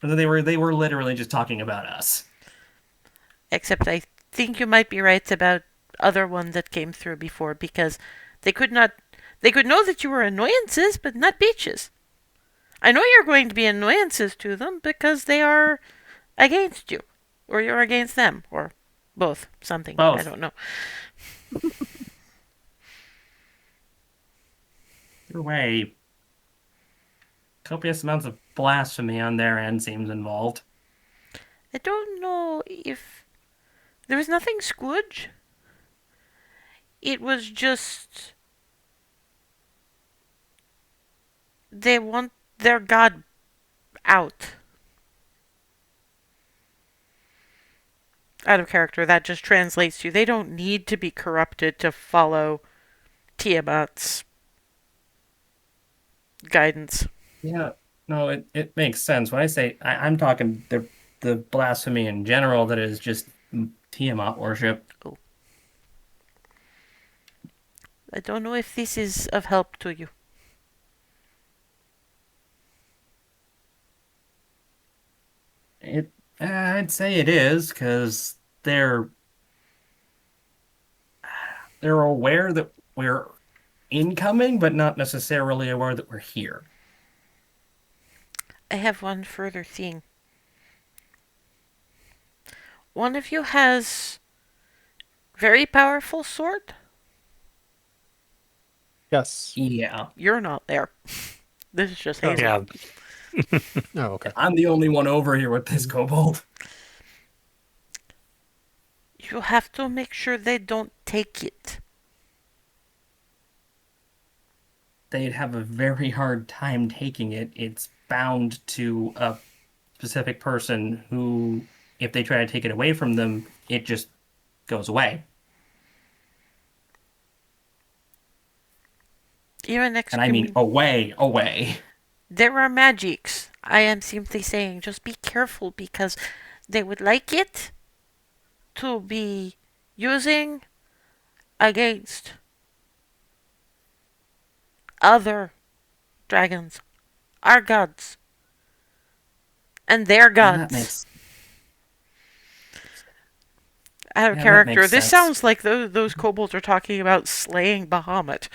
[SPEAKER 8] But they were literally just talking about us.
[SPEAKER 1] Except I think you might be right about other one that came through before because they could know that you were annoyances, but not beaches. I know you're going to be annoyances to them because they are against you, or you're against them, or both. Something.
[SPEAKER 8] Both.
[SPEAKER 1] I don't know.
[SPEAKER 8] Either way, copious amounts of blasphemy on their end seems involved.
[SPEAKER 1] I don't know if there was nothing squidge. It was just they want their god out. Out of character, that just translates to they don't need to be corrupted to follow Tiamat's guidance.
[SPEAKER 8] Yeah, no, it makes sense. When I say I'm talking the blasphemy in general that is just Tiamat worship.
[SPEAKER 1] Oh. I don't know if this is of help to you.
[SPEAKER 8] I'd say it is because they're aware that we're incoming, but not necessarily aware that we're here.
[SPEAKER 1] I have one further thing. One of you has very powerful sword.
[SPEAKER 3] Yes.
[SPEAKER 8] Yeah,
[SPEAKER 1] You're not there. This is just Hazel.
[SPEAKER 7] Yeah.
[SPEAKER 3] Oh, okay.
[SPEAKER 8] I'm the only one over here with this kobold.
[SPEAKER 1] You You have to make sure they don't take it.
[SPEAKER 8] They'd have a very hard time taking it. It's bound to a specific person who, if they try to take it away from them, it just goes away.
[SPEAKER 1] Even
[SPEAKER 8] And I mean away.
[SPEAKER 1] There are magics. I am simply saying, just be careful because they would like it to be using against other dragons, our gods, and their
[SPEAKER 8] Yeah, that
[SPEAKER 1] gods.
[SPEAKER 8] makes
[SPEAKER 1] Out of
[SPEAKER 8] that
[SPEAKER 1] character.
[SPEAKER 8] makes
[SPEAKER 1] This
[SPEAKER 8] sense.
[SPEAKER 1] sounds like those kobolds are talking about slaying Bahamut.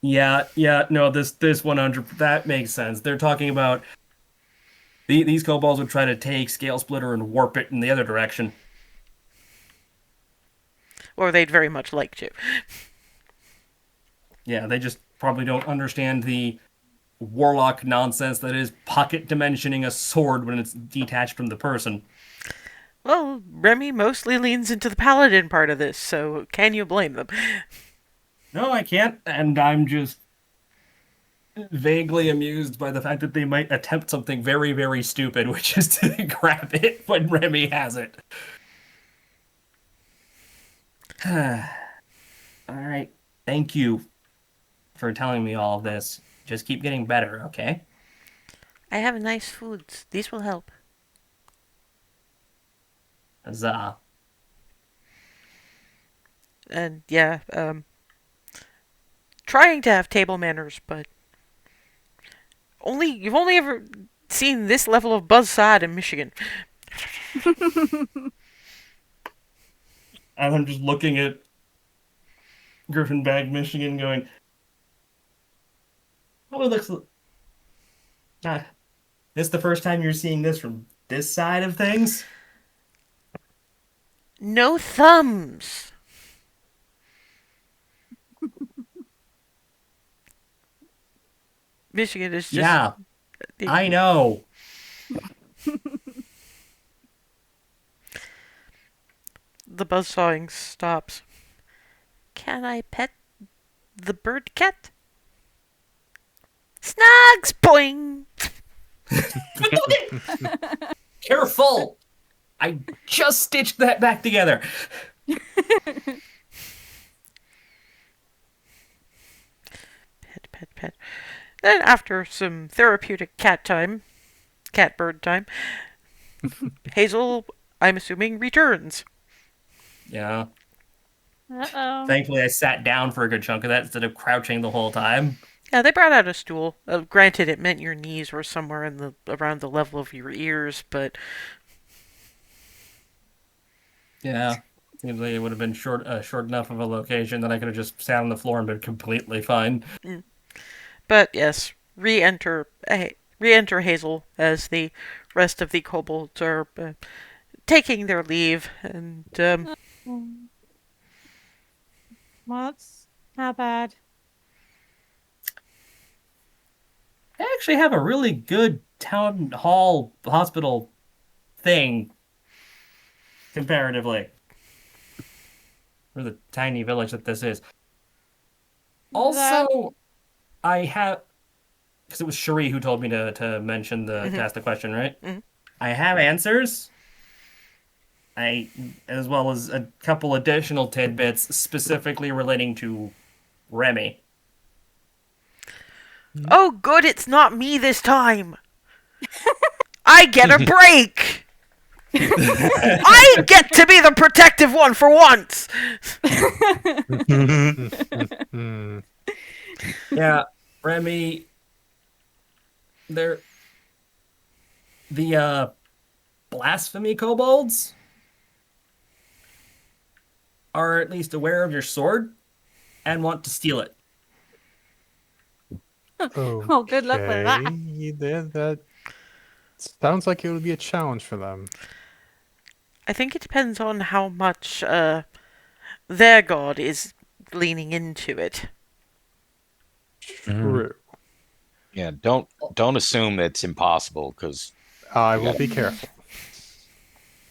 [SPEAKER 8] Yeah, no, this 100 that makes sense. They're talking about these kobolds would try to take Scale Splitter and warp it in the other direction.
[SPEAKER 1] Or they'd very much like to.
[SPEAKER 8] Yeah, they just probably don't understand the warlock nonsense that is pocket dimensioning a sword when it's detached from the person.
[SPEAKER 1] Well, Remy mostly leans into the paladin part of this, so can you blame them?
[SPEAKER 8] No, I can't, and I'm just vaguely amused by the fact that they might attempt something very, very stupid, which is to grab it when Remy has it. Alright, thank you for telling me all of this. Just keep getting better, okay?
[SPEAKER 1] I have nice foods. These will help.
[SPEAKER 8] Huzzah.
[SPEAKER 1] And yeah, trying to have table manners, but you've only ever seen this level of buzzsaw in Michigan.
[SPEAKER 8] And I'm just looking at Griffinbag, Michigan, going, oh, it looks. This the first time you're seeing this from this side of things?
[SPEAKER 1] No thumbs. Michigan is just.
[SPEAKER 8] Yeah, I know.
[SPEAKER 1] The buzzsawing stops. Can I pet the bird cat? Snugs! Boing!
[SPEAKER 8] Careful! I just stitched that back together.
[SPEAKER 1] Pet. Then after some therapeutic cat bird time, Hazel, I'm assuming, returns.
[SPEAKER 8] Yeah.
[SPEAKER 2] Uh-oh.
[SPEAKER 8] Thankfully, I sat down for a good chunk of that instead of crouching the whole time.
[SPEAKER 1] Yeah, they brought out a stool. Granted, it meant your knees were somewhere around the level of your ears, but
[SPEAKER 8] Yeah. Seems like it would have been short enough of a location that I could have just sat on the floor and been completely fine.
[SPEAKER 1] But yes, re-enter Hazel as the rest of the kobolds are taking their leave, and
[SPEAKER 2] What's not bad?
[SPEAKER 8] I actually have a really good town hall hospital thing comparatively for the tiny village that this is. Also, I have, because it was Cherie who told me to mention to ask the question, right?
[SPEAKER 1] Mhm.
[SPEAKER 8] I have answers. As well as a couple additional tidbits specifically relating to Remy.
[SPEAKER 1] oh good, it's not me this time. I get a break. I get to be the protective one for once.
[SPEAKER 8] Yeah, Remy, they're the blasphemy kobolds are at least aware of your sword and want to steal it.
[SPEAKER 2] Oh, good luck with that.
[SPEAKER 3] That sounds like it would be a challenge for them.
[SPEAKER 1] I think it depends on how much their god is leaning into it.
[SPEAKER 3] True.
[SPEAKER 5] Yeah, don't assume it's impossible because
[SPEAKER 3] I will be careful.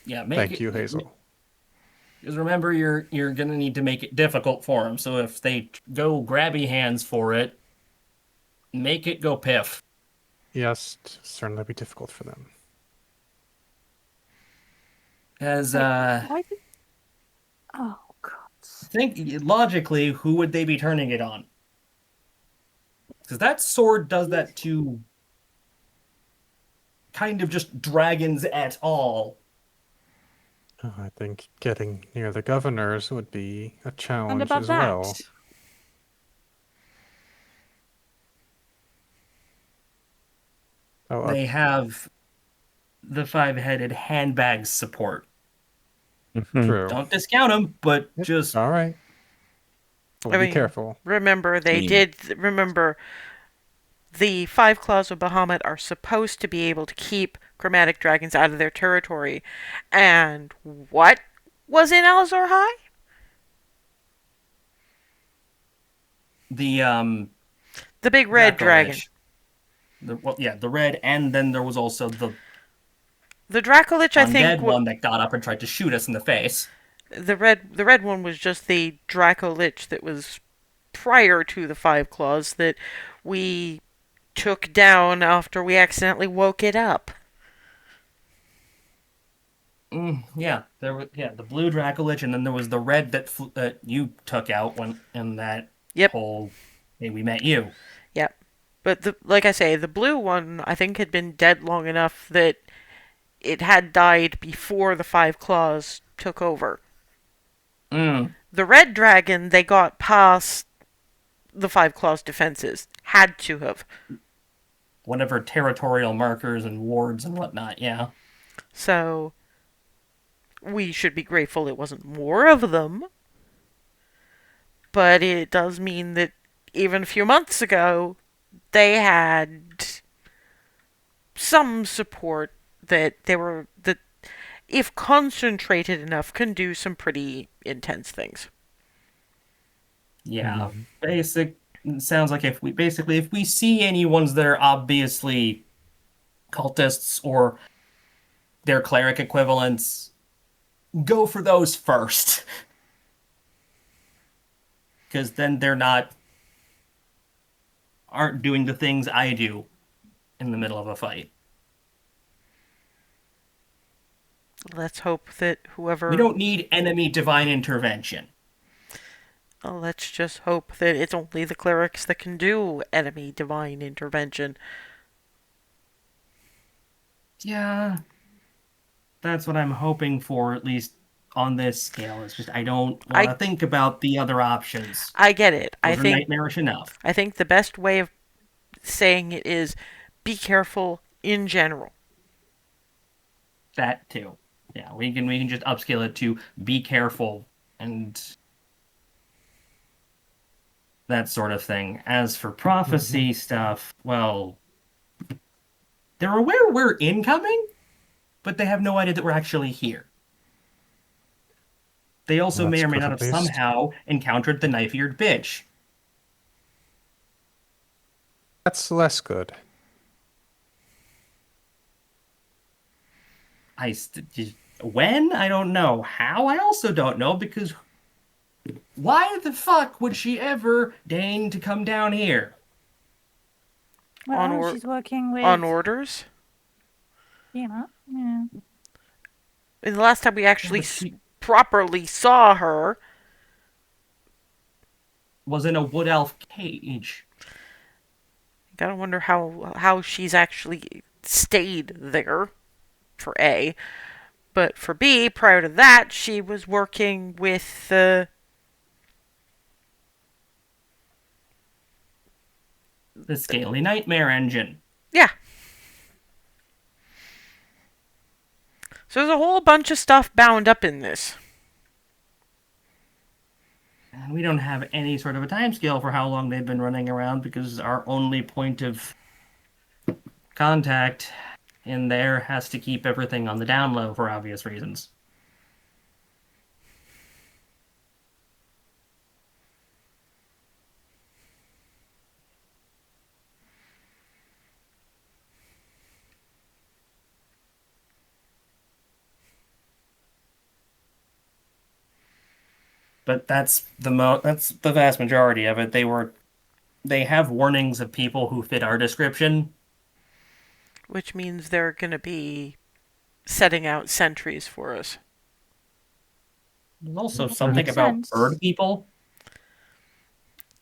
[SPEAKER 8] Yeah,
[SPEAKER 3] Thank you, Hazel.
[SPEAKER 8] Because remember, you're gonna need to make it difficult for them. So if they go grabby hands for it, make it go piff.
[SPEAKER 3] Yes, certainly be difficult for them.
[SPEAKER 8] As
[SPEAKER 2] Why did... Oh, God.
[SPEAKER 8] think logically, who would they be turning it on? Because that sword does that to kind of just dragons at all.
[SPEAKER 3] Oh, I think getting near the governors would be a
[SPEAKER 2] And
[SPEAKER 3] challenge
[SPEAKER 2] about
[SPEAKER 3] as
[SPEAKER 2] that?
[SPEAKER 3] well. Oh,
[SPEAKER 8] They have the five-headed handbag support.
[SPEAKER 3] true.
[SPEAKER 8] Don't discount them, but
[SPEAKER 3] Yep,
[SPEAKER 8] just
[SPEAKER 3] all right. We'll be careful.
[SPEAKER 1] remember,
[SPEAKER 5] Team.
[SPEAKER 1] remember, the Five Claws of Bahamut are supposed to be able to keep chromatic dragons out of their territory. And what was in Alzor High?
[SPEAKER 8] the
[SPEAKER 1] The big red dragon.
[SPEAKER 8] Dracolich. The red, and then there was also the
[SPEAKER 1] The Dracolich, I think,
[SPEAKER 8] undead one that got up and tried to shoot us in the face.
[SPEAKER 1] the red one was just the Dracolich that was prior to the Five Claws that we took down after we accidentally woke it up.
[SPEAKER 8] Yeah, there was the blue Dracolich, and then there was the red that you took out when in that
[SPEAKER 1] Yep.
[SPEAKER 8] whole hey we met you.
[SPEAKER 1] Yep. But like I say, the blue one I think had been dead long enough that it had died before the Five Claws took over. The red dragon, they got past the Five Claws defenses. Had to have.
[SPEAKER 8] Whatever territorial markers and wards and whatnot, yeah.
[SPEAKER 1] So we should be grateful it wasn't more of them. But it does mean that even a few months ago, they had some support that if concentrated enough, can do some pretty intense things.
[SPEAKER 8] Yeah, sounds like if we see any ones that are obviously cultists or their cleric equivalents, go for those first. Because then aren't doing the things I do in the middle of a fight.
[SPEAKER 1] Let's hope that whoever...
[SPEAKER 8] We don't need enemy divine intervention.
[SPEAKER 1] Let's just hope that it's only the clerics that can do enemy divine intervention.
[SPEAKER 8] Yeah. That's what I'm hoping for, at least on this scale. It's just I don't want to think about the other options.
[SPEAKER 1] I get it.
[SPEAKER 8] Those are nightmarish enough.
[SPEAKER 1] I think the best way of saying it is be careful in general.
[SPEAKER 8] That too. Yeah, we can just upscale it to be careful and that sort of thing. As for prophecy stuff, well, they're aware we're incoming, but they have no idea that we're actually here. They also may or may not have somehow encountered the knife-eared bitch.
[SPEAKER 3] That's less good.
[SPEAKER 8] When? I don't know. How? I also don't know, because why the fuck would she ever deign to come down here?
[SPEAKER 2] Well, she's working with...
[SPEAKER 1] On orders?
[SPEAKER 2] Yeah.
[SPEAKER 1] And the last time we actually properly saw her
[SPEAKER 8] was in a wood elf cage.
[SPEAKER 1] Gotta wonder how she's actually stayed there, for A. But for B, prior to that, she was working with the
[SPEAKER 8] Scaly Nightmare engine.
[SPEAKER 1] Yeah. So there's a whole bunch of stuff bound up in this.
[SPEAKER 8] And we don't have any sort of a timescale for how long they've been running around, because our only point of contact in there has to keep everything on the down low for obvious reasons. but that's the vast majority of it. They have warnings of people who fit our description.
[SPEAKER 1] Which means they're going to be setting out sentries for us.
[SPEAKER 8] There's also
[SPEAKER 2] Makes
[SPEAKER 8] something about
[SPEAKER 2] sense.
[SPEAKER 8] bird people.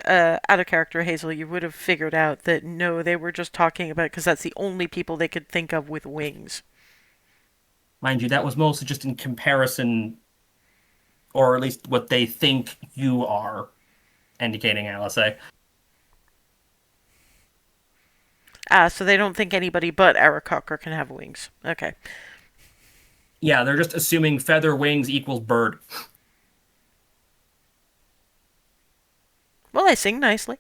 [SPEAKER 1] Out of character, Hazel, you would have figured out that no, they were just talking about because that's the only people they could think of with wings.
[SPEAKER 8] Mind you, that was mostly just in comparison, or at least what they think you are, indicating LSA.
[SPEAKER 1] So they don't think anybody but Aarakocra can have wings. Okay.
[SPEAKER 8] Yeah, they're just assuming feather wings equals bird.
[SPEAKER 1] Well, I sing nicely.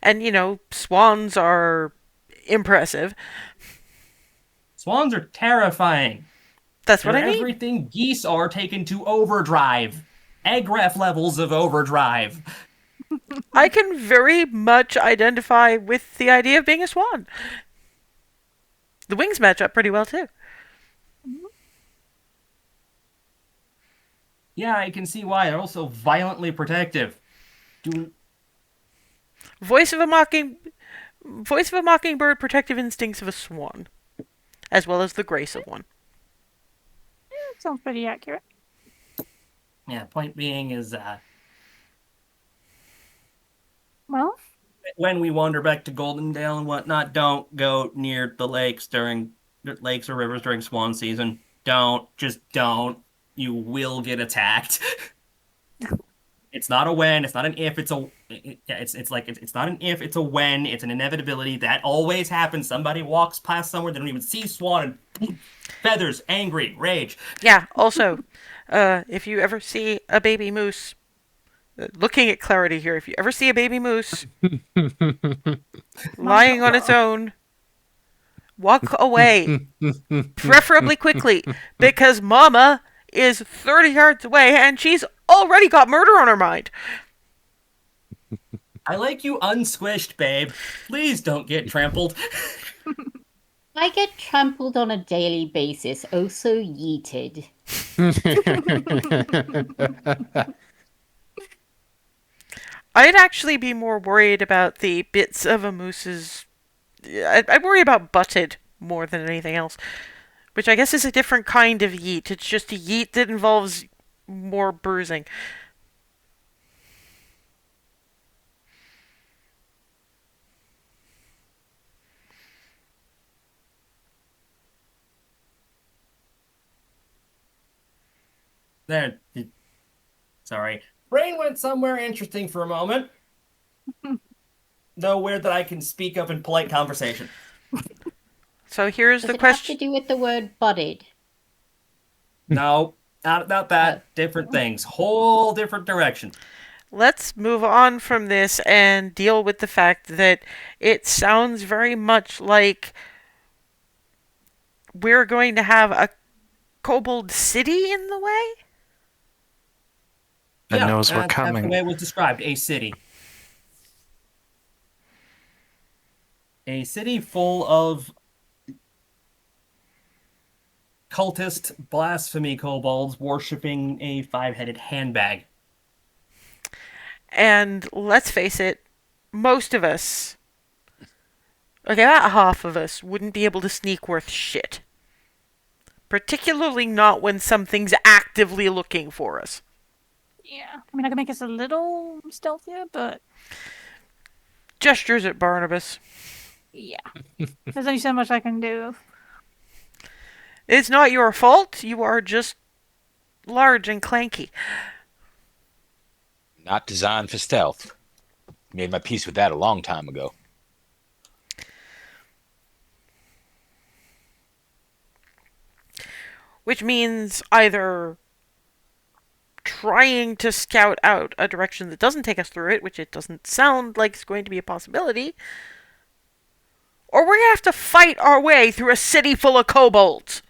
[SPEAKER 1] And, swans are impressive.
[SPEAKER 8] Swans are terrifying.
[SPEAKER 1] That's what
[SPEAKER 8] They're
[SPEAKER 1] I mean.
[SPEAKER 8] everything geese are taken to overdrive. Egg-ref levels of overdrive.
[SPEAKER 1] I can very much identify with the idea of being a swan. The wings match up pretty well, too.
[SPEAKER 8] Yeah, I can see why. They're also violently protective.
[SPEAKER 1] Voice of a mockingbird, protective instincts of a swan, as well as the grace of one.
[SPEAKER 2] Sounds pretty accurate.
[SPEAKER 8] Yeah, point being is
[SPEAKER 2] Well,
[SPEAKER 8] when we wander back to Goldendale and whatnot, don't go near the lakes or rivers during swan season. Just don't. You will get attacked. It's not a when, it's not an if, it's not an if, it's a when, it's an inevitability. That always happens. Somebody walks past somewhere, they don't even see swan, and feathers, angry, rage.
[SPEAKER 1] Yeah, also, if you ever see a baby moose, looking at clarity here, if you ever see a baby moose lying on its own, walk away, preferably quickly, because Mama is 30 yards away and she's already got murder on her mind.
[SPEAKER 8] I like you unsquished, babe. Please don't get trampled.
[SPEAKER 6] I get trampled on a daily basis, oh so yeeted.
[SPEAKER 1] I'd actually be more worried about the bits of a moose's... I'd worry about butted more than anything else, which I guess is a different kind of yeet. It's just a yeet that involves more bruising.
[SPEAKER 8] There. Sorry. Brain went somewhere interesting for a moment. Nowhere that I can speak of in polite conversation.
[SPEAKER 1] So here's
[SPEAKER 6] Does
[SPEAKER 1] the
[SPEAKER 6] it have
[SPEAKER 1] question.
[SPEAKER 6] to do with the word budded?
[SPEAKER 8] No, not about that. Different things. Whole different direction.
[SPEAKER 1] Let's move on from this and deal with the fact that it sounds very much like we're going to have a kobold city in the way?
[SPEAKER 7] That knows we're
[SPEAKER 8] That's the
[SPEAKER 7] coming.
[SPEAKER 8] way it was described. A city. A city full of cultist blasphemy kobolds worshipping a five-headed handbag.
[SPEAKER 1] And let's face it, most of us, okay, about half of us, wouldn't be able to sneak worth shit. Particularly not when something's actively looking for us.
[SPEAKER 2] yeah. I mean, I can make us a little stealthier, but
[SPEAKER 1] Gestures at Barnabas.
[SPEAKER 2] yeah. There's only so much I can do.
[SPEAKER 1] It's not your fault. You are just large and clanky.
[SPEAKER 5] Not designed for stealth. Made my peace with that a long time ago.
[SPEAKER 1] Which means either trying to scout out a direction that doesn't take us through it, which it doesn't sound like is going to be a possibility, or we're going to have to fight our way through a city full of kobolds.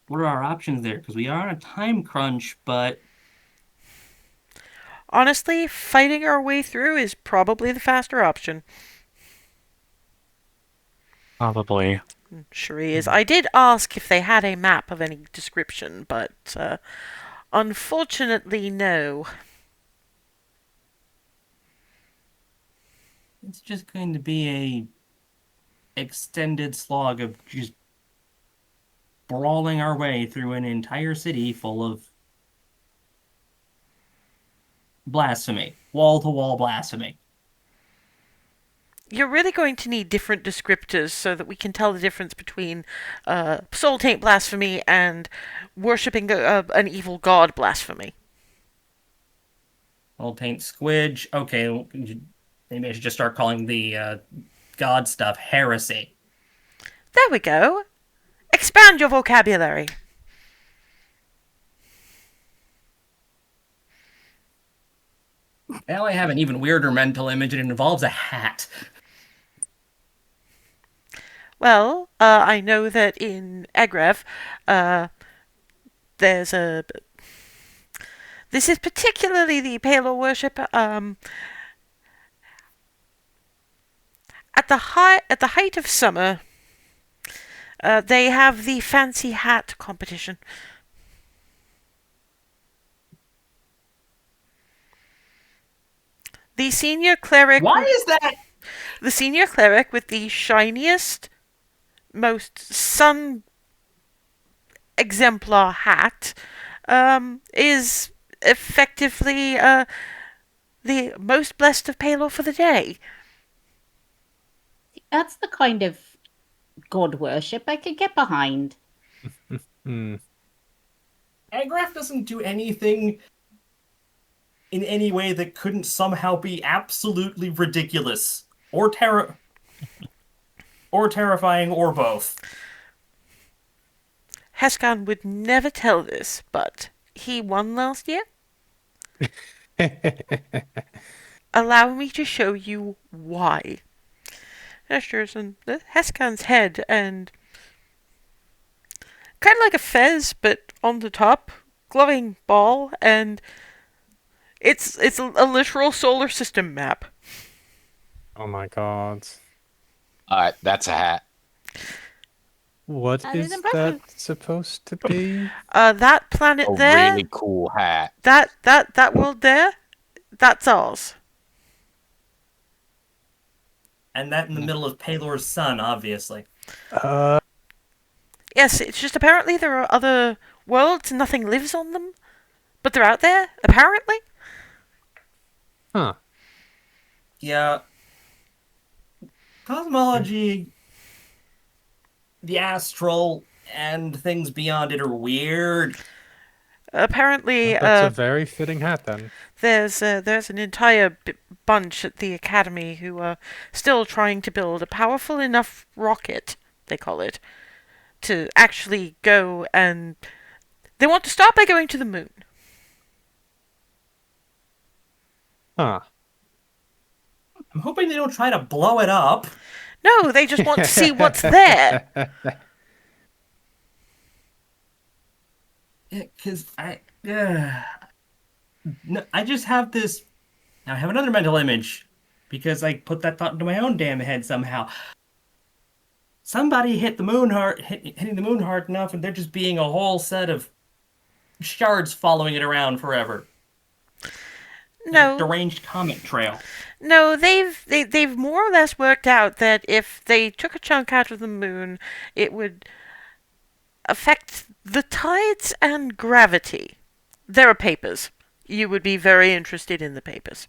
[SPEAKER 8] What are our options there? Because we are on a time crunch, but
[SPEAKER 1] Honestly, fighting our way through is probably the faster option.
[SPEAKER 7] Probably.
[SPEAKER 1] Sure he is. I did ask if they had a map of any description, but unfortunately, no.
[SPEAKER 8] It's just going to be a extended slog of just brawling our way through an entire city full of blasphemy, wall-to-wall blasphemy.
[SPEAKER 1] You're really going to need different descriptors so that we can tell the difference between soul taint blasphemy and worshipping an evil god blasphemy.
[SPEAKER 8] Old taint squidge. Okay, maybe I should just start calling the god stuff heresy.
[SPEAKER 1] There we go. Expand your vocabulary.
[SPEAKER 8] Now I have an even weirder mental image, and it involves a hat.
[SPEAKER 1] Well, I know that in Egrev, there's a. This is particularly the Palo worship. At the height of summer, they have the fancy hat competition. The senior cleric.
[SPEAKER 8] Why is that?
[SPEAKER 1] The senior cleric with the shiniest, most sun exemplar hat is effectively the most blessed of Palor for the day.
[SPEAKER 6] That's the kind of god worship I could get behind.
[SPEAKER 8] Agraf doesn't do anything in any way that couldn't somehow be absolutely ridiculous or terrifying or both.
[SPEAKER 1] Heskan would never tell this, but he won last year. Allow me to show you why. Gestures and Heskan's head and kind of like a fez, but on the top, glowing ball, and it's a literal solar system map.
[SPEAKER 3] Oh my god.
[SPEAKER 5] That's a hat.
[SPEAKER 3] What
[SPEAKER 2] That
[SPEAKER 3] is
[SPEAKER 2] is impressive.
[SPEAKER 3] that supposed to be?
[SPEAKER 1] That planet
[SPEAKER 5] A
[SPEAKER 1] there,
[SPEAKER 5] really cool hat.
[SPEAKER 1] that world there, that's ours.
[SPEAKER 8] And that in the middle of Palor's sun, obviously.
[SPEAKER 1] Yes, it's just apparently there are other worlds and nothing lives on them, but they're out there, apparently.
[SPEAKER 3] Huh.
[SPEAKER 8] Yeah. Cosmology, the astral, and things beyond it are weird.
[SPEAKER 1] Apparently,
[SPEAKER 3] That's a very fitting hat then.
[SPEAKER 1] there's an entire bunch at the academy who are still trying to build a powerful enough rocket, they call it, to actually go and they want to start by going to the moon.
[SPEAKER 3] Huh.
[SPEAKER 8] I'm hoping they don't try to blow it up.
[SPEAKER 1] No, they just want to see what's there.
[SPEAKER 8] Yeah, because no, I just have this. I have another mental image because I put that thought into my own damn head somehow. Somebody hit the moon hard, hitting the moon hard enough, and there just being a whole set of shards following it around forever.
[SPEAKER 1] No,
[SPEAKER 8] Deranged comet trail.
[SPEAKER 1] no, they've more or less worked out that if they took a chunk out of the moon, it would affect the tides and gravity. There are papers. You would be very interested in the papers.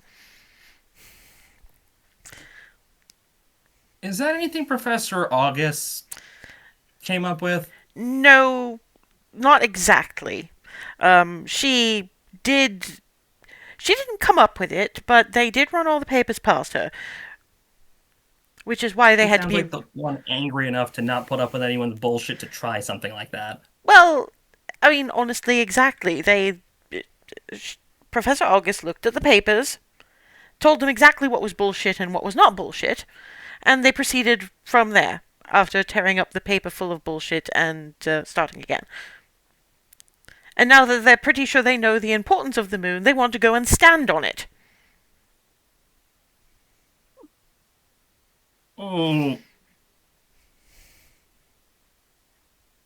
[SPEAKER 8] Is that anything Professor August came up with?
[SPEAKER 1] No, not exactly. She didn't come up with it, but they did run all the papers past her. Which is why they had to
[SPEAKER 8] Sounds
[SPEAKER 1] be...
[SPEAKER 8] like the one angry enough to not put up with anyone's bullshit to try something like that.
[SPEAKER 1] Well, I mean, honestly, exactly. Professor August looked at the papers, told them exactly what was bullshit and what was not bullshit, and they proceeded from there, after tearing up the paper full of bullshit and starting again. And now that they're pretty sure they know the importance of the moon, they want to go and stand on it.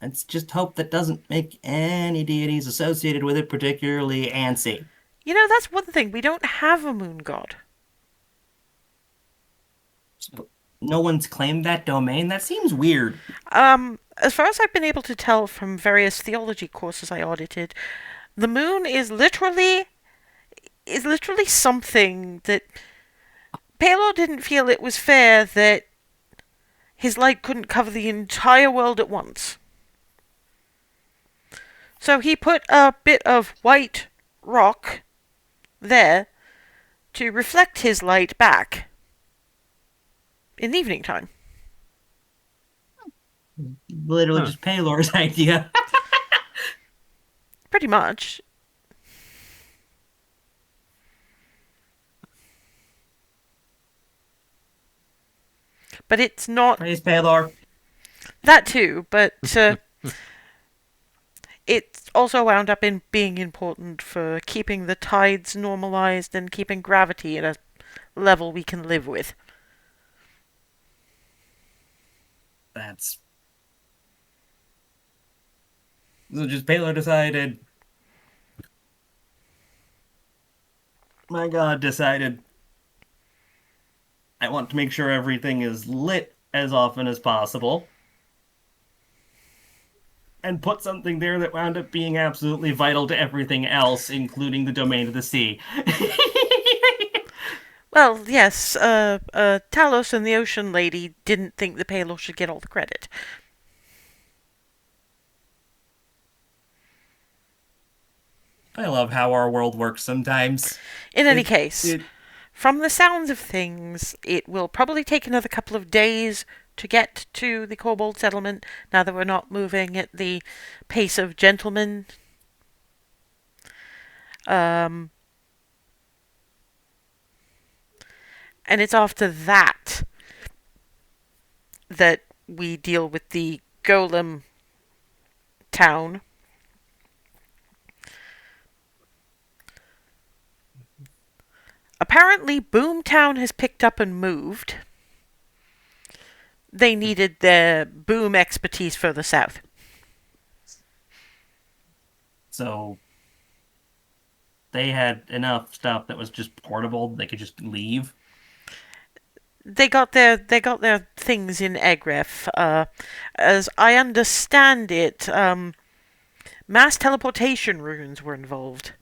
[SPEAKER 8] Let's just hope that doesn't make any deities associated with it particularly antsy.
[SPEAKER 1] You know, that's one thing. We don't have a moon god.
[SPEAKER 8] No one's claimed that domain. That seems weird.
[SPEAKER 1] As far as I've been able to tell from various theology courses I audited, the moon is literally something that Palor didn't feel it was fair that his light couldn't cover the entire world at once. So he put a bit of white rock there to reflect his light back in the evening time.
[SPEAKER 8] Literally just Palor's idea.
[SPEAKER 1] Pretty much. But it's not
[SPEAKER 8] Praise Palor.
[SPEAKER 1] that too, but it's also wound up in being important for keeping the tides normalized and keeping gravity at a level we can live with.
[SPEAKER 8] That's so just Palor decided. My God decided. I want to make sure everything is lit as often as possible. And put something there that wound up being absolutely vital to everything else, including the domain of the sea.
[SPEAKER 1] Well, yes, Talos and the Ocean Lady didn't think the Palor should get all the credit.
[SPEAKER 8] I love how our world works sometimes.
[SPEAKER 1] In any case, from the sounds of things, it will probably take another couple of days to get to the kobold settlement, now that we're not moving at the pace of gentlemen. And it's after that that we deal with the golem town. Apparently, Boomtown has picked up and moved. They needed their boom expertise further south.
[SPEAKER 8] So they had enough stuff that was just portable. They could just leave.
[SPEAKER 1] They got their things in Egref. As I understand it, mass teleportation runes were involved.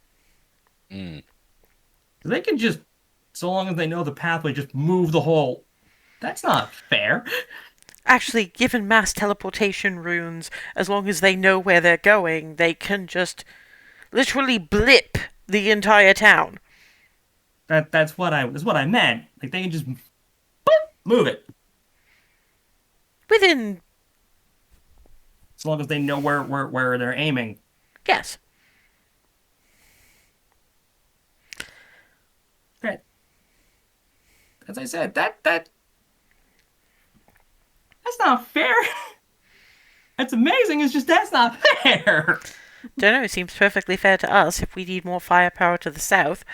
[SPEAKER 8] They can just, so long as they know the pathway, just move the whole. That's not fair.
[SPEAKER 1] Actually, given mass teleportation runes, as long as they know where they're going, they can just literally blip the entire town.
[SPEAKER 8] That's what I meant. Like they can just move it.
[SPEAKER 1] Within,
[SPEAKER 8] As long as they know where they're aiming.
[SPEAKER 1] yes.
[SPEAKER 8] Right. As I said, that's not fair. That's amazing. It's just that's not fair.
[SPEAKER 1] Don't know, it seems perfectly fair to us if we need more firepower to the south.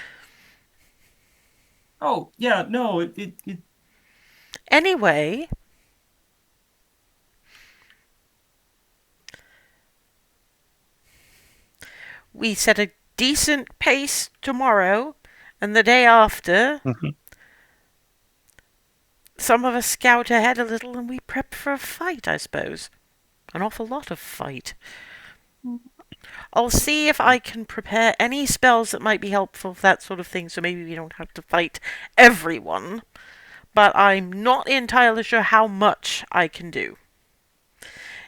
[SPEAKER 8] Oh yeah, no. It
[SPEAKER 1] Anyway, we set a decent pace tomorrow, and the day after, some of us scout ahead a little and we prep for a fight, I suppose. An awful lot of fight. I'll see if I can prepare any spells that might be helpful for that sort of thing, so maybe we don't have to fight everyone. But I'm not entirely sure how much I can do.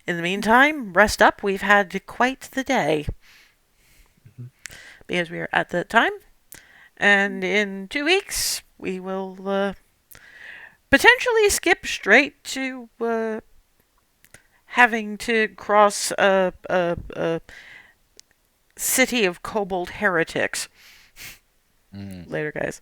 [SPEAKER 1] In the meantime, rest up. We've had quite the day. Because we are at that time. And in 2 weeks, we will potentially skip straight to having to cross a city of kobold heretics. Later, guys.